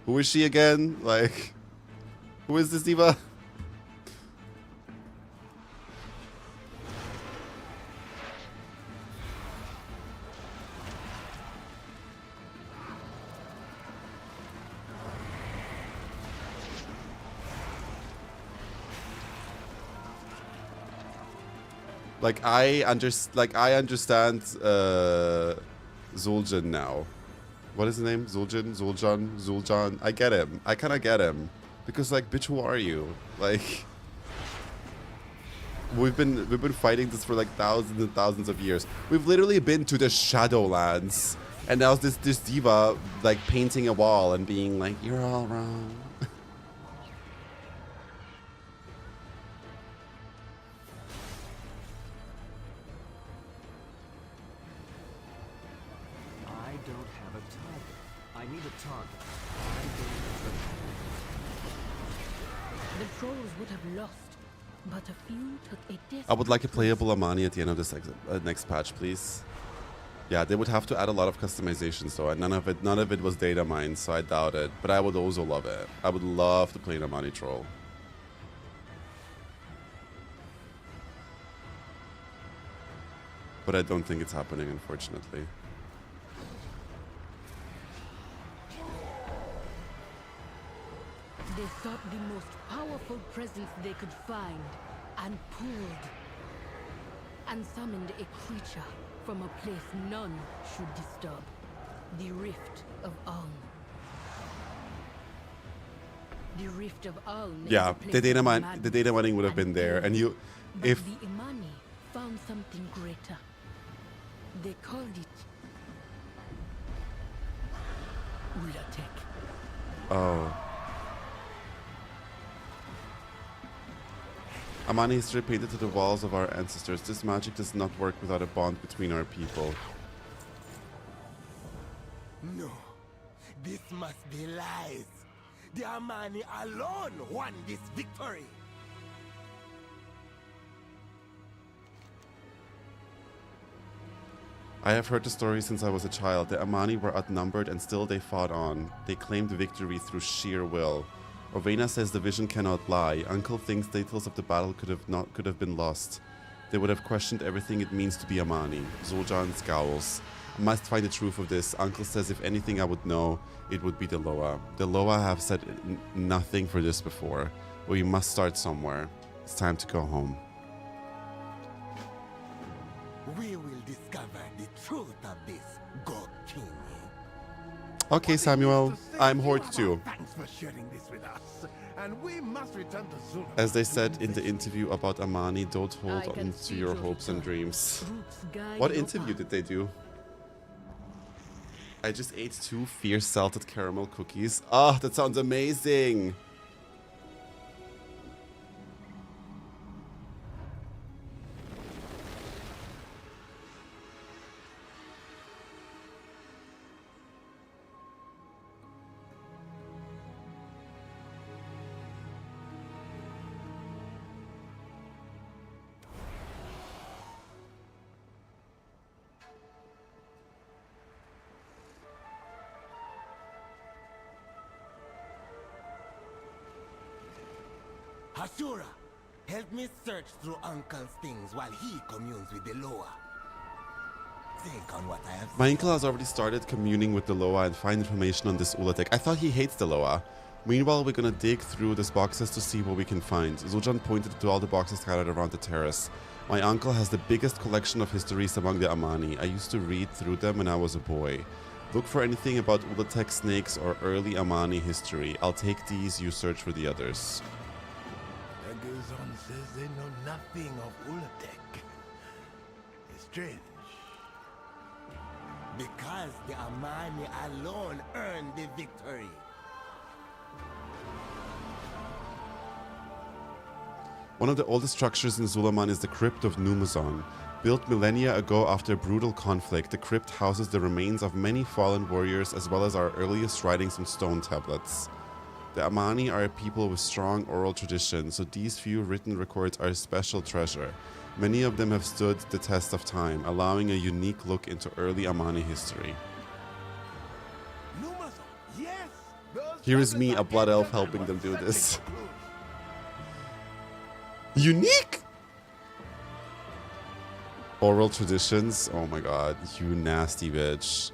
Who is she again? Like, who is this Diva? Like I understand Zul'jin now. What is his name? Zul'jan. I get him. I kind of get him because like, bitch, who are you? Like, we've been fighting this for like thousands and thousands of years. We've literally been to the Shadowlands, and now this diva like painting a wall and being like, you're all wrong. I don't have a target. I need a target. The trolls would have lost, but a few took a desperate I would like a playable Amani at the end of this next patch, please. Yeah, they would have to add a lot of customizations though, and none of it was data mined, so I doubt it. But I would also love it. I would love to play an Amani troll. But I don't think it's happening, unfortunately. They sought the most powerful presence they could find, and pulled, and summoned a creature from a place none should disturb. The Rift of Ulm. The Rift of Ulm. Yeah, the data mining would have been there, and you, but if the Imani found something greater. They called it Ulatek. oh. Amani history painted to the walls of our ancestors. This magic does not work without a bond between our people. No, this must be lies. The Amani alone won this victory. I have heard the story since I was a child. The Amani were outnumbered and still they fought on. They claimed victory through sheer will. Orvena says the vision cannot lie. Uncle thinks details of the battle could have been lost. they would have questioned everything it means to be Amani. Zul'Jin scowls. I must find the truth of this. Uncle says if anything I would know, it would be the Loa. The Loa have said nothing for this before. We must start somewhere. It's time to go home. We will discover the truth of this, God King. Okay, Samuel. I'm Horde too. Thanks for sharing this with us. And we must return to Zula. As they said in the interview about Amani, don't hold on to your hopes and dreams. What interview did they do? I just ate 2 fierce salted caramel cookies. Ah, that sounds amazing. Ashura, help me search through Uncle's things while he communes with the Loa. Think on what I have My said. uncle has already started communing with the Loa and find information on this Ulatek. I thought he hates the Loa. Meanwhile, we're gonna dig through these boxes to see what we can find. Zul'Jin pointed to all the boxes scattered around the terrace. My uncle has the biggest collection of histories among the Amani. I used to read through them when I was a boy. Look for anything about Ulatek snakes or early Amani history. I'll take these, you search for the others. Egazon says they know nothing of Ulatek. It's strange. Because the Amani alone earned the victory. One of the oldest structures in Zulaman is the Crypt of Numazon. Built millennia ago after a brutal conflict, the crypt houses the remains of many fallen warriors as well as our earliest writings on stone tablets. The Amani are a people with strong oral tradition, so these few written records are a special treasure. Many of them have stood the test of time, allowing a unique look into early Amani history. Yes, Here is me, a blood elf, helping them do this. Unique! Oral traditions? Oh my god, you nasty bitch.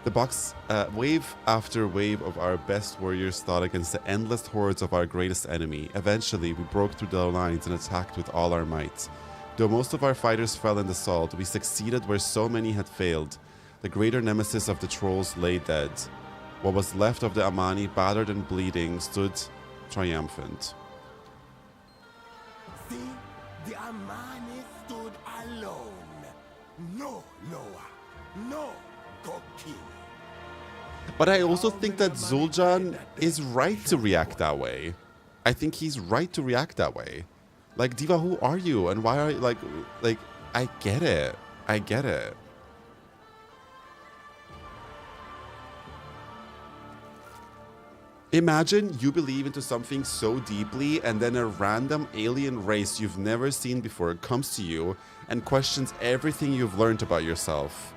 The box, wave after wave of our best warriors fought against the endless hordes of our greatest enemy. Eventually, we broke through the lines and attacked with all our might. Though most of our fighters fell in the assault, we succeeded where so many had failed. The greater nemesis of the trolls lay dead. What was left of the Amani, battered and bleeding, stood triumphant. See, the Amani stood alone. No Loa, no Gokin. But I also think that Zul'Jin is right to react that way. I think he's right to react that way. Like, Diva, who are you? And why are you, like, I get it. I get it. Imagine you believe into something so deeply and then a random alien race you've never seen before comes to you and questions everything you've learned about yourself.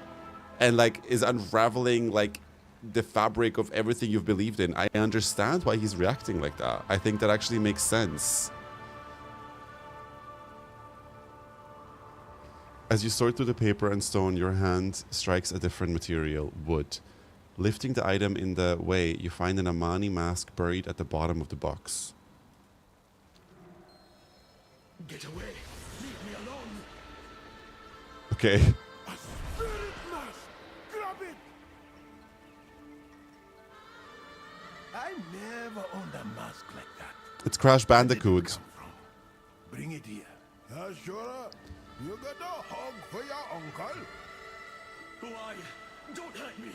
And, like, is unraveling, like, the fabric of everything you've believed in. I understand why he's reacting like that. I think that actually makes sense. As you sort through the paper and stone, your hand strikes a different material, wood. Lifting the item in the way, you find an Amani mask buried at the bottom of the box. Get away! Leave me alone! Okay. A spirit mask! Grab it! I never owned a mask like that. It's Crash Bandicoot. Bring it here. Ashura, you got a hug for your uncle? Why? Don't hurt me!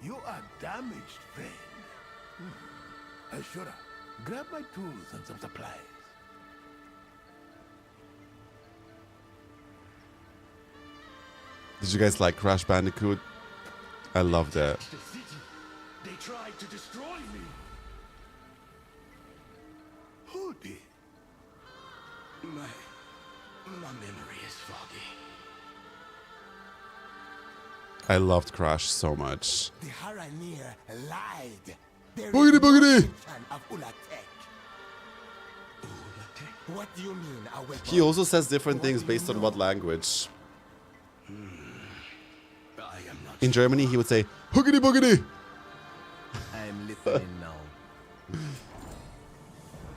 You are damaged, friend. Ashura, grab my tools and some supplies. Did you guys like Crash Bandicoot? I loved it. The city. They tried to destroy me. Who did? My memory is foggy. I loved Crash so much. The Haranir lied. There Boogity, is no boogity. mention of Ulatek. What do you mean, a weapon? He also says different things based on what language. In Germany, he would say, hoogity boogity. I'm listening now.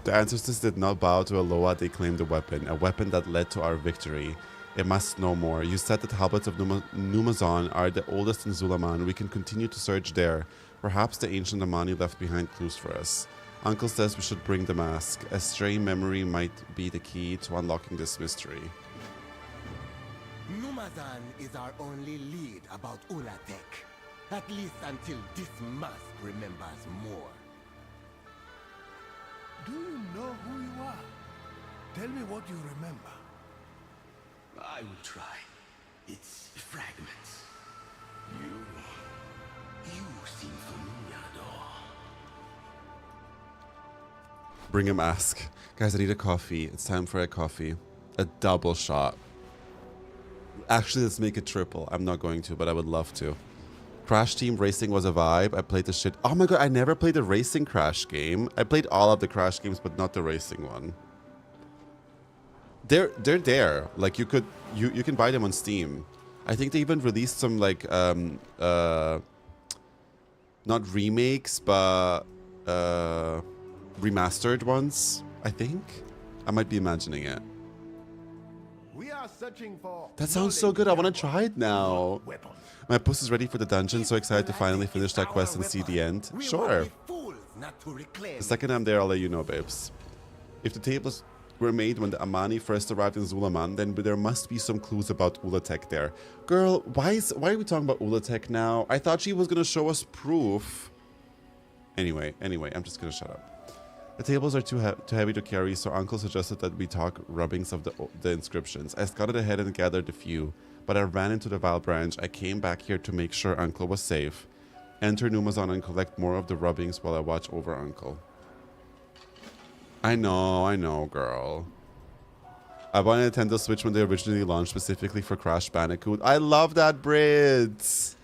The ancestors did not bow to Aloha, they claimed a weapon that led to our victory. It must know more. You said that the tablets of Numazon are the oldest in Zulaman. We can continue to search there. Perhaps the ancient Amani left behind clues for us. Uncle says we should bring the mask. A stray memory might be the key to unlocking this mystery. Numazan is our only lead about Ulatek. At least until this mask remembers more. Do you know who you are? Tell me what you remember. I will try. It's fragments. You seem familiar, though. Bring a mask. Guys, I need a coffee. It's time for a coffee. A double shot. Actually, let's make it triple. I'm not going to, but I would love to. Crash Team Racing was a vibe. I played the shit. Oh my god, I never played the racing Crash game. I played all of the Crash games, but not the racing one. They're there. Like you can buy them on Steam. I think they even released some like not remakes, but remastered ones, I think. I might be imagining it. We are searching for. That sounds so good. I want to try it now. My puss is ready for the dungeon. So excited to finally finish that quest and see the end. Sure. The second I'm there, I'll let you know, babes. If the tables were made when the Amani first arrived in Zulaman, then there must be some clues about Ulatek there. Girl, why are we talking about Ulatek now? I thought she was going to show us proof. Anyway, I'm just going to shut up. The tables are too heavy to carry, so Uncle suggested that we talk rubbings of the inscriptions. I scouted ahead and gathered a few, but I ran into the Val branch. I came back here to make sure Uncle was safe. Enter Numazon and collect more of the rubbings while I watch over Uncle. I know, girl. I bought a Nintendo Switch when they originally launched specifically for Crash Bandicoot. I love that, Brits.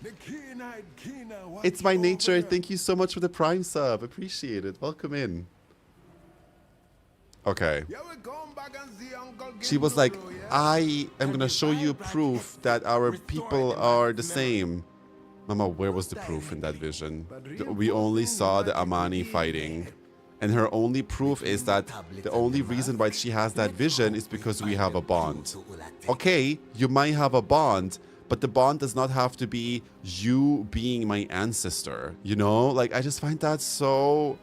It's my nature. Thank you so much for the Prime sub. Appreciate it. Welcome in. Okay. She was like, I am going to show you proof that our people are the same. Mama, where was the proof in that vision? We only saw the Amani fighting. And her only proof is that the only reason why she has that vision is because we have a bond. Okay, you might have a bond, but the bond does not have to be you being my ancestor. You know, like I just find that so.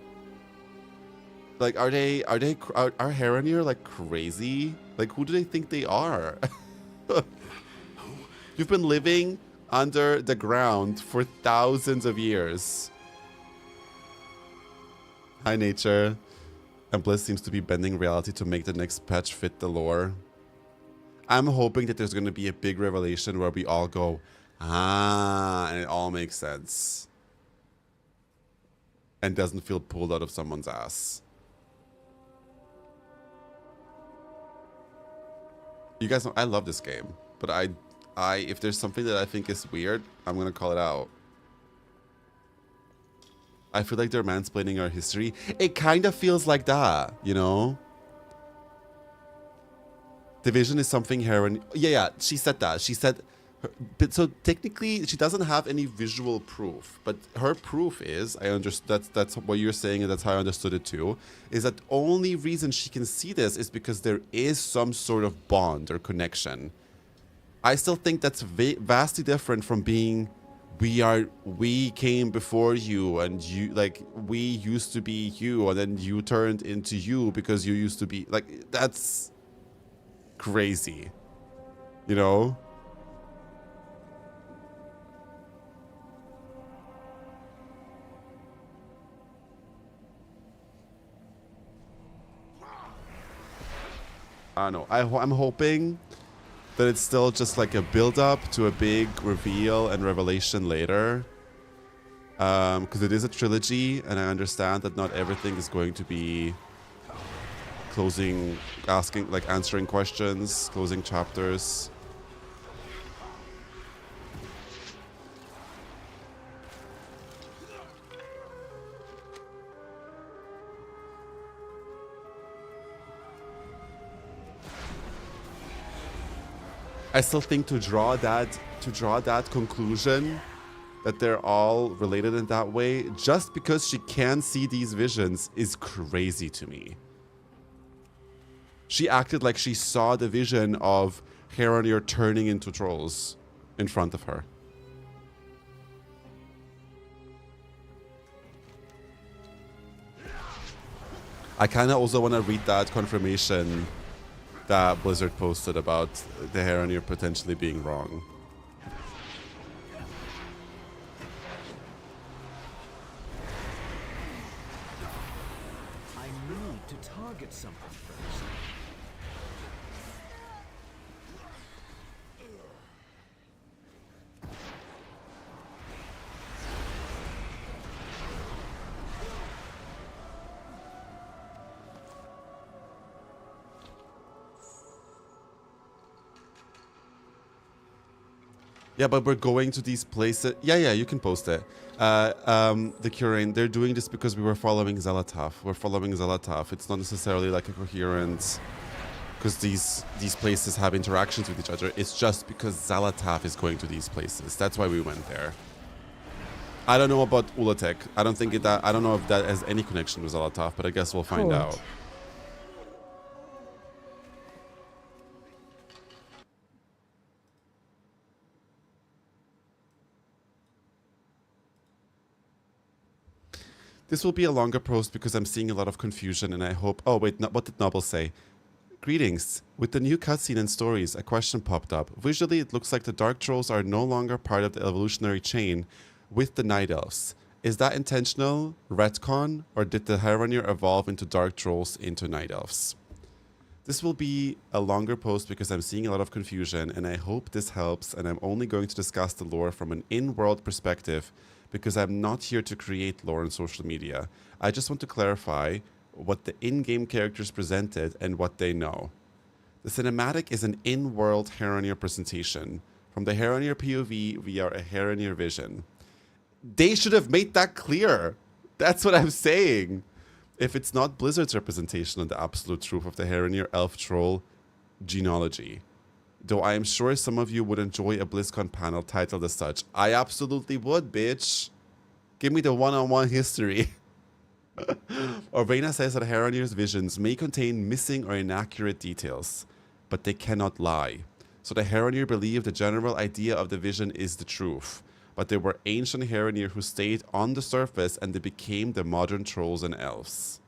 Like, are Heronir like crazy? Like, who do they think they are? You've been living under the ground for thousands of years. Hi, nature. And Bliss seems to be bending reality to make the next patch fit the lore. I'm hoping that there's going to be a big revelation where we all go, ah, and it all makes sense. And doesn't feel pulled out of someone's ass. You guys know I love this game, but I if there's something that I think is weird, I'm going to call it out. I feel like they're mansplaining our history. It kind of feels like that, you know? Division is something Heron... Yeah, she said that. She said... But so technically, she doesn't have any visual proof. But her proof is, I understand that's what you're saying, and that's how I understood it too, is that the only reason she can see this is because there is some sort of bond or connection. I still think that's vastly different from being... we came before you, and you, like, we used to be you, and then you turned into you because you used to be, like, that's crazy, you know? I don't know. I'm hoping that it's still just like a build-up to a big reveal and revelation later. Because it is a trilogy, and I understand that not everything is going to be answering questions, closing chapters. I still think to draw that conclusion that they're all related in that way, just because she can see these visions, is crazy to me. She acted like she saw the vision of Heronir turning into trolls in front of her. I kind of also want to read that confirmation that Blizzard posted about the Heronir potentially being wrong. I need to target something first. Yeah, but we're going to these places. Yeah, you can post it. The Curane, they're doing this because we were following Zelatov. We're following Zelatov. It's not necessarily like a coherent, because these places have interactions with each other. It's just because Zelatov is going to these places. That's why we went there. I don't know about Ulatek. I don't know if that has any connection with Zelatov, but I guess we'll find out. This will be a longer post because I'm seeing a lot of confusion, and I hope... Oh, wait, what did Noble say? Greetings. With the new cutscene and stories, a question popped up. Visually, it looks like the Dark Trolls are no longer part of the evolutionary chain with the Night Elves. Is that intentional, retcon, or did the Heronir evolve into Dark Trolls into Night Elves? This will be a longer post because I'm seeing a lot of confusion, and I hope this helps, and I'm only going to discuss the lore from an in-world perspective because I'm not here to create lore on social media. I just want to clarify what the in-game characters presented and what they know. The cinematic is an in-world Heronir presentation. From the Heronir POV, we are a Heronir vision. They should have made that clear. That's what I'm saying. If it's not Blizzard's representation of the absolute truth of the Heronir elf troll genealogy. Though I am sure some of you would enjoy a BlizzCon panel titled as such. I absolutely would, bitch. Give me the one-on-one history. Orvena says that Heronir's visions may contain missing or inaccurate details, but they cannot lie. So the Heronir believe the general idea of the vision is the truth. But there were ancient Heronir who stayed on the surface and they became the modern trolls and elves.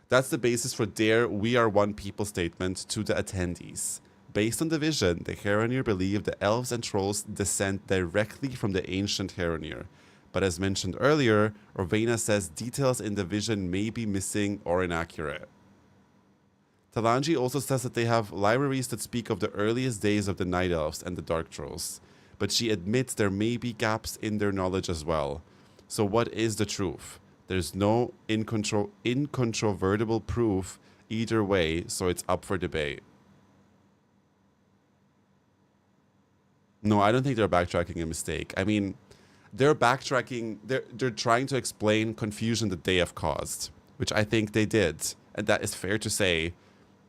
That's the basis for their We Are One People statement to the attendees. Based on the vision, the Heronir believe the elves and trolls descend directly from the ancient Heronir. But as mentioned earlier, Orvena says details in the vision may be missing or inaccurate. Talanji also says that they have libraries that speak of the earliest days of the Night Elves and the Dark Trolls, but she admits there may be gaps in their knowledge as well. So what is the truth? There's no incontrovertible proof either way, so it's up for debate. No, I don't think they're backtracking a mistake. I mean, they're backtracking, they're trying to explain confusion that they have caused, which I think they did. And that is fair to say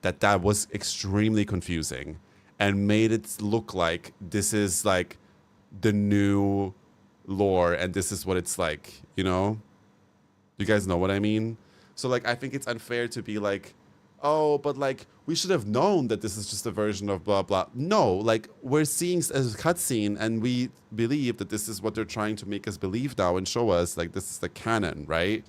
that was extremely confusing and made it look like this is like the new lore and this is what it's like, you know? You guys know what I mean? So like, I think it's unfair to be like, oh, but like, we should have known that this is just a version of blah, blah. No, like, we're seeing a cutscene and we believe that this is what they're trying to make us believe now and show us, like, this is the canon, right?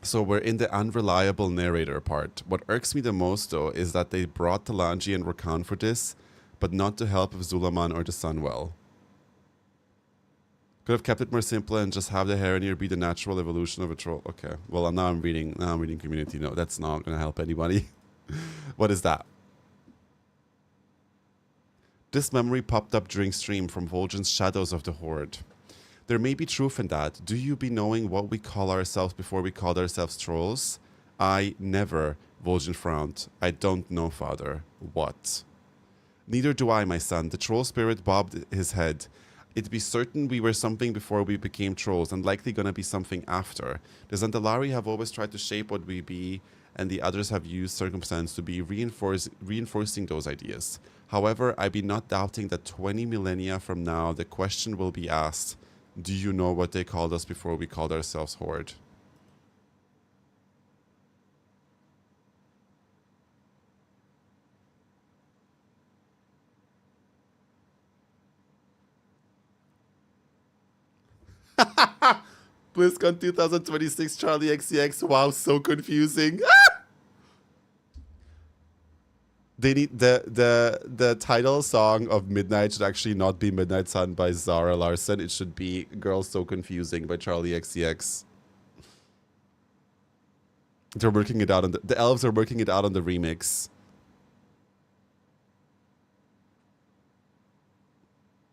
So we're in the unreliable narrator part. What irks me the most, though, is that they brought Talanji and Rakan for this, but not to help with Zulaman or the Sunwell. Could have kept it more simple and just have the Heronir be the natural evolution of a troll. Okay, well, now I'm reading community. No, that's not going to help anybody. What is that? This memory popped up during stream from Vol'jin's Shadows of the Horde. There may be truth in that. Do you be knowing what we call ourselves before we called ourselves trolls? I never. Vol'jin frowned. I don't know, father. What? Neither do I, my son. The troll spirit bobbed his head. It'd be certain we were something before we became trolls, and likely gonna be something after. The Zandalari have always tried to shape what we be, and the others have used circumstance to be reinforcing those ideas. However, I be not doubting that 20 millennia from now, the question will be asked, do you know what they called us before we called ourselves Horde? BlizzCon 2026 Charlie XCX. Wow, so confusing. They need the title song of Midnight should actually not be Midnight Sun by Zara Larson. It should be Girls So Confusing by Charlie XCX. They're working it out on the elves are working it out on the remix.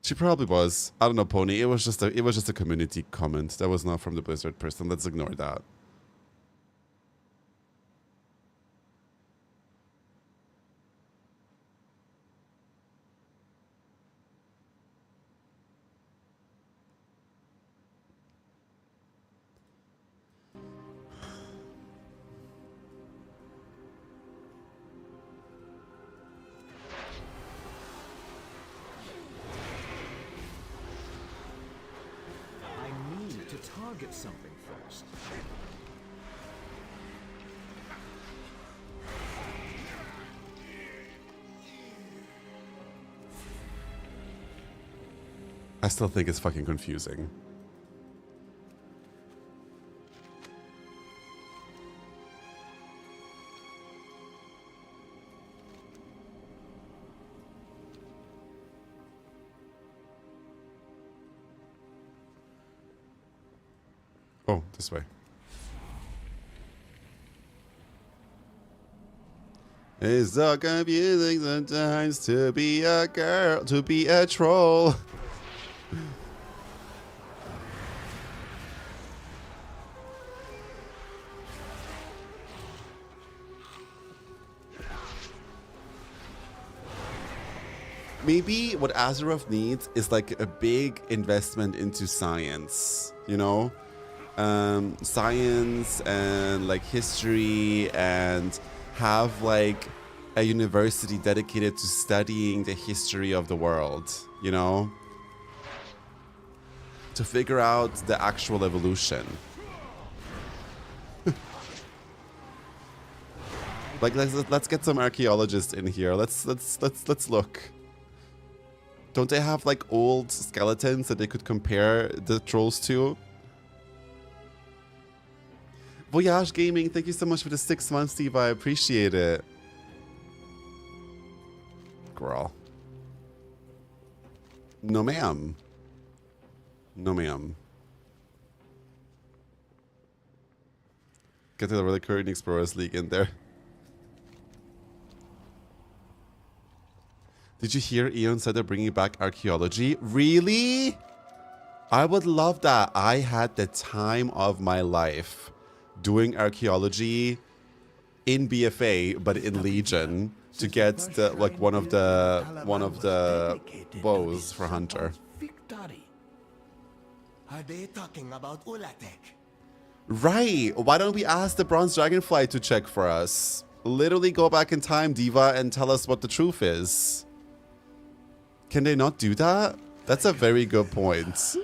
She probably was. I don't know, Pony. It was just a community comment. That was not from the Blizzard person. Let's ignore that. Target something first. I still think it's fucking confusing. Oh, this way. It's so confusing sometimes to be a girl, to be a troll. Maybe what Azeroth needs is like a big investment into science, you know? Science and like history, and have like a university dedicated to studying the history of the world, you know? To figure out the actual evolution. Like let's get some archaeologists in here. Let's look. Don't they have like old skeletons that they could compare the trolls to? Voyage Gaming, thank you so much for the 6 months, Steve. I appreciate it. Girl. No, ma'am. No, ma'am. Get the Recurring Explorers League in there. Did you hear Eon said they're bringing back archaeology? Really? I would love that. I had the time of my life doing archaeology in BFA, but in Legion, to get the like one of the bows for Hunter. Are they talking about Ulatek? Right. Why don't we ask the Bronze Dragonfly to check for us? Literally go back in time, Diva, and tell us what the truth is. Can they not do that? That's a very good point.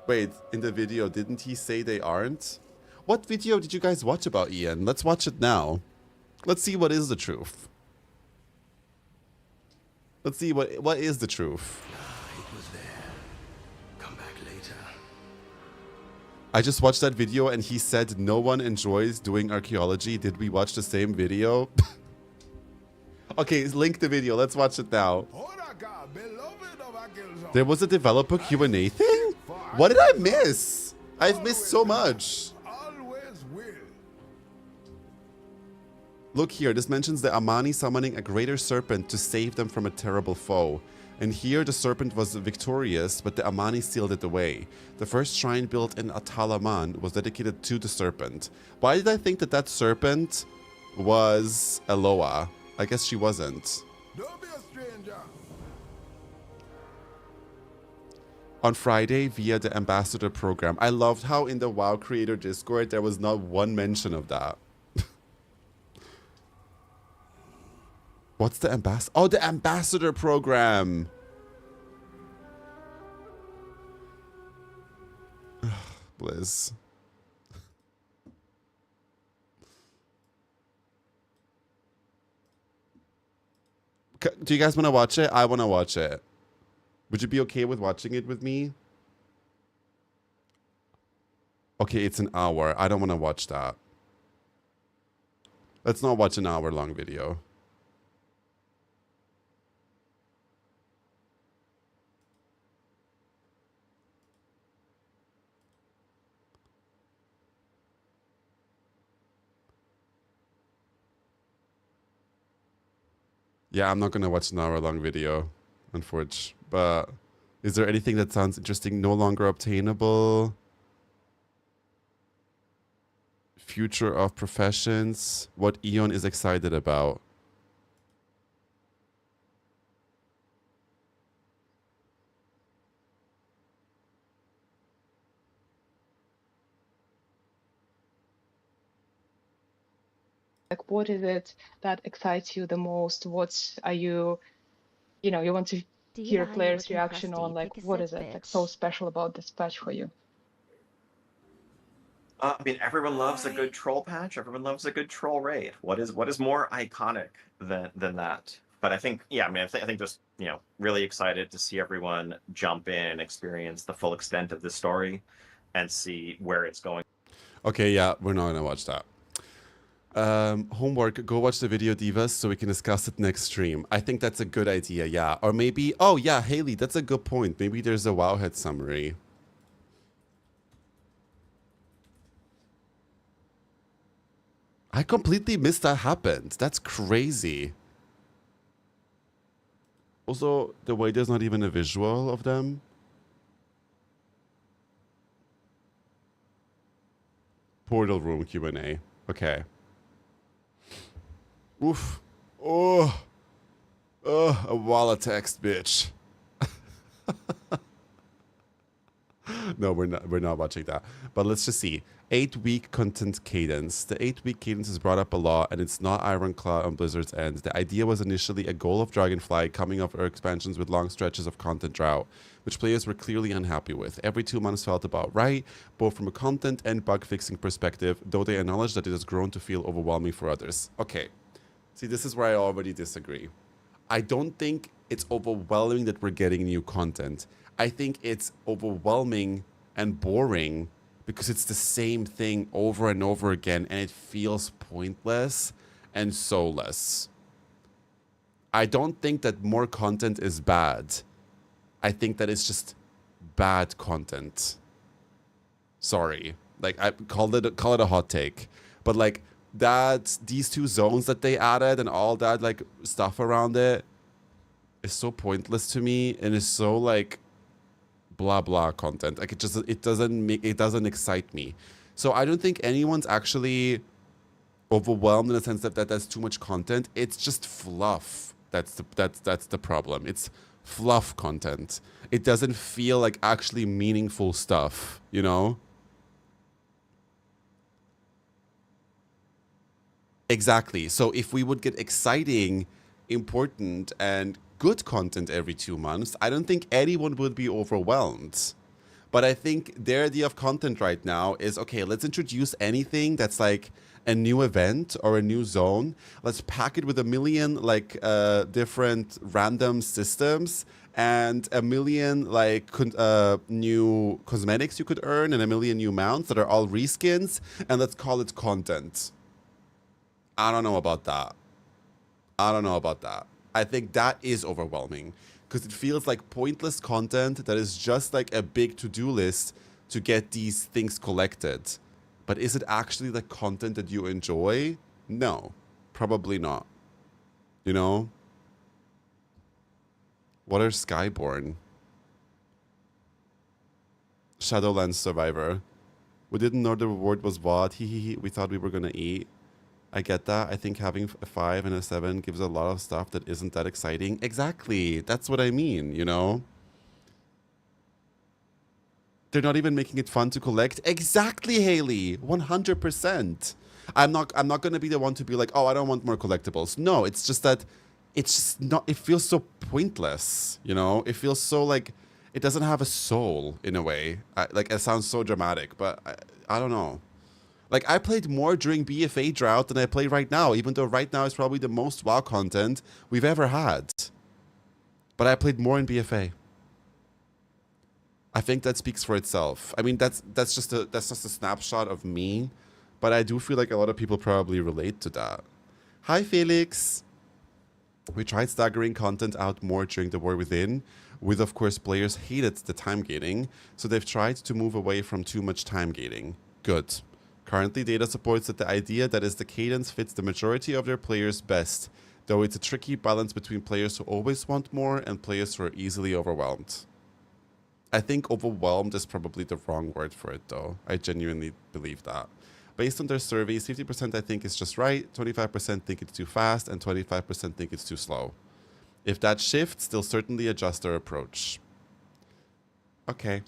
Wait, in the video, didn't he say they aren't? What video did you guys watch about Ian? Let's watch it now. Let's see what is the truth. Let's see what is the truth. It was there. Come back later. I just watched that video and he said no one enjoys doing archaeology. Did we watch the same video? Okay, link the video. Let's watch it now. There was a developer Q&A thing? What did I miss? I've missed so much. Look here, this mentions the Amani summoning a greater serpent to save them from a terrible foe. And here the serpent was victorious, but the Amani sealed it away. The first shrine built in Atalaman was dedicated to the serpent. Why did I think that that serpent was Eloa? I guess she wasn't. Don't be a stranger. On Friday, via the ambassador program. I loved how in the WoW creator Discord, there was not one mention of that. What's the ambassador? Oh, the ambassador program. Blizz. Do you guys want to watch it? I want to watch it. Would you be okay with watching it with me? Okay, it's an hour. I don't want to watch that. Let's not watch an hour-long video. Yeah, I'm not going to watch an hour-long video, unfortunately. But is there anything that sounds interesting? No longer obtainable. Future of professions. What Eon is excited about. Like, what is it that excites you the most? What are you, you know, you want to hear players' reaction on, like, what is it like so special about this patch for you? I mean, everyone loves a good troll patch. Everyone loves a good troll raid. What is more iconic than that? But I think, yeah, I mean, I think just, you know, really excited to see everyone jump in and experience the full extent of this story and see where it's going. Okay, yeah, we're not gonna watch that. Homework, go watch the video Divas so we can discuss it next stream. I think that's a good idea, yeah. Or maybe, oh yeah, Haley, that's a good point. Maybe there's a Wowhead summary. I completely missed that happened. That's crazy. Also, the way there's not even a visual of them. Portal room Q&A. Okay. Oof. Oh. Oh, a wall of text, bitch. No, we're not watching that. But let's just see. 8-week content cadence. The 8-week cadence is brought up a lot, and it's not Ironclaw on Blizzard's end. The idea was initially a goal of Dragonfly coming off our expansions with long stretches of content drought, which players were clearly unhappy with. Every 2 months felt about right, both from a content and bug fixing perspective, though they acknowledge that it has grown to feel overwhelming for others. Okay. See, this is where I already disagree. I don't think it's overwhelming that we're getting new content. I think it's overwhelming and boring because it's the same thing over and over again and it feels pointless and soulless. I don't think that more content is bad. I think that it's just bad content. Sorry. Like, I call it a hot take. But like that, these 2 zones that they added and all that like stuff around it is so pointless to me and is so like blah blah content. Like it doesn't excite me. So I don't think anyone's actually overwhelmed in the sense that that's too much content. It's just fluff. That's the problem. It's fluff content. It doesn't feel like actually meaningful stuff, you know? Exactly. So if we would get exciting, important, and good content every 2 months, I don't think anyone would be overwhelmed. But I think their idea of content right now is, okay, let's introduce anything that's like a new event or a new zone. Let's pack it with a million like different random systems and a million like new cosmetics you could earn and a million new mounts that are all reskins, and let's call it content. I don't know about that. I think that is overwhelming because it feels like pointless content that is just like a big to-do list to get these things collected. But is it actually the content that you enjoy? No, probably not. You know? What are Skyborn? Shadowlands Survivor. We didn't know the reward was what. We thought we were gonna eat. I get that. I think having a 5 and a 7 gives a lot of stuff that isn't that exciting. Exactly. That's what I mean, you know? They're not even making it fun to collect. Exactly, Haley. 100%. I'm not gonna be the one to be like, oh, I don't want more collectibles. No, it's just that it's just not, it feels so pointless, you know? It feels so like it doesn't have a soul in a way. Like it sounds so dramatic, but I don't know. Like I played more during BFA drought than I play right now, even though right now is probably the most WoW content we've ever had. But I played more in BFA. I think that speaks for itself. I mean, that's just a snapshot of me, but I do feel like a lot of people probably relate to that. Hi, Felix. We tried staggering content out more during the War Within, with of course players hated the time gating, so they've tried to move away from too much time gating. Good. Currently, data supports that the idea that is the cadence fits the majority of their players best, though it's a tricky balance between players who always want more and players who are easily overwhelmed. I think overwhelmed is probably the wrong word for it, though. I genuinely believe that. Based on their surveys, 50% I think is just right, 25% think it's too fast, and 25% think it's too slow. If that shifts, they'll certainly adjust their approach. Okay.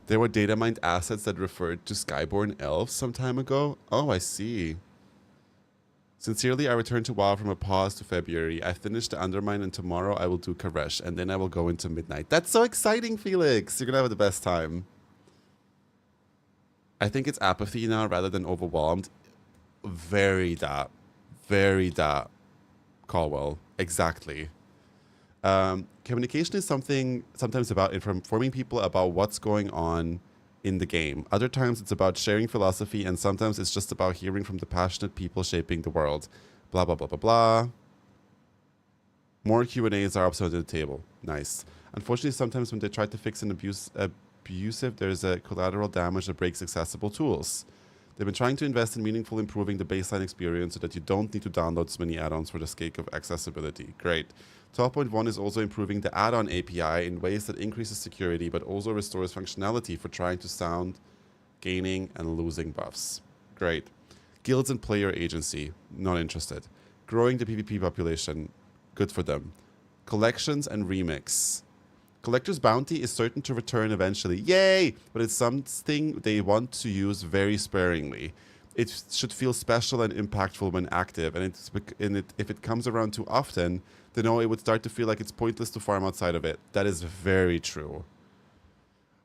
There were data mined assets that referred to Skyborn elves some time ago. Oh, I see. Sincerely, I returned to WoW from a pause to February. I finished the Undermine and tomorrow I will do Karesh and then I will go into Midnight. That's so exciting, Felix. You're going to have the best time. I think it's apathy now rather than overwhelmed. Very that. Very that. Caldwell. Exactly. Communication is something sometimes about informing people about what's going on in the game. Other times it's about sharing philosophy, and sometimes it's just about hearing from the passionate people shaping the world. Blah, blah, blah, blah, blah. More Q&As are upside the table. Nice. Unfortunately, sometimes when they try to fix an abusive, there's a collateral damage that breaks accessible tools. They've been trying to invest in meaningful improving the baseline experience so that you don't need to download so many add-ons for the sake of accessibility. Great. 12.1 is also improving the add-on API in ways that increases security but also restores functionality for trying to sound, gaining, and losing buffs. Great. Guilds and player agency. Not interested. Growing the PvP population. Good for them. Collections and remix. Collector's Bounty is certain to return eventually. Yay! But it's something they want to use very sparingly. It should feel special and impactful when active, and if it comes around too often, then it would start to feel like it's pointless to farm outside of it. That is very true.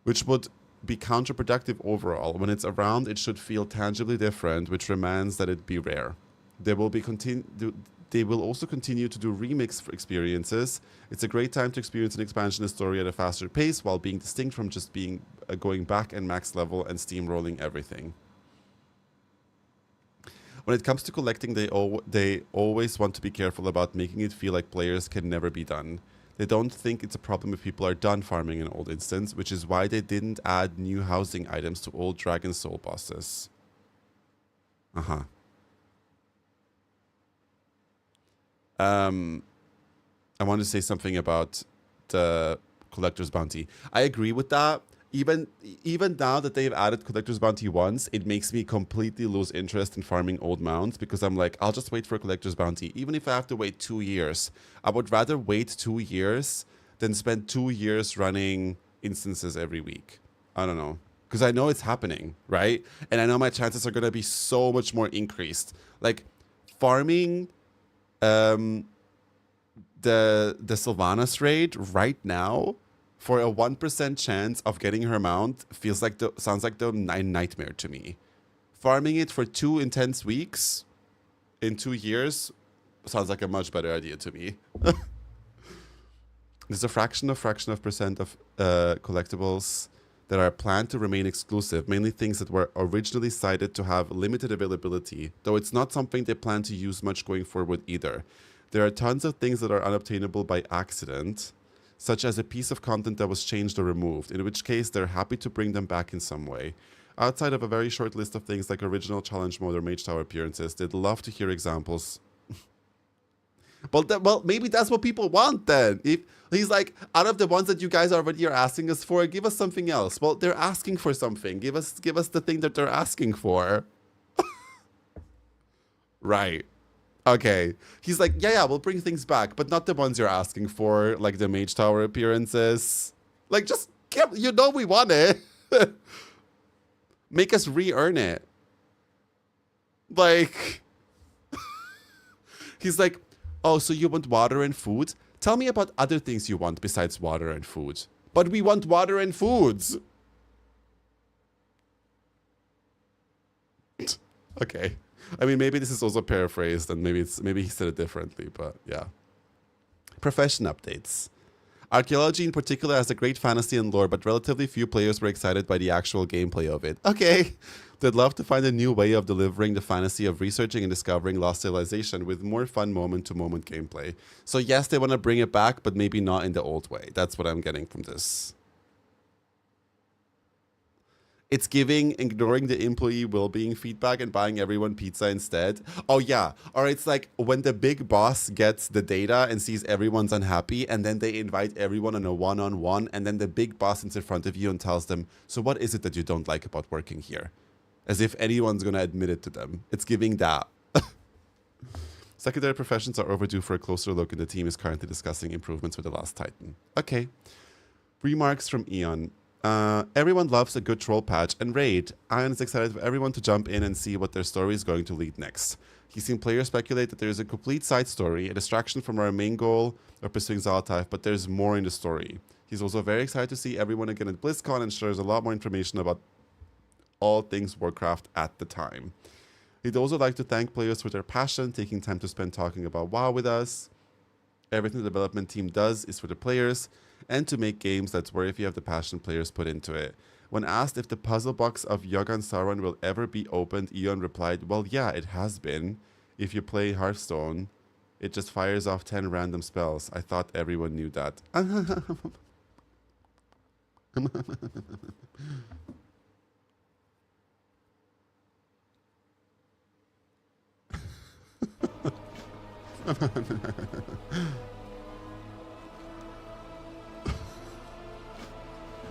Which would be counterproductive overall. When it's around, it should feel tangibly different, which demands that it be rare. They will also continue to do remix experiences. It's a great time to experience an expansionist story at a faster pace while being distinct from just being going back and max level and steamrolling everything. When it comes to collecting, they always want to be careful about making it feel like players can never be done. They don't think it's a problem if people are done farming an old instance, which is why they didn't add new housing items to old Dragon Soul bosses. Uh-huh. I want to say something about the Collector's Bounty. I agree with that. Even now that they've added Collector's Bounty once, it makes me completely lose interest in farming old mounts because I'm like, I'll just wait for a Collector's Bounty. Even if I have to wait 2 years, I would rather wait 2 years than spend 2 years running instances every week. I don't know. Because I know it's happening, right? And I know my chances are going to be so much more increased. Like, farming the Sylvanas raid right now for a 1% chance of getting her mount sounds like the nightmare to me. Farming it for 2 intense weeks in 2 years sounds like a much better idea to me. There's a fraction of percent of collectibles that are planned to remain exclusive, mainly things that were originally cited to have limited availability, though it's not something they plan to use much going forward either. There are tons of things that are unobtainable by accident, such as a piece of content that was changed or removed, in which case they're happy to bring them back in some way. Outside of a very short list of things like original challenge mode or Mage Tower appearances, they'd love to hear examples. Well, maybe that's what people want then. If he's like, out of the ones that you guys already are asking us for, give us something else. Well, they're asking for something. Give us the thing that they're asking for. Right. Okay. He's like, yeah, we'll bring things back, but not the ones you're asking for, like the Mage Tower appearances. Like, just give, you know we want it. Make us re-earn it. Like, he's like, oh, so you want water and food? Tell me about other things you want besides water and food. But we want water and foods. Okay. I mean, maybe this is also paraphrased and maybe he said it differently, but yeah. Profession updates. Archaeology in particular has a great fantasy and lore, but relatively few players were excited by the actual gameplay of it. Okay. They'd love to find a new way of delivering the fantasy of researching and discovering lost civilization with more fun moment-to-moment gameplay. So yes, they want to bring it back, but maybe not in the old way. That's what I'm getting from this. It's giving, ignoring the employee well-being feedback and buying everyone pizza instead. Oh yeah, or it's like when the big boss gets the data and sees everyone's unhappy and then they invite everyone on a one-on-one and then the big boss sits in front of you and tells them, so what is it that you don't like about working here? As if anyone's going to admit it to them. It's giving that. Secondary professions are overdue for a closer look and the team is currently discussing improvements with the Last Titan. Okay. Remarks from Eon. Everyone loves a good troll patch and raid. Ion is excited for everyone to jump in and see what their story is going to lead next. He's seen players speculate that there is a complete side story, a distraction from our main goal of pursuing Zalatath, but there's more in the story. He's also very excited to see everyone again at BlizzCon and shares a lot more information about all things Warcraft at the time. He'd also like to thank players for their passion, taking time to spend talking about WoW with us. Everything the development team does is for the players, and to make games that's worthy of the passion players put into it. When asked if the puzzle box of Yogg Saron will ever be opened, Eon replied, well, yeah, it has been. If you play Hearthstone, it just fires off 10 random spells. I thought everyone knew that.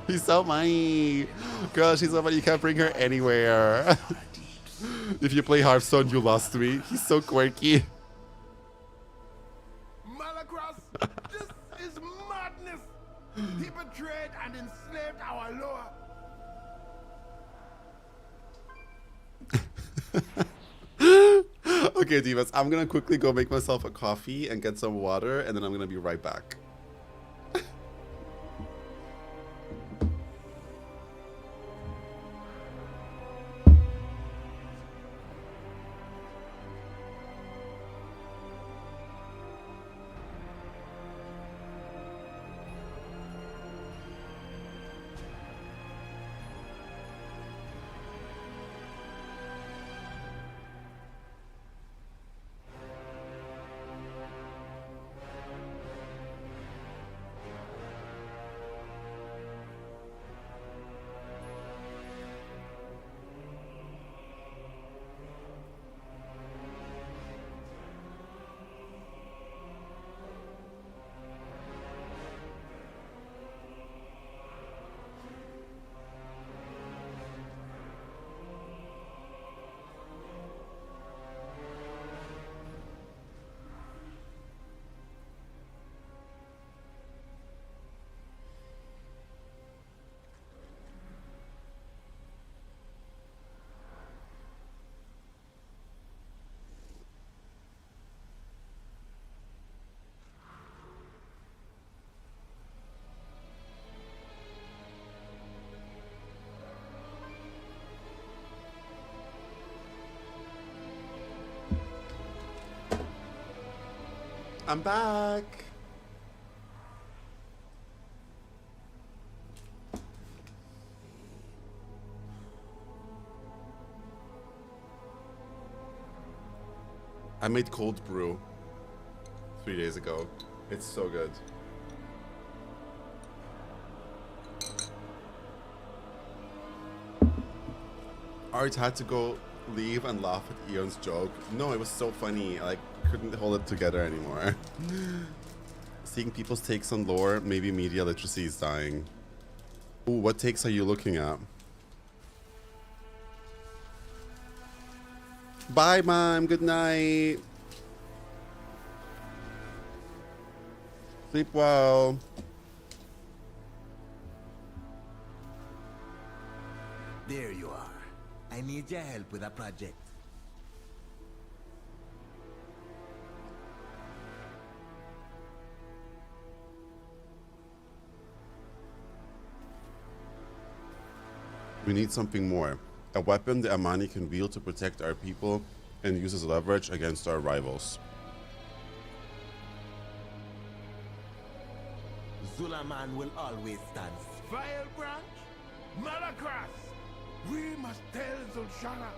He's so funny. Girl, she's so funny. You can't bring her anywhere. If you play Hearthstone, you lost me. He's so quirky. Malacross, this is madness. He betrayed and enslaved our lore. Okay, divas, I'm gonna quickly go make myself a coffee and get some water, and then I'm gonna be right back. I'm back. I made cold brew 3 days ago. It's so good. Art had to go leave and laugh at Eon's joke. No, it was so funny. I like couldn't hold it together anymore. Seeing people's takes on lore, maybe media literacy is dying. Ooh, what takes are you looking at? Bye, Mom. Good night. Sleep well. There you are. I need your help with a project. We need something more. A weapon the Amani can wield to protect our people and use as leverage against our rivals. Zulaman will always stand. Firebranch? Malakras! We must tell Zulshana.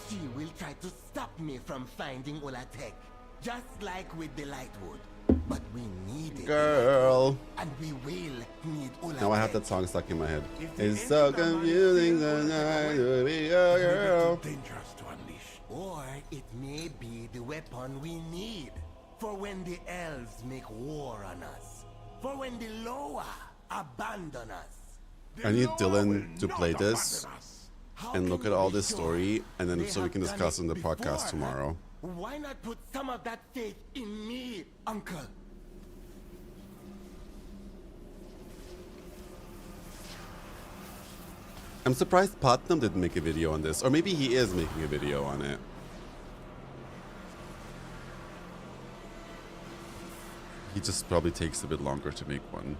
She will try to stop me from finding Ulatek, just like with the Lightwood. But we need it. Girl. And we will need Ulatek. Now I have that song stuck in my head. It's so confusing tonight to be a girl. Dangerous to unleash. Or it may be the weapon we need for when the elves make war on us. For when the Loa abandon us. I need Dylan to play this and look at all this story, and then so we can discuss in the podcast tomorrow. Why not put some of that faith in me, Uncle? I'm surprised Putnam didn't make a video on this, or maybe he is making a video on it. He just probably takes a bit longer to make one.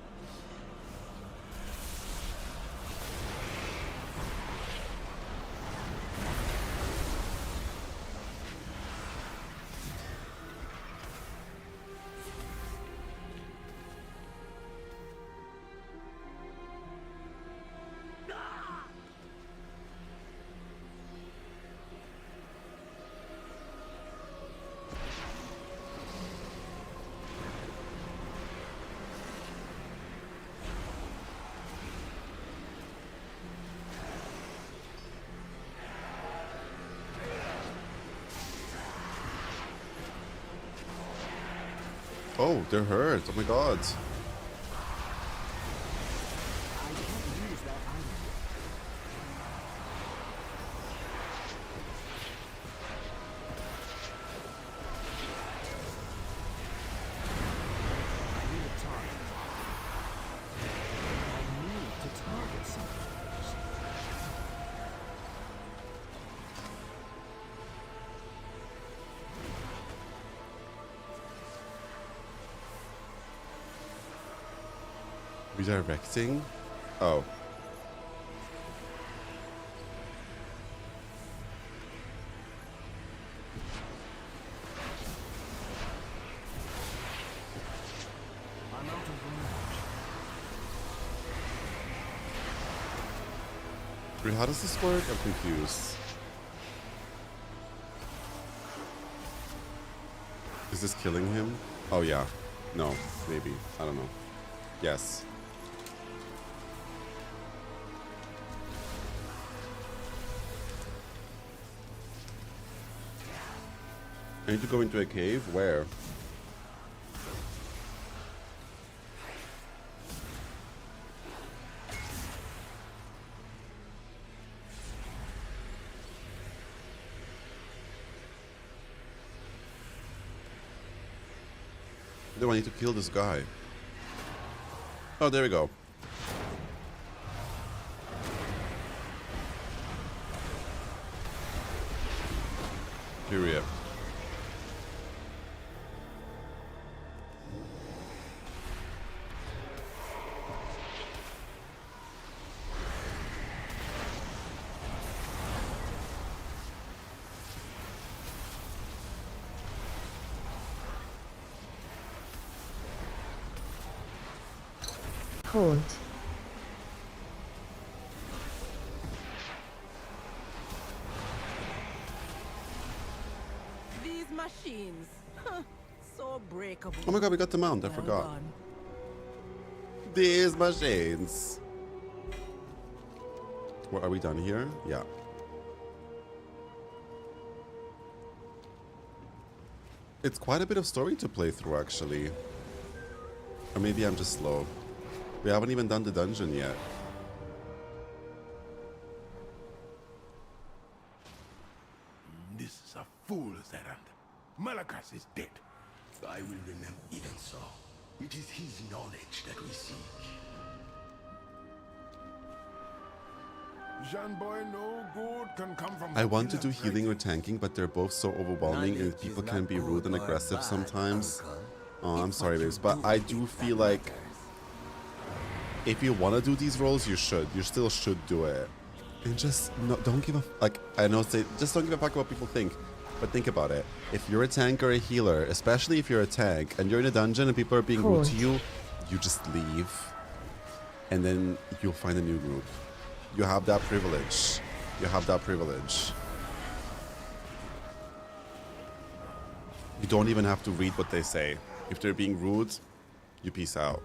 Oh, they're hurt. Oh my god. Redirecting? Oh. I'm out of range. Wait, how does this work? I'm confused. Is this killing him? Oh yeah. No, maybe. I don't know. Yes. I need to go into a cave? Where? Do I need to kill this guy? Oh, there we go. Period. Hold. These machines, so breakable. Oh my god, we got the mount. I forgot. These machines. What, are we done here? Yeah. It's quite a bit of story to play through, actually. Or maybe I'm just slow. We haven't even done the dungeon yet. This is a fool's errand. Malakas is dead. I will remember even so. It is his knowledge that we seek. Jean boy, no good can come from. I want to do healing or tanking, but they're both so overwhelming and people can be rude and aggressive sometimes. Oh, I'm sorry, babes, but I do feel like if you want to do these roles, you should. You still should do it. And just don't give a like. I know, just don't give a fuck what people think. But think about it. If you're a tank or a healer, especially if you're a tank and you're in a dungeon and people are being rude to you, you just leave, and then you'll find a new group. You have that privilege. You have that privilege. You don't even have to read what they say. If they're being rude, you peace out.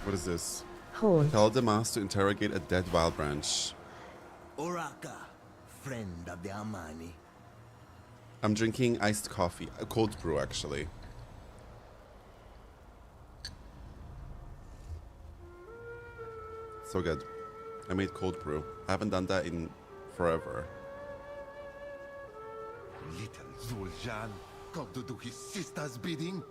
What is this? Tell the mass to interrogate a dead wild branch. Oraka, friend of the Amani. I'm drinking iced coffee. A cold brew, actually. So good. I made cold brew. I haven't done that in forever. Little Zuljan, come to do his sister's bidding.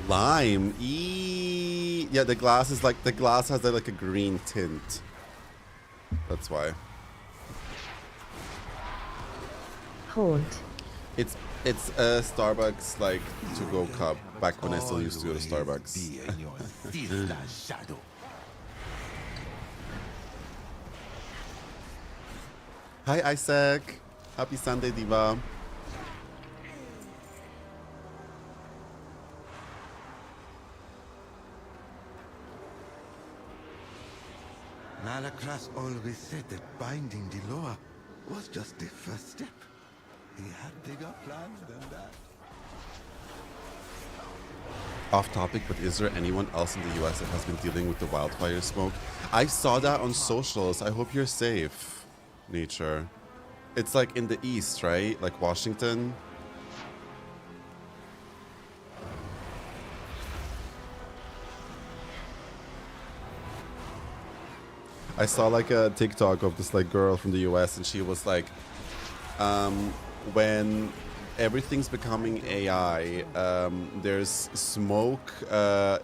Lime. Yeah, the glass is like, the glass has like a green tint. That's why. Hold. It's a Starbucks like to-go cup back when I still used to go to Starbucks. Hi Isaac. Happy Sunday, Diva. Malakras always said that binding the Loa was just the first step. He had bigger plans than that. Off topic, but is there anyone else in the US that has been dealing with the wildfire smoke? I saw that on socials. I hope you're safe, Nature. It's like in the east, right? Like Washington. I saw like a TikTok of this like girl from the US and she was like, when everything's becoming AI, there's smoke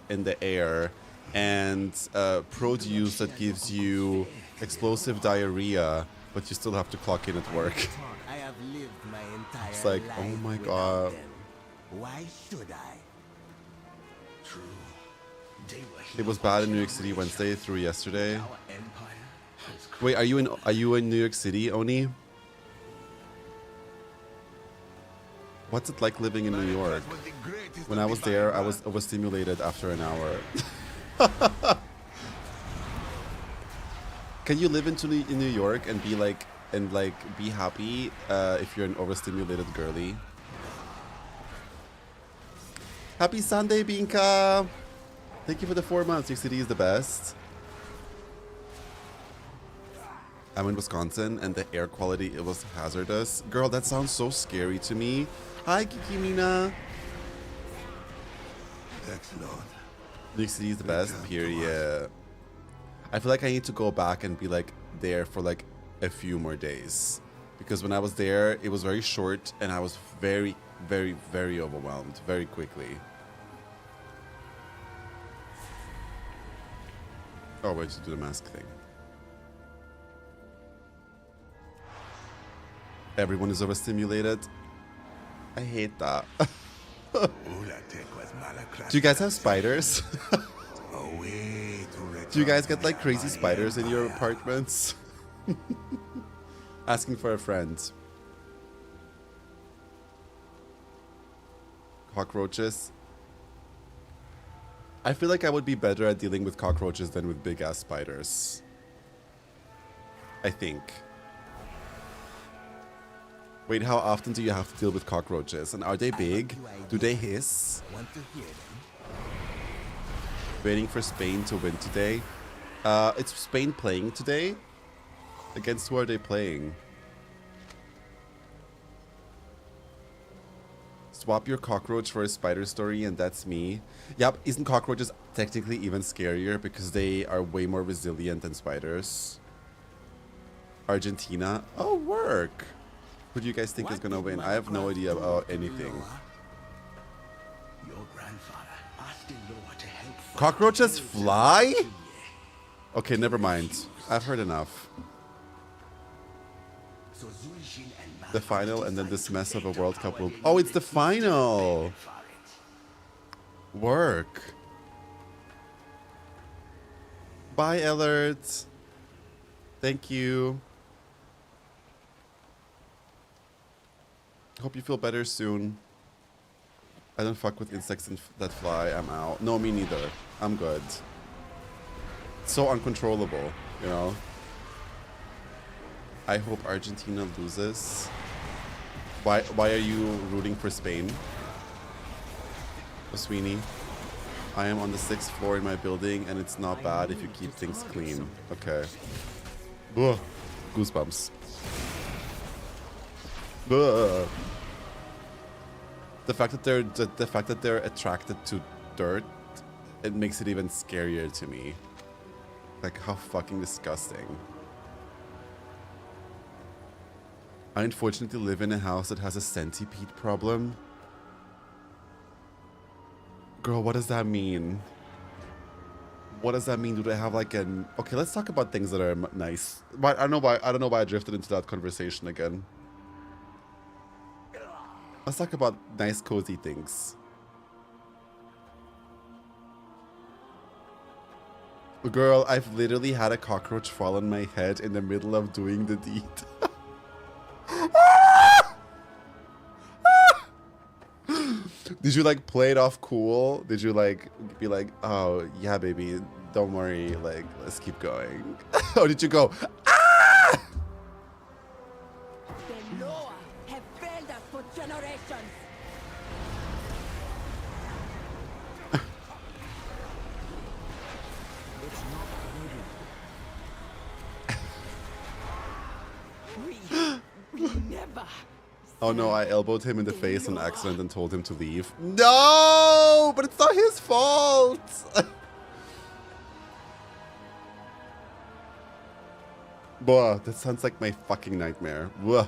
in the air and produce that gives you explosive diarrhea, but you still have to clock in at work. I have lived my entire It's like, oh life my without god. them. Why should I? True. They were It was bad in New York City Wednesday through yesterday. our empire has Wait, are you in New York City, Oni? What's it like living in New York? When I was there, I was overstimulated after an hour. Can you live in New York and be be happy if you're an overstimulated girly? Happy Sunday, Binka! Thank you for the 4 months. New York City is the best. I'm in Wisconsin and the air quality, it was hazardous. Girl, that sounds so scary to me. Hi, Kikimina. Excellent. New York City is the best, period. I feel like I need to go back and be like there for like a few more days. Because when I was there, it was very short and I was very, very, very overwhelmed very quickly. Oh, wait, to do the mask thing. Everyone is overstimulated. I hate that. Do you guys have spiders? Do you guys get like crazy spiders in your apartments? Asking for a friend. Cockroaches. I feel like I would be better at dealing with cockroaches than with big ass spiders. I think. Wait, how often do you have to deal with cockroaches? And are they big? Do they hiss? Want to hear them? Waiting for Spain to win today. It's Spain playing today? Against who are they playing? Swap your cockroach for a spider story and that's me. Yep, isn't cockroaches technically even scarier because they are way more resilient than spiders? Argentina? Oh, work! Who do you guys think is gonna win? I have no idea about anything. Your grandfather asked the Loa to help. Cockroaches fly? Okay, never mind. I've heard enough. The final and then this mess of a World Cup will... Oh, it's the final! Work. Bye, Ellert. Thank you. Hope you feel better soon. I don't fuck with insects that fly. I'm out. No, me neither. I'm good. It's so uncontrollable, you know? I hope Argentina loses. Why are you rooting for Spain? Sweeney. I am on the 6th floor in my building and it's not bad if you keep things clean. Okay. Ugh. Goosebumps. Ugh. The fact that they're attracted to dirt, it makes it even scarier to me. Like, how fucking disgusting. I unfortunately live in a house that has a centipede problem. Girl, what does that mean? What does that mean? Do they have like an... Okay, let's talk about things that are nice. I don't know why I drifted into that conversation again. Let's talk about nice, cozy things. Girl, I've literally had a cockroach fall on my head in the middle of doing the deed. Did you like play it off cool? Did you like be like, oh yeah, baby, don't worry, like let's keep going? Or did you go, ah? The Loa have failed us for generations. It's not we never. Oh no, I elbowed him in the face on accident and told him to leave. No, but it's not his fault. Boah, that sounds like my fucking nightmare. Whoa.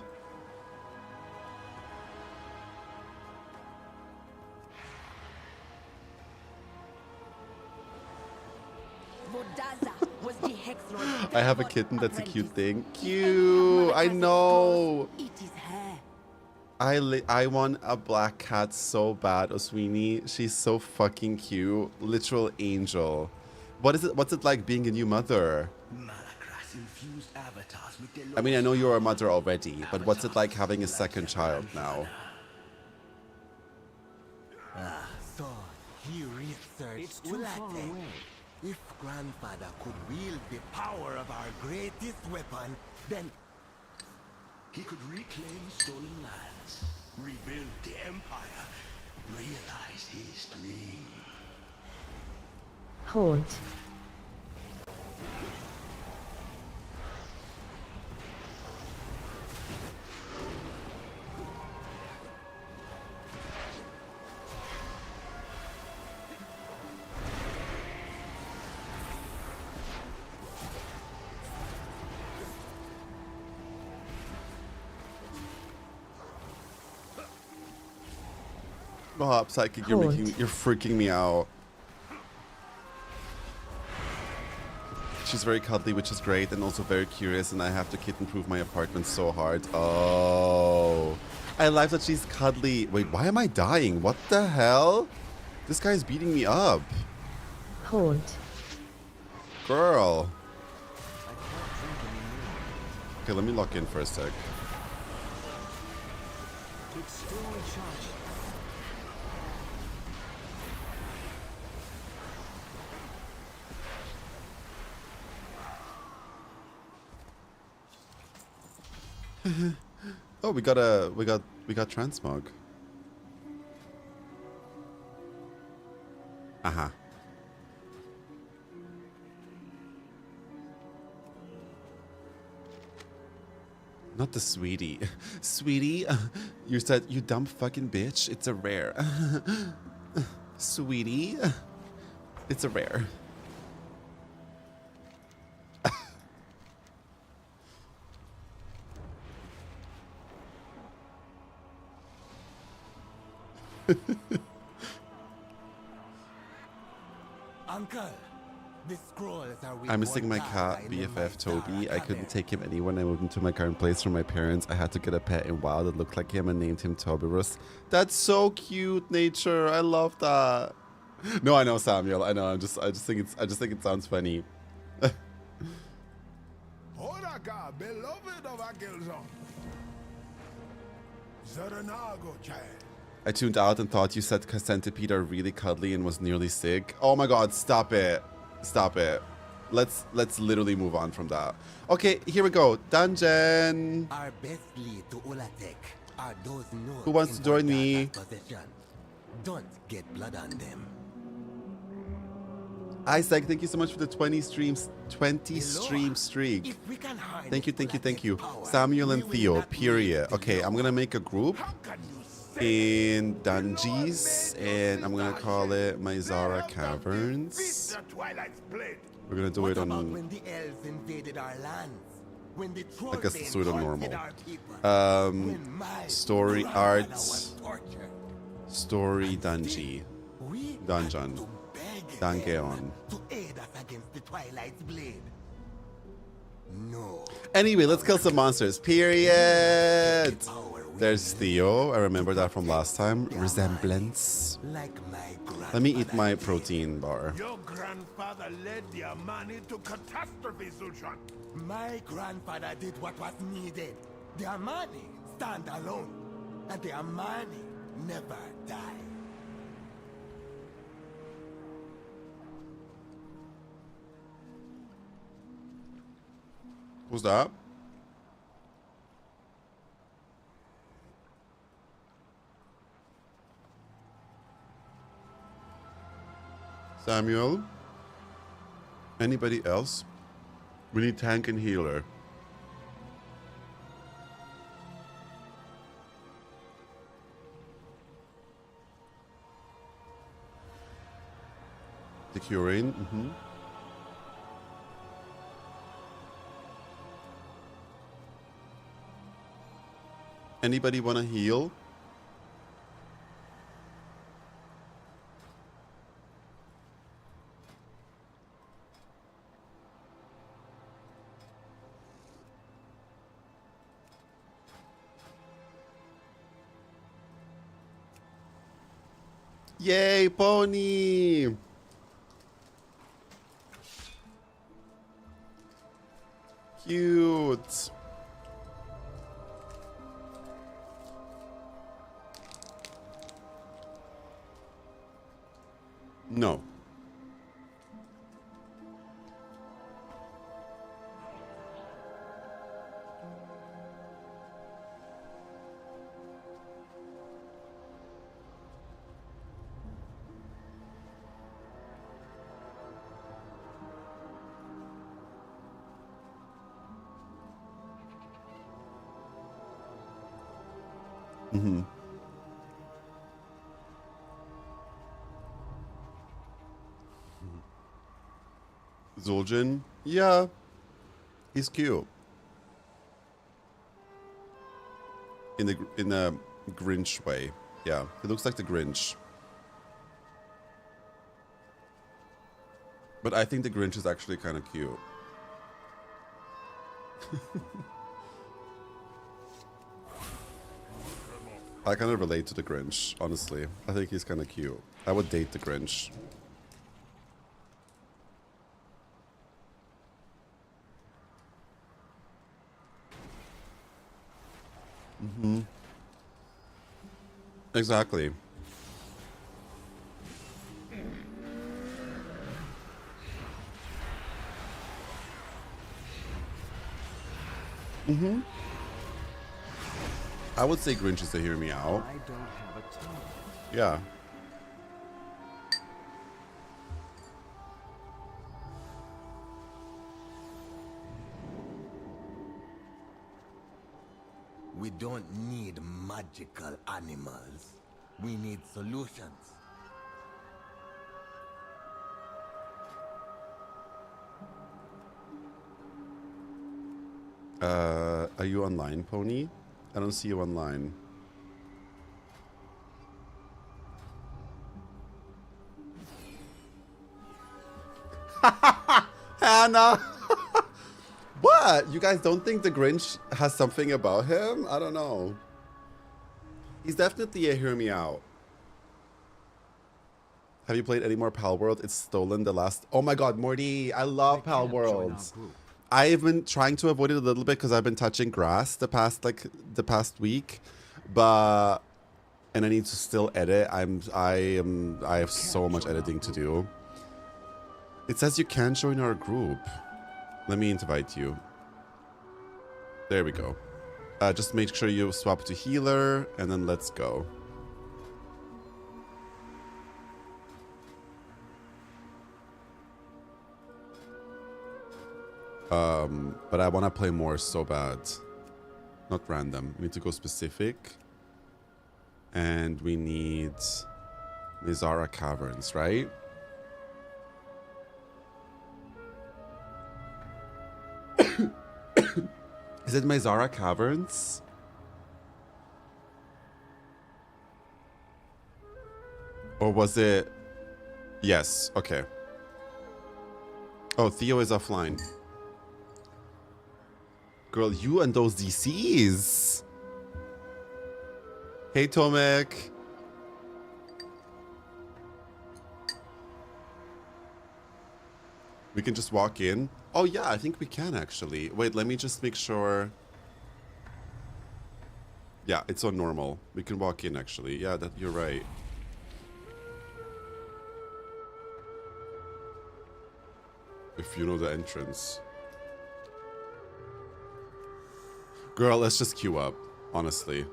I have a kitten, that's a cute thing. Cute, I know. I want a black cat so bad, Oswini. She's so fucking cute. Literal angel. What's it like being a new mother? I mean, I know you're a mother already, but what's it like having a second child now? So, he researched Ulate. If grandfather could wield the power of our greatest weapon, then he could reclaim stolen lands, rebuild the empire, realize his dream. Haunt. Oh, Psychic, you're freaking me out. She's very cuddly, which is great, and also very curious, and I have to kitten-proof my apartment so hard. Oh. I like that she's cuddly. Wait, why am I dying? What the hell? This guy's beating me up. Haunt. Girl. Okay, let me lock in for a sec. It's still recharged. Oh, we got transmog. Uh-huh. Not the sweetie. Sweetie, you said, you dumb fucking bitch. It's a rare. Sweetie, it's a rare. Uncle, the scrolls are with I'm missing one my guy cat, in the BFF Toby. Maestara I couldn't Cavern. take him anywhere when I moved into my current place from my parents. I had to get a pet in WoW that looked like him and named him Toberus. That's so cute, Nature. I love that. No, I know, Samuel. I know. I just think it sounds funny. Horaga, beloved of Agilzon. Zaranago, child. I tuned out and thought you said Centipede are really cuddly and was nearly sick. Oh my god, stop it. Stop it. Let's literally move on from that. Okay, here we go. Dungeon. Our best lead to Ulatek are those nodes Who wants to in join Vorda's me? possession. Don't get blood on them. Isaac, thank you so much for the 20 stream streak. If we can harness Thank you. Ulatek's power, Samuel and we will Theo, not period. Okay, I'm gonna make a group in Dungeons, and I'm gonna call it Myzara Caverns. The Twilight's blade. We're gonna do What it about on, when the elves invaded our lands? When the I guess let's do it on normal. When my Story grandmother art, was tortured. story dungeon, dungeon, dungeon. To aid us against the Twilight's blade. No. Anyway, let's kill some monsters. Period. There's Theo. I remember that from last time. Resemblance. Like my Let me eat my protein bar. Your grandfather led the Amani to catastrophe, Zulshan. My grandfather did what was needed. The Amani stand alone, and the Amani never die. Who's that? Samuel? Anybody else? We need tank and healer. The curing. Anybody want to heal? Yay, pony! Cute. No. Mm-hmm. Zul'jin? Yeah. He's cute. In a Grinch way. Yeah. He looks like the Grinch. But I think the Grinch is actually kind of cute. I kind of relate to the Grinch, honestly. I think he's kind of cute. I would date the Grinch. Mm-hmm. Exactly. Mm-hmm. I would say Grinch is to hear me out. I don't have a target. Yeah. We don't need magical animals. We need solutions. Are you online, Pony? I don't see you online. Hannah! What? You guys don't think the Grinch has something about him? I don't know. He's definitely a hear me out. Have you played any more Pal World? It's stolen the last... Oh my god, Morty! I love Pal World. I've been trying to avoid it a little bit because I've been touching grass the past week, but and I need to still edit. I have so much editing to do. It says you can't join our group. Let me invite you. There we go. Just make sure you swap to healer and then let's go. But I want to play more so bad. Not random. We need to go specific. And we need Mizara Caverns, right? Is it Mizara Caverns? Or was it... Yes, okay. Oh, Theo is offline. Girl, you and those DCs. Hey, Tomek. We can just walk in. Oh, yeah, I think we can actually. Wait, let me just make sure. Yeah, it's on normal. We can walk in actually. Yeah, that you're right. If you know the entrance. Girl, let's just queue up, honestly.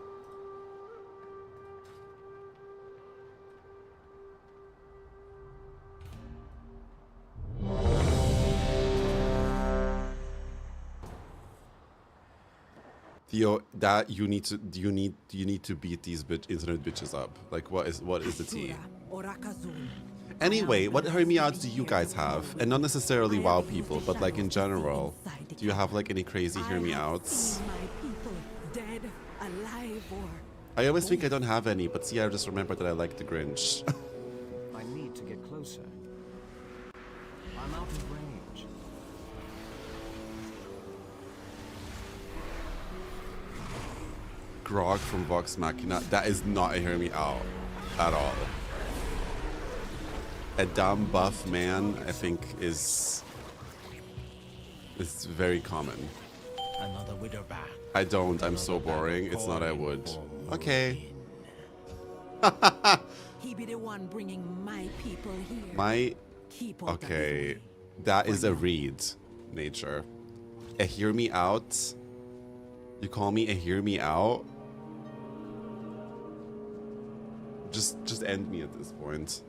Theo, that you need to beat these internet bitches up. Like what is the tea? Anyway, what hear me outs do you guys have? And not necessarily WoW people, but like in general. Do you have like any crazy hear me outs? I always think I don't have any, but see, I just remembered that I like the Grinch. I need to get closer. I'm out of range. Grog from Vox Machina. That is not a hear me out at all. A dumb buff man, I think, is very common. Another widow back. I don't. I'm so boring. It's not I would. Okay. He be the one bringing my people here. My... Okay. That is a read, nature. A hear me out? You call me a hear me out? Just end me at this point.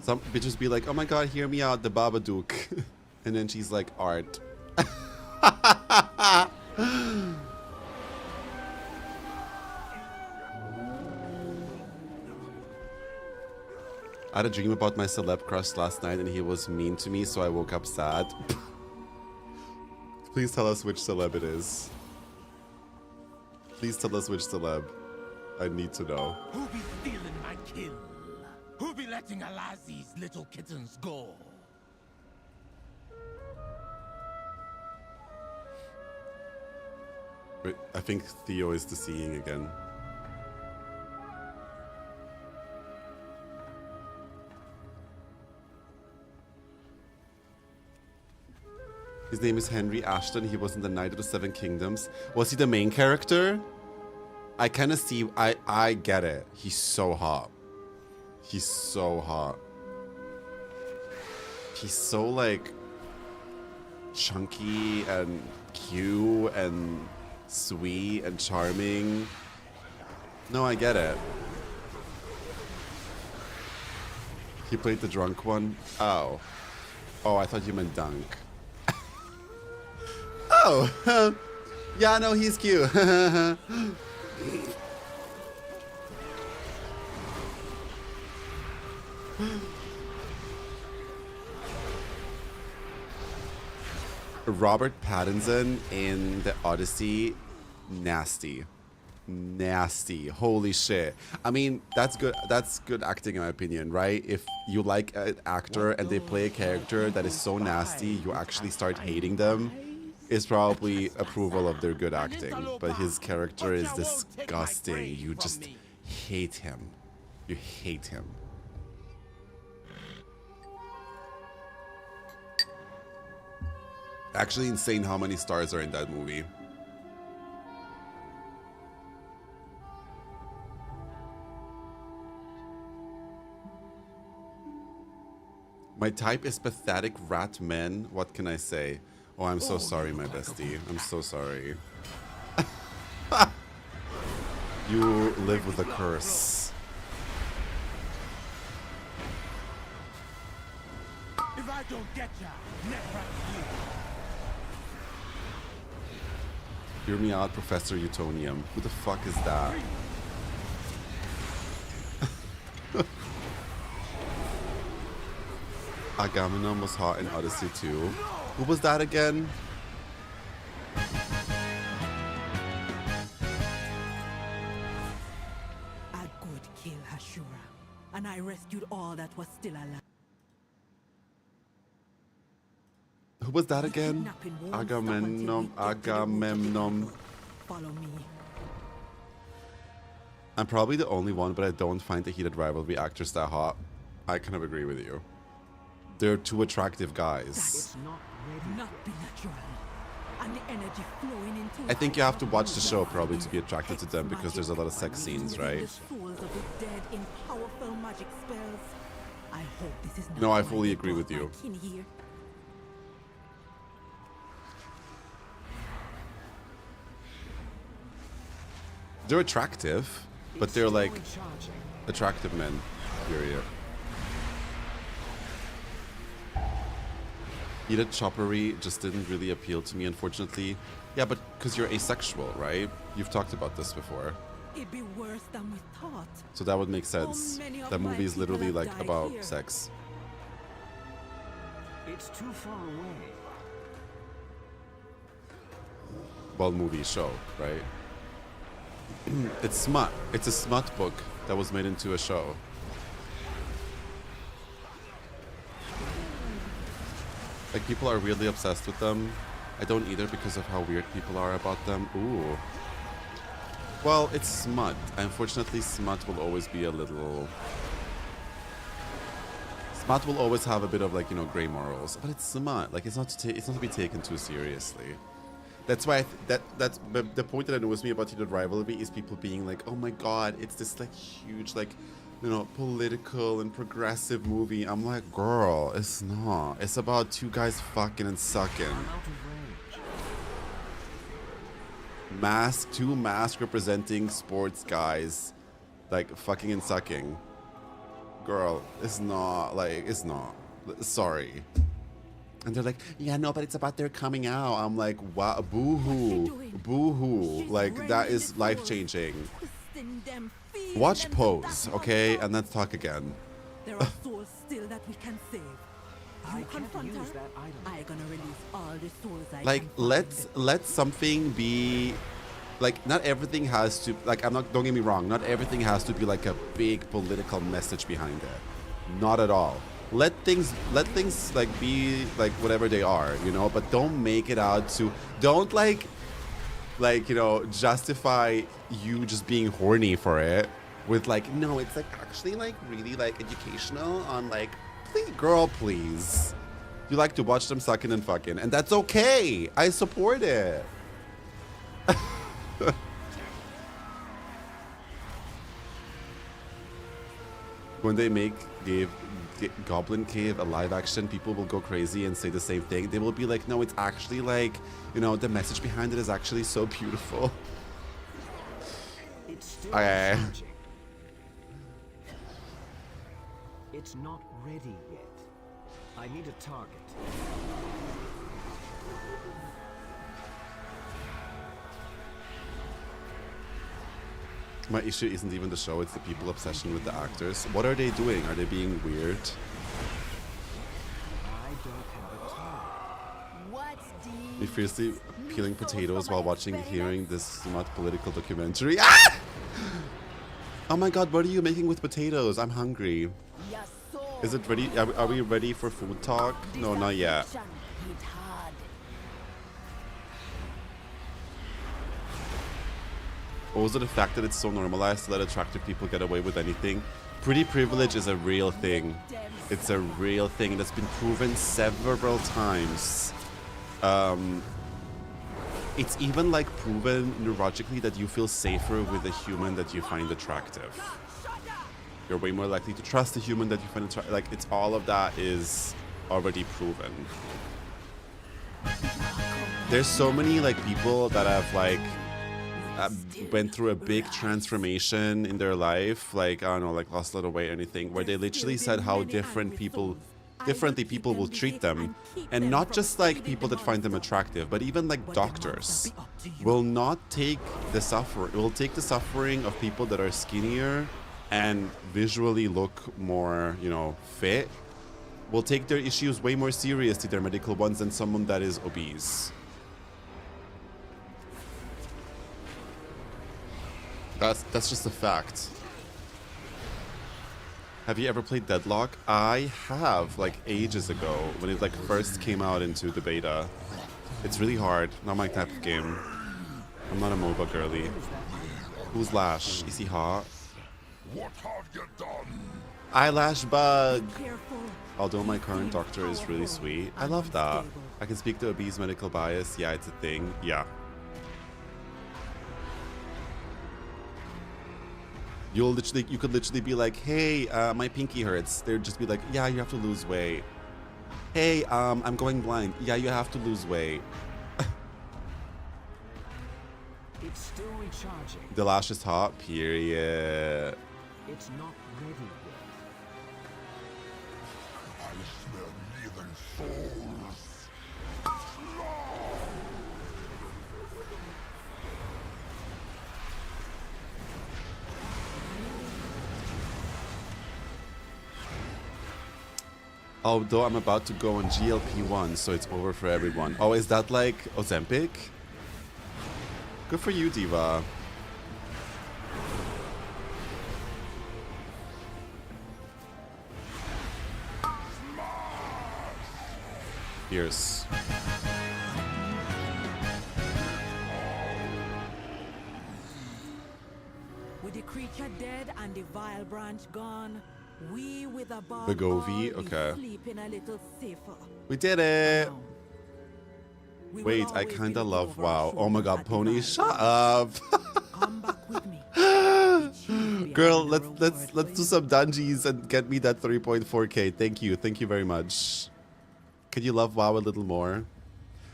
Some bitches be like, oh my god, hear me out, the Babadook. And then she's like, art. I had a dream about my celeb crush last night and he was mean to me, so I woke up sad. Please tell us which celeb it is. Please tell us which celeb. I need to know. Who be stealing my kill? Who be letting Alazi's little kittens go? Wait, I think Theo is the seeing again. His name is Henry Ashton. He was in the Knight of the Seven Kingdoms. Was he the main character? I kind of see. I get it. He's so hot. He's so hot. He's so like chunky and cute and sweet and charming. No, I get it. He played the drunk one. Oh, I thought you meant Dunk. Oh, yeah, no, he's cute. Robert Pattinson in the Odyssey, nasty. Holy shit. I mean, that's good acting in my opinion, right? If you like an actor and they play a character that is so nasty you actually start hating them, it's probably approval of their good acting. But his character is disgusting. You just hate him. You hate him. Actually insane how many stars are in that movie. My type is pathetic rat men. What can I say? Oh, I'm so sorry, my bestie. I'm so sorry. You live with a curse. If I don't get ya, never Hear me out, Professor Utonium. Who the fuck is that? Agamemnon was hot in Odyssey too. Who was that again? A good kill, Hashura, and I rescued all that was still alive. Who was that again? Agamemnon. Follow me. I'm probably the only one, but I don't find the heated rivalry actors that hot. I kind of agree with you. They're two attractive guys. Not be natural. And the energy flowing into I think you have to watch the show probably to be attracted to them because there's a lot of sex scenes, right? the souls of the dead in powerful magic spells. I hope this is not No, I why fully they agree brought with you. my kin here. They're attractive, but they're like attractive men, period. Heated choppery just didn't really appeal to me, unfortunately. Yeah, but because you're asexual, right? You've talked about this before. It'd be worse than we thought. So that would make sense. many of That my movie is people literally have like died about here. sex. It's too far away. Well, movie, show, right? It's smut. It's a smut book that was made into a show. Like, people are weirdly obsessed with them. I don't either because of how weird people are about them. Ooh. Well, it's smut. Unfortunately, smut will always be a little... Smut will always have a bit of, like, you know, gray morals. But it's smut. Like, it's not to be taken too seriously. That's why that's the point that annoys me about heated rivalry is people being like, oh my god, it's this like huge like, you know, political and progressive movie. I'm like, girl, it's not. It's about two guys fucking and sucking. Two mask representing sports guys, like fucking and sucking. Girl, it's not like it's not. Sorry. And they're like, yeah, no, but it's about their coming out. I'm like, wow, boo-hoo, boo-hoo. Like, that is life-changing. Watch Pose, okay? And let's talk again. There are souls still that we can save. You confront her, I'm gonna release all the souls I Like, can let something be... Like, not everything has to... Like, don't get me wrong. Not everything has to be, like, a big political message behind it. Not at all. Let things like be like whatever they are, you know, but don't make it out to don't like you know, justify you just being horny for it with like, no, it's like actually like really like educational on like, please girl, please. You like to watch them sucking and fucking, and that's okay. I support it. When they make Goblin Cave a live action, people will go crazy and say the same thing. They will be like, no, it's actually like, you know, the message behind it is actually so beautiful. It's still Okay. charging. It's not ready yet. I need a target. My issue isn't even the show, it's the people obsession with the actors. What are they doing? Are they being weird? They fiercely peeling potatoes while watching and hearing this smart political documentary. Ah! Oh my god, what are you making with potatoes? I'm hungry. Is it ready? Are we ready for food talk? No, not yet. Also, the fact that it's so normalized to let attractive people get away with anything. Pretty privilege is a real thing. It's a real thing. That's been proven several times. It's even like proven neurologically that you feel safer with a human that you find attractive. You're way more likely to trust a human that you find attractive. Like, it's all of that is already proven. There's so many like people that have like went through a big transformation in their life, like, I don't know, like lost a little weight or anything, where they literally said how differently people will treat them. And not just like people that find them attractive, but even like doctors will not take the suffering of people that are skinnier and visually look more, you know, fit, will take their issues way more seriously, their medical ones, than someone that is obese. That's just a fact. Have you ever played Deadlock? I have, like ages ago, when it like first came out into the beta. It's really hard, not my type of game. I'm not a MOBA girly. Who's Lash? Is he hot? What have you done? Eyelash bug! Although my current doctor is really sweet. I love that. I can speak to obese medical bias. Yeah, it's a thing. Yeah. You could literally be like, hey, my pinky hurts. They'd just be like, yeah, you have to lose weight. Hey, I'm going blind. Yeah, you have to lose weight. It's still recharging. The lash is hot, period. It's not ready yet. I smell living souls. Although I'm about to go on GLP-1, so it's over for everyone. Oh, is that like Ozempic? Good for you, Diva. Here's. With the creature dead and the vile branch gone, we with a bar The Govi? Okay. sleeping a little safer. We did it! Wait, I kinda love WoW. Oh my god, Pony, shut up! Girl, let's do some dungeons and get me that 3.4k. Thank you very much. Could you love WoW a little more?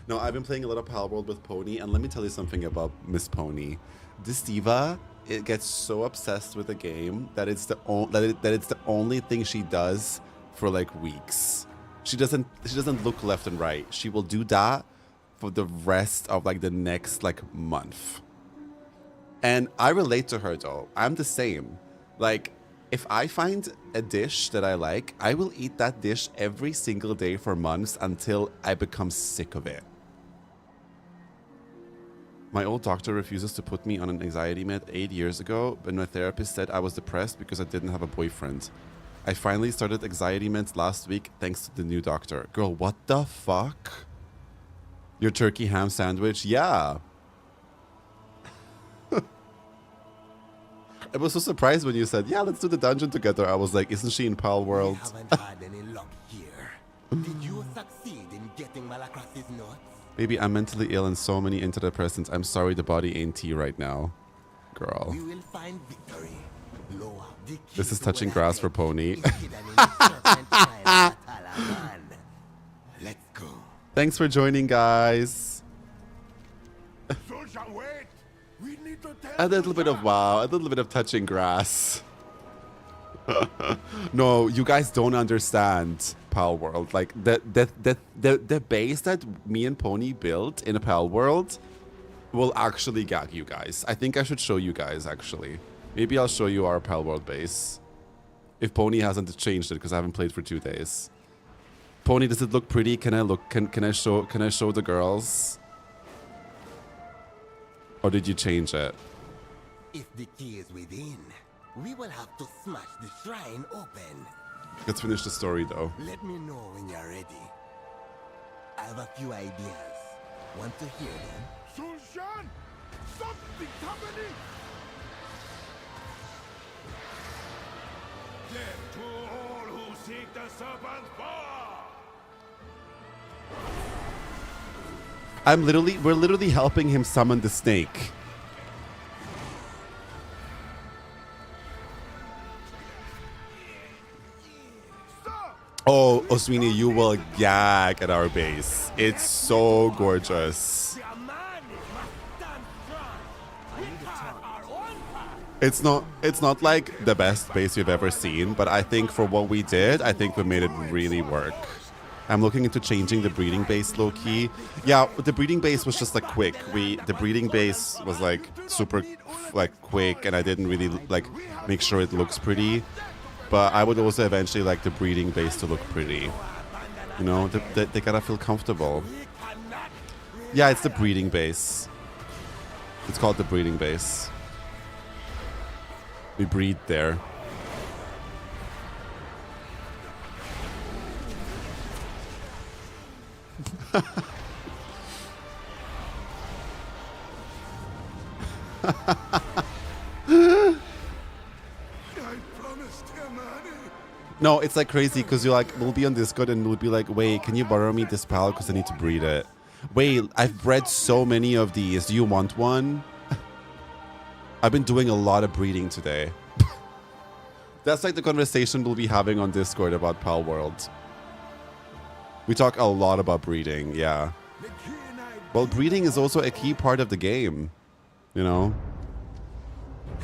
No, I've been playing a lot of Palworld with Pony, and let me tell you something about Miss Pony. This diva, it gets so obsessed with the game that it's the only thing she does for like weeks. She doesn't look left and right. She will do that for the rest of like the next like month. And I relate to her though. I'm the same. Like, if I find a dish that I like, I will eat that dish every single day for months until I become sick of it. My old doctor refuses to put me on an anxiety med 8 years ago, but my therapist said I was depressed because I didn't have a boyfriend. I finally started anxiety meds last week thanks to the new doctor. Girl, what the fuck? Your turkey ham sandwich? Yeah. I was so surprised when you said, yeah, let's do the dungeon together. I was like, isn't she in Palworld? We haven't had any luck here. Did you succeed in getting Malacras's notes? Baby, I'm mentally ill and so many antidepressants. I'm sorry the body ain't tea right now. Girl. We will find victory. Loa, the key This is to touching grass for Pony. is hidden in the serpent trial of Talaman. Let's go. Thanks for joining, guys. Soldier, wait! We need to tell A little bit of wow, a little bit of touching grass. No, you guys don't understand Pal World. Like the base that me and Pony built in a Pal World will actually gag you guys. I think I should show you guys actually. Maybe I'll show you our Pal World base. If Pony hasn't changed it because I haven't played for 2 days. Pony, does it look pretty? Can I look? Can I show the girls? Or did you change it? If the key is within, we will have to smash the shrine open. Let's finish the story though. Let me know when you're ready. I have a few ideas. Want to hear them? Sulshan! Something's happening! Death to all who seek the serpent's power! We're literally helping him summon the snake. Oh, Oswini, you will gag at our base. It's so gorgeous. It's not like the best base we've ever seen, but I think for what we did, I think we made it really work. I'm looking into changing the breeding base low key. Yeah, the breeding base was just like quick. The breeding base was like super like quick, and I didn't really like make sure it looks pretty. But I would also eventually like the breeding base to look pretty. You know, they gotta feel comfortable. Yeah, it's the breeding base. It's called the breeding base. We breed there. No, it's like crazy because you're like, we'll be on Discord and we'll be like, wait, can you borrow me this pal because I need to breed it? Wait, I've bred so many of these. Do you want one? I've been doing a lot of breeding today. That's like the conversation we'll be having on Discord about Pal World. We talk a lot about breeding, yeah. Well, breeding is also a key part of the game, you know?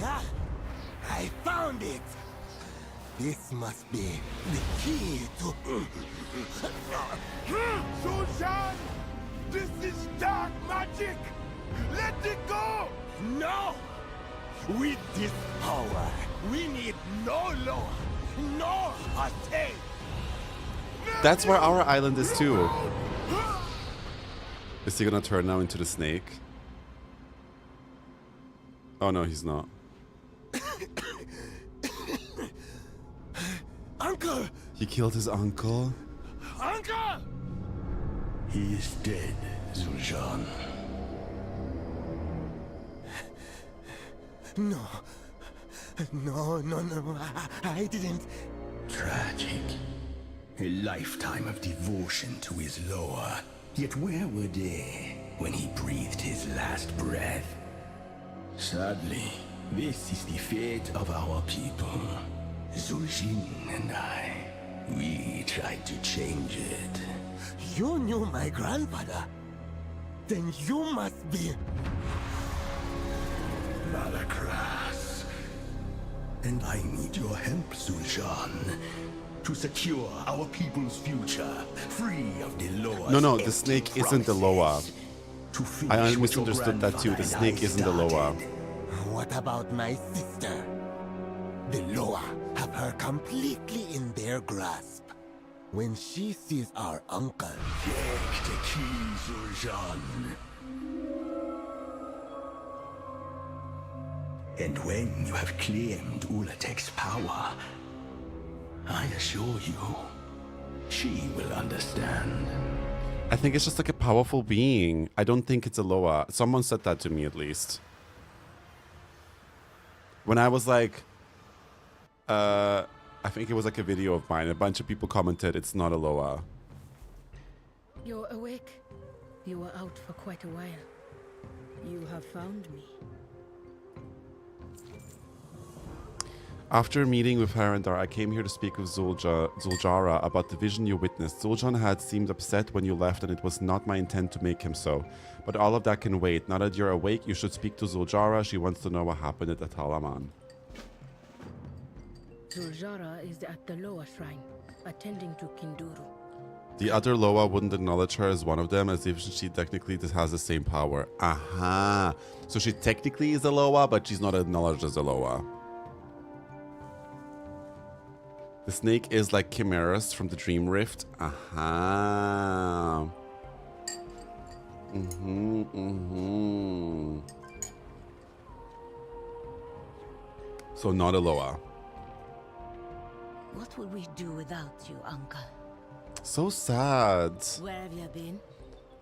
I found it! This must be the key to... Sulshan! This is dark magic! Let it go! No! With this power, we need no law, no escape! That's where our island is too. Is he gonna turn now into the snake? Oh no, he's not. Uncle! He killed his uncle? Uncle! He is dead, Zul'Shan. No. No. I didn't. Tragic. A lifetime of devotion to his Loa. Yet where were they when he breathed his last breath? Sadly, this is the fate of our people. Zul'Jin and I, we tried to change it. You knew my grandfather? Then you must be... Malacras. And I need your help, Zul'Shan, to secure our people's future, free of the Loa's No, the snake isn't the Loa. I misunderstood that too. The snake isn't the Loa. What about my sister? The Loa have her completely in their grasp. When she sees our uncle... Take the key, Zul'Shan. And when you have claimed Ulatek's power, I assure you, she will understand. I think it's just like a powerful being. I don't think it's a Loa. Someone said that to me at least. When I was like... I think it was like a video of mine. A bunch of people commented it's not a Loa. You're awake? You were out for quite a while. You have found me. After meeting with Harandar, I came here to speak with Zuljara about the vision you witnessed. Zuljan had seemed upset when you left, and it was not my intent to make him so. But all of that can wait. Now that you're awake, you should speak to Zuljara. She wants to know what happened at Atalaman. Zuljara is at the Loa Shrine, attending to Kinduru. The other Loa wouldn't acknowledge her as one of them, as if she technically has the same power. Aha! So she technically is a Loa, but she's not acknowledged as a Loa. The snake is like Chimeras from the Dream Rift. Aha! So not a Loa. What would we do without you, Uncle? So sad. Where have you been?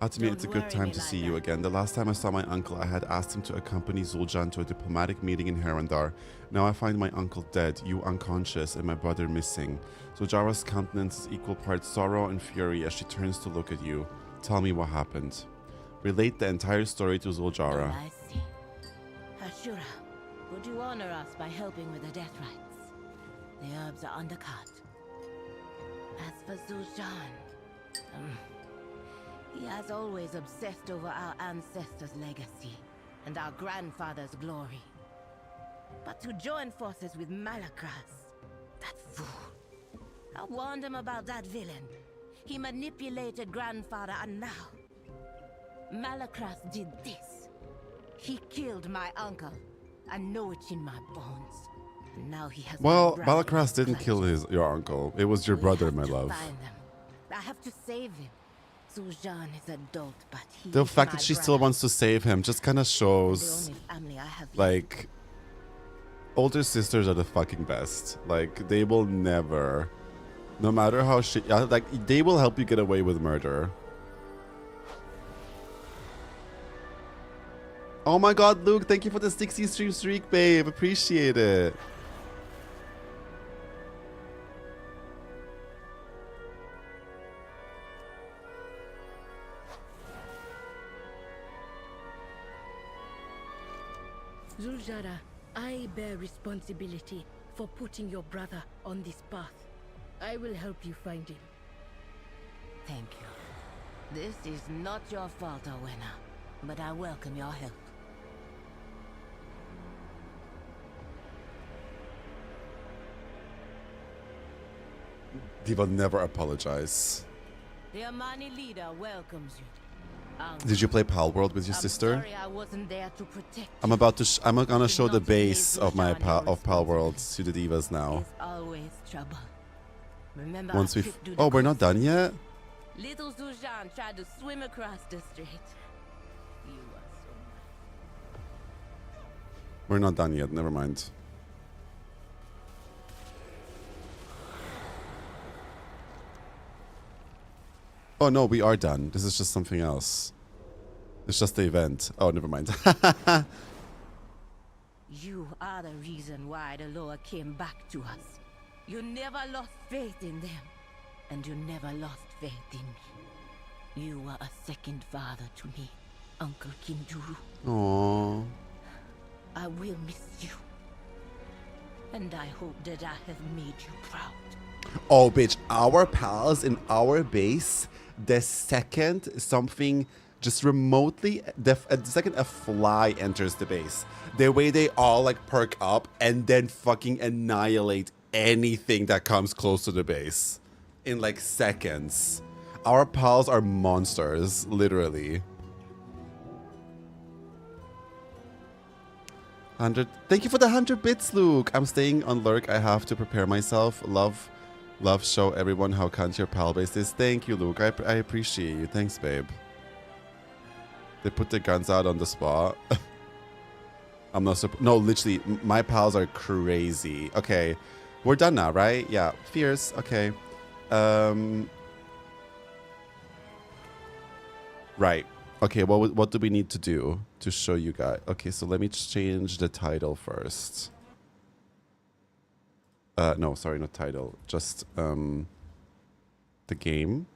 Ultimately, it's a good time to see you again. The last time I saw my uncle, I had asked him to accompany Zuljan to a diplomatic meeting in Harandar. Now I find my uncle dead, you unconscious, and my brother missing. Zuljara's countenance is equal parts sorrow and fury as she turns to look at you. Tell me what happened. Relate the entire story to Zuljara. I see. Ashura, would you honor us by helping with the death rites? The herbs are undercut. As for Zuljan, he has always obsessed over our ancestors' legacy and our grandfather's glory. But to join forces with Malakras, that fool. I warned him about that villain. He manipulated grandfather, and now Malakras did this. He killed my uncle. I know it in my bones. And now he has. Well, Malakras didn't kill your uncle. It was your brother, my love. I have to save him. Zuljan is adult, but he The is fact my that she brother. still wants to save him just kind of shows, The only family I have like, older sisters are the fucking best. Like, they will never, no matter how shit, like, they will help you get away with murder. Oh my god, Luke, thank you for the 60 stream streak, babe. Appreciate it. Zuljara, I bear responsibility for putting your brother on this path. I will help you find him. Thank you. This is not your fault, Owena, but I welcome your help. Diva never apologize. The Amani leader welcomes you. Did you play Pal World with your sister? Sorry I wasn't there to protect I'm about to. I'm gonna show the base of my Pal World to the divas now. always trouble. Remember Once our we. trip to the Oh, we're not done yet. Little Zuljan tried to swim across the strait. You were so We're not done yet. Never mind. Oh no, we are done. This is just something else. It's just the event. Oh, never mind. You are the reason why the Loa came back to us. You never lost faith in them. And you never lost faith in me. You were a second father to me, Uncle Kinduru. Aww. I will miss you. And I hope that I have made you proud. Oh, bitch. Our pals in our base, the second something just remotely, the second a fly enters the base, the way they all like perk up and then fucking annihilate anything that comes close to the base in like seconds. Our pals are monsters, literally. 100. Thank you for the 100 bits, Luke. I'm staying on lurk. I have to prepare myself. Love, show everyone how cunt your pal base is. Thank you, Luke. I appreciate you. Thanks, babe. They put their guns out on the spot. I'm not no, literally, my pals are crazy. Okay, we're done now, right? Yeah, fierce. Okay. Right. Okay, what do we need to do to show you guys? Okay, so let me change the title first. No, sorry, not title. Just the game.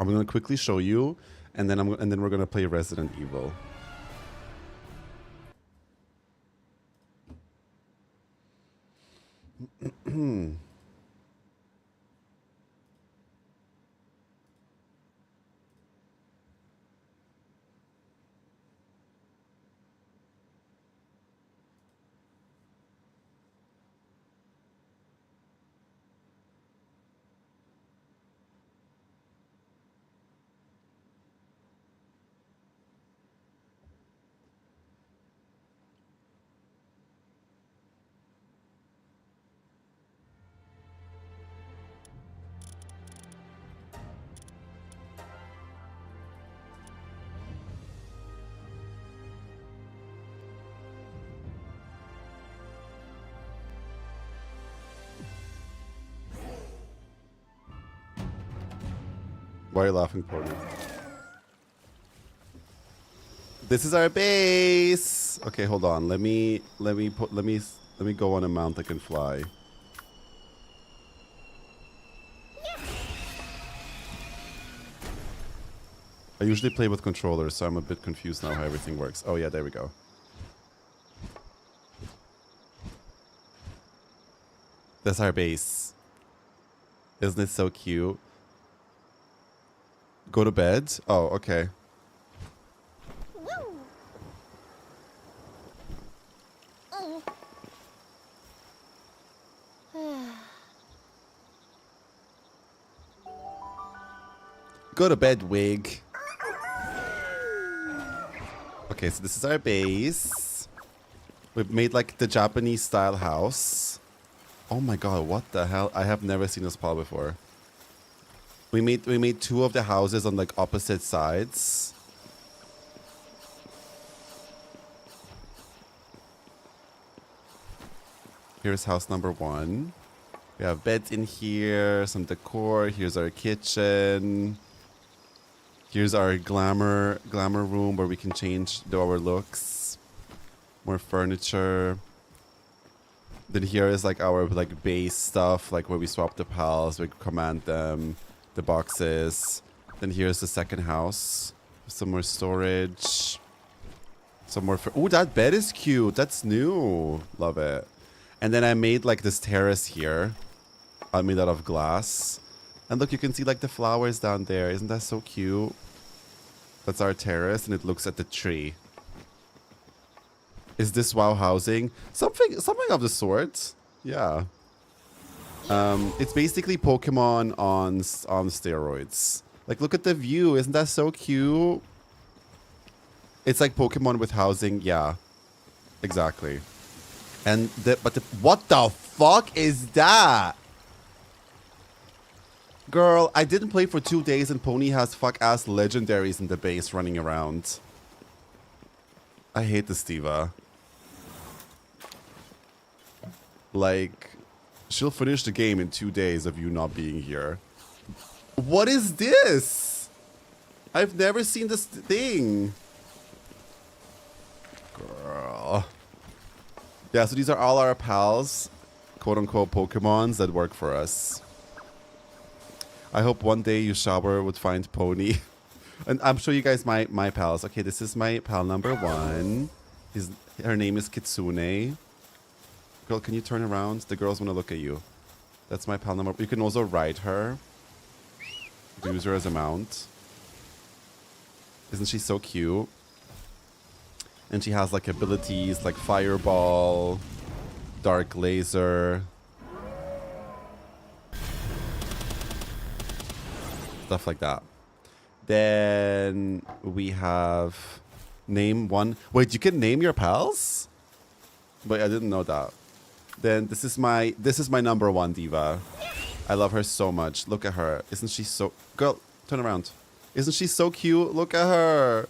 I'm gonna quickly show you, and then we're gonna play Resident Evil. Why are you laughing, Porter? This is our base. Okay, hold on. Let me go on a mount that can fly. I usually play with controllers, so I'm a bit confused now how everything works. Oh yeah, there we go. That's our base. Isn't it so cute? Go to bed? Oh, okay. Go to bed, wig. Okay, so this is our base. We've made like the Japanese style house. Oh my god, what the hell? I have never seen this pal before. We made two of the houses on like opposite sides. Here's house number 1. We have beds in here, some decor. Here's our kitchen. Here's our glamour room where we can change our looks. More furniture. Then here is like our like base stuff, like where we swap the pals, we command them, the boxes. Then here's the second house. Some more storage. Some more. Oh, that bed is cute. That's new. Love it. And then I made like this terrace here. I made out of glass. And look, you can see like the flowers down there. Isn't that so cute? That's our terrace, and it looks at the tree. Is this WoW housing? Something of the sort. Yeah. It's basically Pokemon on steroids. Like, look at the view. Isn't that so cute? It's like Pokemon with housing. Yeah. Exactly. And what the fuck is that? Girl, I didn't play for 2 days and Pony has fuck-ass legendaries in the base running around. I hate this diva. Like, she'll finish the game in 2 days of you not being here. What is this? I've never seen this thing. Girl. Yeah, so these are all our pals, quote-unquote Pokemons that work for us. I hope one day you shower would find Pony. And I'm sure you guys my pals. Okay, this is my pal number 1. Her name is Kitsune. Girl, can you turn around? The girls want to look at you. That's my pal number. You can also ride her. You can use her as a mount. Isn't she so cute? And she has like abilities like Fireball, Dark Laser. Stuff like that. Then we have name 1. Wait, you can name your pals? Wait, I didn't know that. Then this is my number 1 diva. I love her so much. Look at her. Isn't she so... Girl, turn around. Isn't she so cute? Look at her.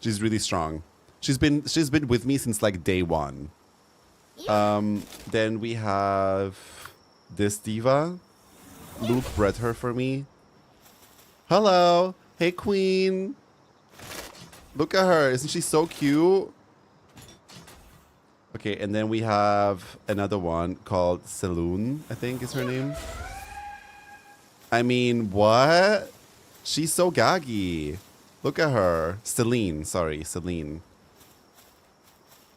She's really strong. She's been with me since like day 1. Then we have this diva. Luke bred her for me. Hello. Hey, queen. Look at her. Isn't she so cute? Okay, and then we have another one called Saloon, I think is her name. I mean, what? She's so gaggy. Look at her. Celine, sorry, Celine.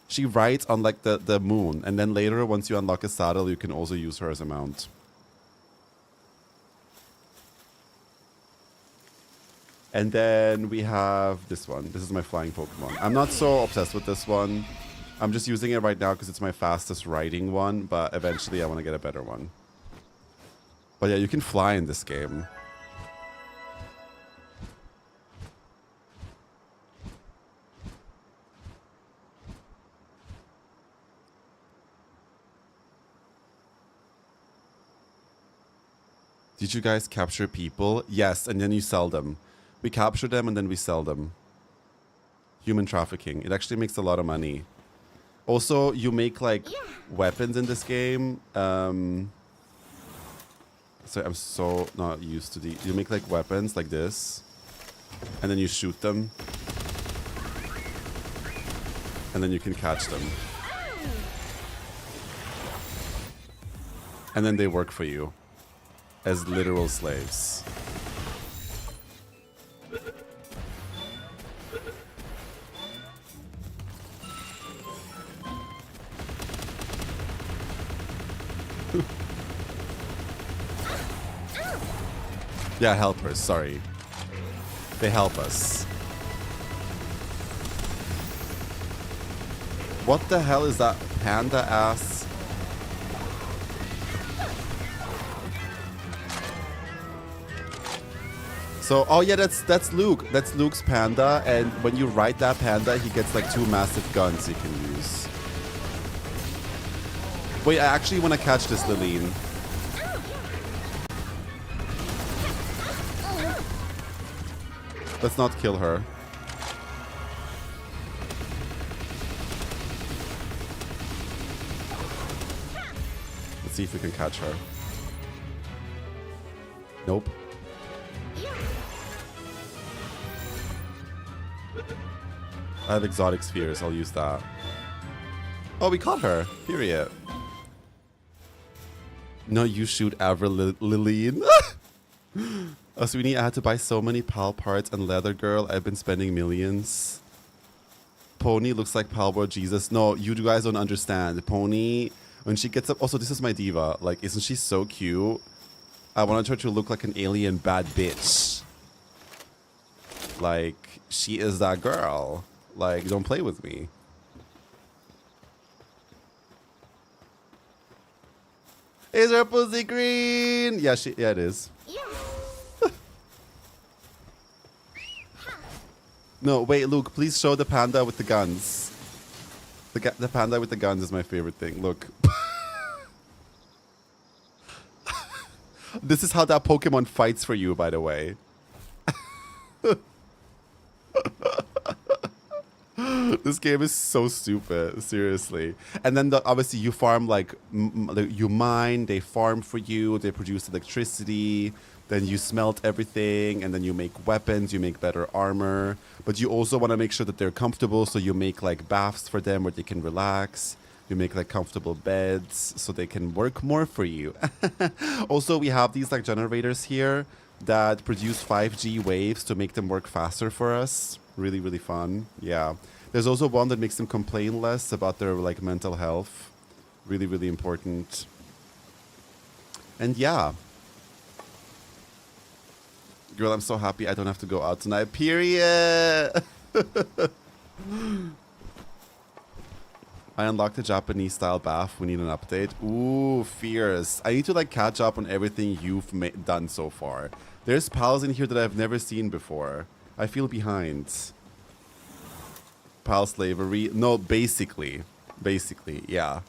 She rides on like the moon, and then later, once you unlock a saddle, you can also use her as a mount. And then we have this one. This is my flying Pokemon. I'm not so obsessed with this one. I'm just using it right now because it's my fastest riding one, but eventually I want to get a better one. But yeah, you can fly in this game. Did you guys capture people? Yes, and then you sell them. We capture them and then we sell them. Human trafficking. It actually makes a lot of money. Also, you make like weapons in this game. Sorry, I'm so not used to the... You make like weapons like this. And then you shoot them. And then you can catch them. And then they work for you. As literal slaves. Yeah, helpers, sorry. They help us. What the hell is that panda ass? So, oh yeah, that's Luke. That's Luke's panda, and when you ride that panda, he gets like 2 massive guns he can use. Wait, I actually want to catch this Liline. Let's not kill her. Let's see if we can catch her. Nope. I have exotic spheres. I'll use that. Oh, we caught her. Period. No, you shoot Avril Liline. Oh, Sweeney, I had to buy so many PAL parts and Leather Girl. I've been spending millions. Pony looks like Palworld Jesus. No, you guys don't understand. Pony, when she gets up... Also, this is my diva. Like, isn't she so cute? I wanted her to look like an alien bad bitch. Like, she is that girl. Like, don't play with me. Is her pussy green? Yeah, it is. No, wait, Luke, please show the panda with the guns. The panda with the guns is my favorite thing. Look. This is how that Pokemon fights for you, by the way. This game is so stupid, seriously. And then obviously you farm, like, you mine, they farm for you, they produce electricity, then you smelt everything, and then you make weapons, you make better armor. But you also want to make sure that they're comfortable, so you make, like, baths for them where they can relax. You make, like, comfortable beds so they can work more for you. Also, we have these, like, generators here that produce 5G waves to make them work faster for us. Really, really fun. Yeah. There's also one that makes them complain less about their, like, mental health. Really, really important. And yeah. Girl, I'm so happy I don't have to go out tonight. Period. I unlocked a Japanese style bath. We need an update. Ooh, fierce. I need to, like, catch up on everything you've done so far. There's pals in here that I've never seen before. I feel behind. Pal slavery. No, basically. Basically, yeah.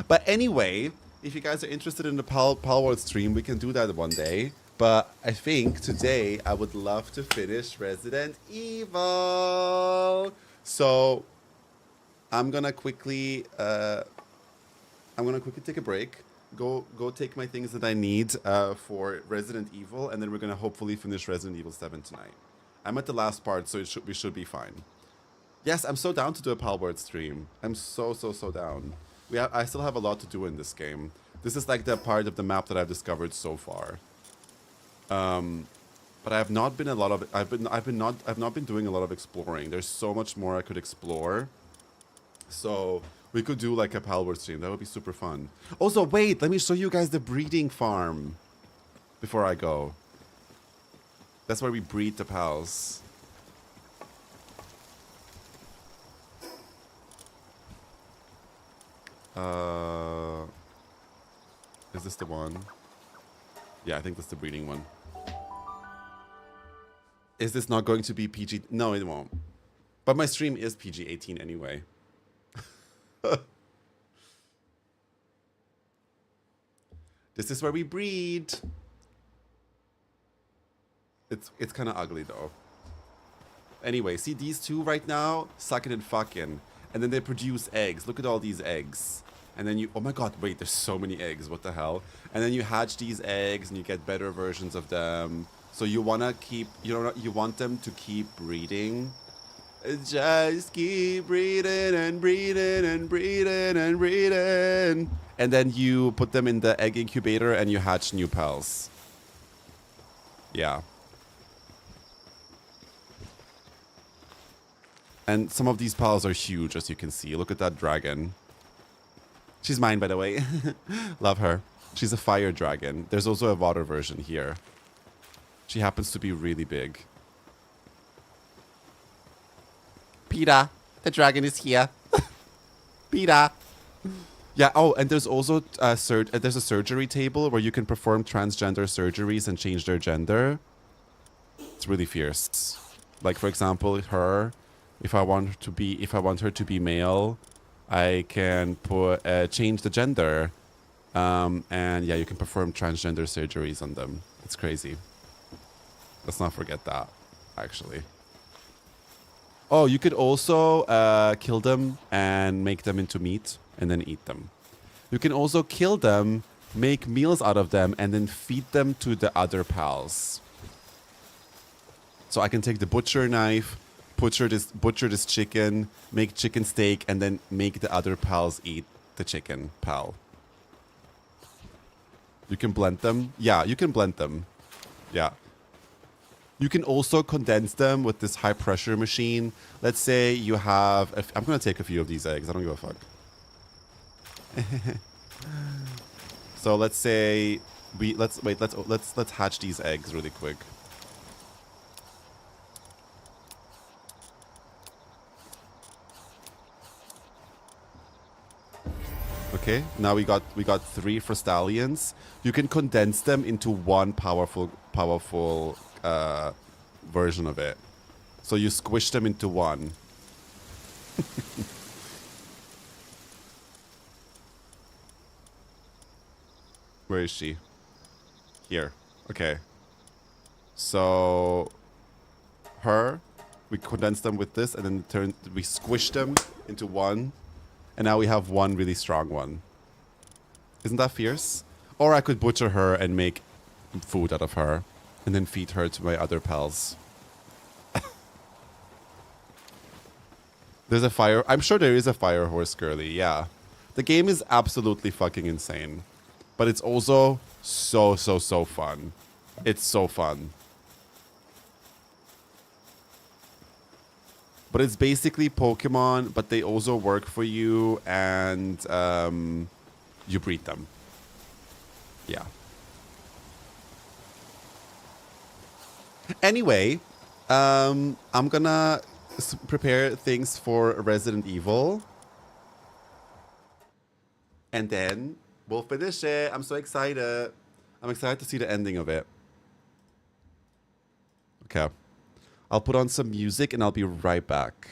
But anyway, if you guys are interested in the Pal World stream, we can do that one day. But I think today I would love to finish Resident Evil. So I'm gonna quickly take a break. Go take my things that I need for Resident Evil, and then we're gonna hopefully finish Resident Evil 7 tonight. I'm at the last part, so we should be fine. Yes, I'm so down to do a Palworld stream. I'm so down. I still have a lot to do in this game. This is like the part of the map that I've discovered so far. But I have not been I've not been doing a lot of exploring. There's so much more I could explore. So we could do like a Palworld stream. That would be super fun. Also, wait, let me show you guys the breeding farm before I go. That's where we breed the pals. Is this the one? Yeah, I think that's the breeding one. Is this not going to be PG? No, it won't. But my stream is PG-18 anyway. This is where we breed. It's kind of ugly though. Anyway, see these two right now? Sucking and fucking. And then they produce eggs. Look at all these eggs. And then you... Oh my god, wait, there's so many eggs. What the hell? And then you hatch these eggs and you get better versions of them. So you want to keep... You want them to keep breeding. Just keep breeding and breeding and breeding and breeding. And then you put them in the egg incubator and you hatch new pals. Yeah. And some of these pals are huge, as you can see. Look at that dragon. She's mine, by the way. Love her. She's a fire dragon. There's also a water version here. She happens to be really big. Peter, the dragon is here. Peter. Yeah, oh, and there's also there's a surgery table where you can perform transgender surgeries and change their gender. It's really fierce. Like, for example, her... If I want her to be male, I can change the gender, and yeah, you can perform transgender surgeries on them. It's crazy. Let's not forget that, actually. Oh, you could also kill them and make them into meat, and then eat them. You can also kill them, make meals out of them, and then feed them to the other pals. So I can take the butcher knife. Butcher this chicken, make chicken steak, and then make the other pals eat the chicken pal. You can blend them. Yeah, you can blend them. Yeah. You can also condense them with this high pressure machine. Let's say you have... I'm going to take a few of these eggs. I don't give a fuck. So let's say... Let's hatch these eggs really quick. Okay, now we got 3 Frostallions. You can condense them into one powerful version of it. So you squish them into one. Where is she? Here. Okay. So we condense them with this, and then we squish them into one. And now we have one really strong one. Isn't that fierce? Or I could butcher her and make food out of her. And then feed her to my other pals. There's a fire... I'm sure there is a fire horse girly, yeah. The game is absolutely fucking insane. But it's also so fun. It's so fun. But it's basically Pokemon, but they also work for you, and you breed them. Yeah. Anyway, I'm gonna prepare things for Resident Evil. And then we'll finish it. I'm so excited. I'm excited to see the ending of it. Okay. I'll put on some music and I'll be right back.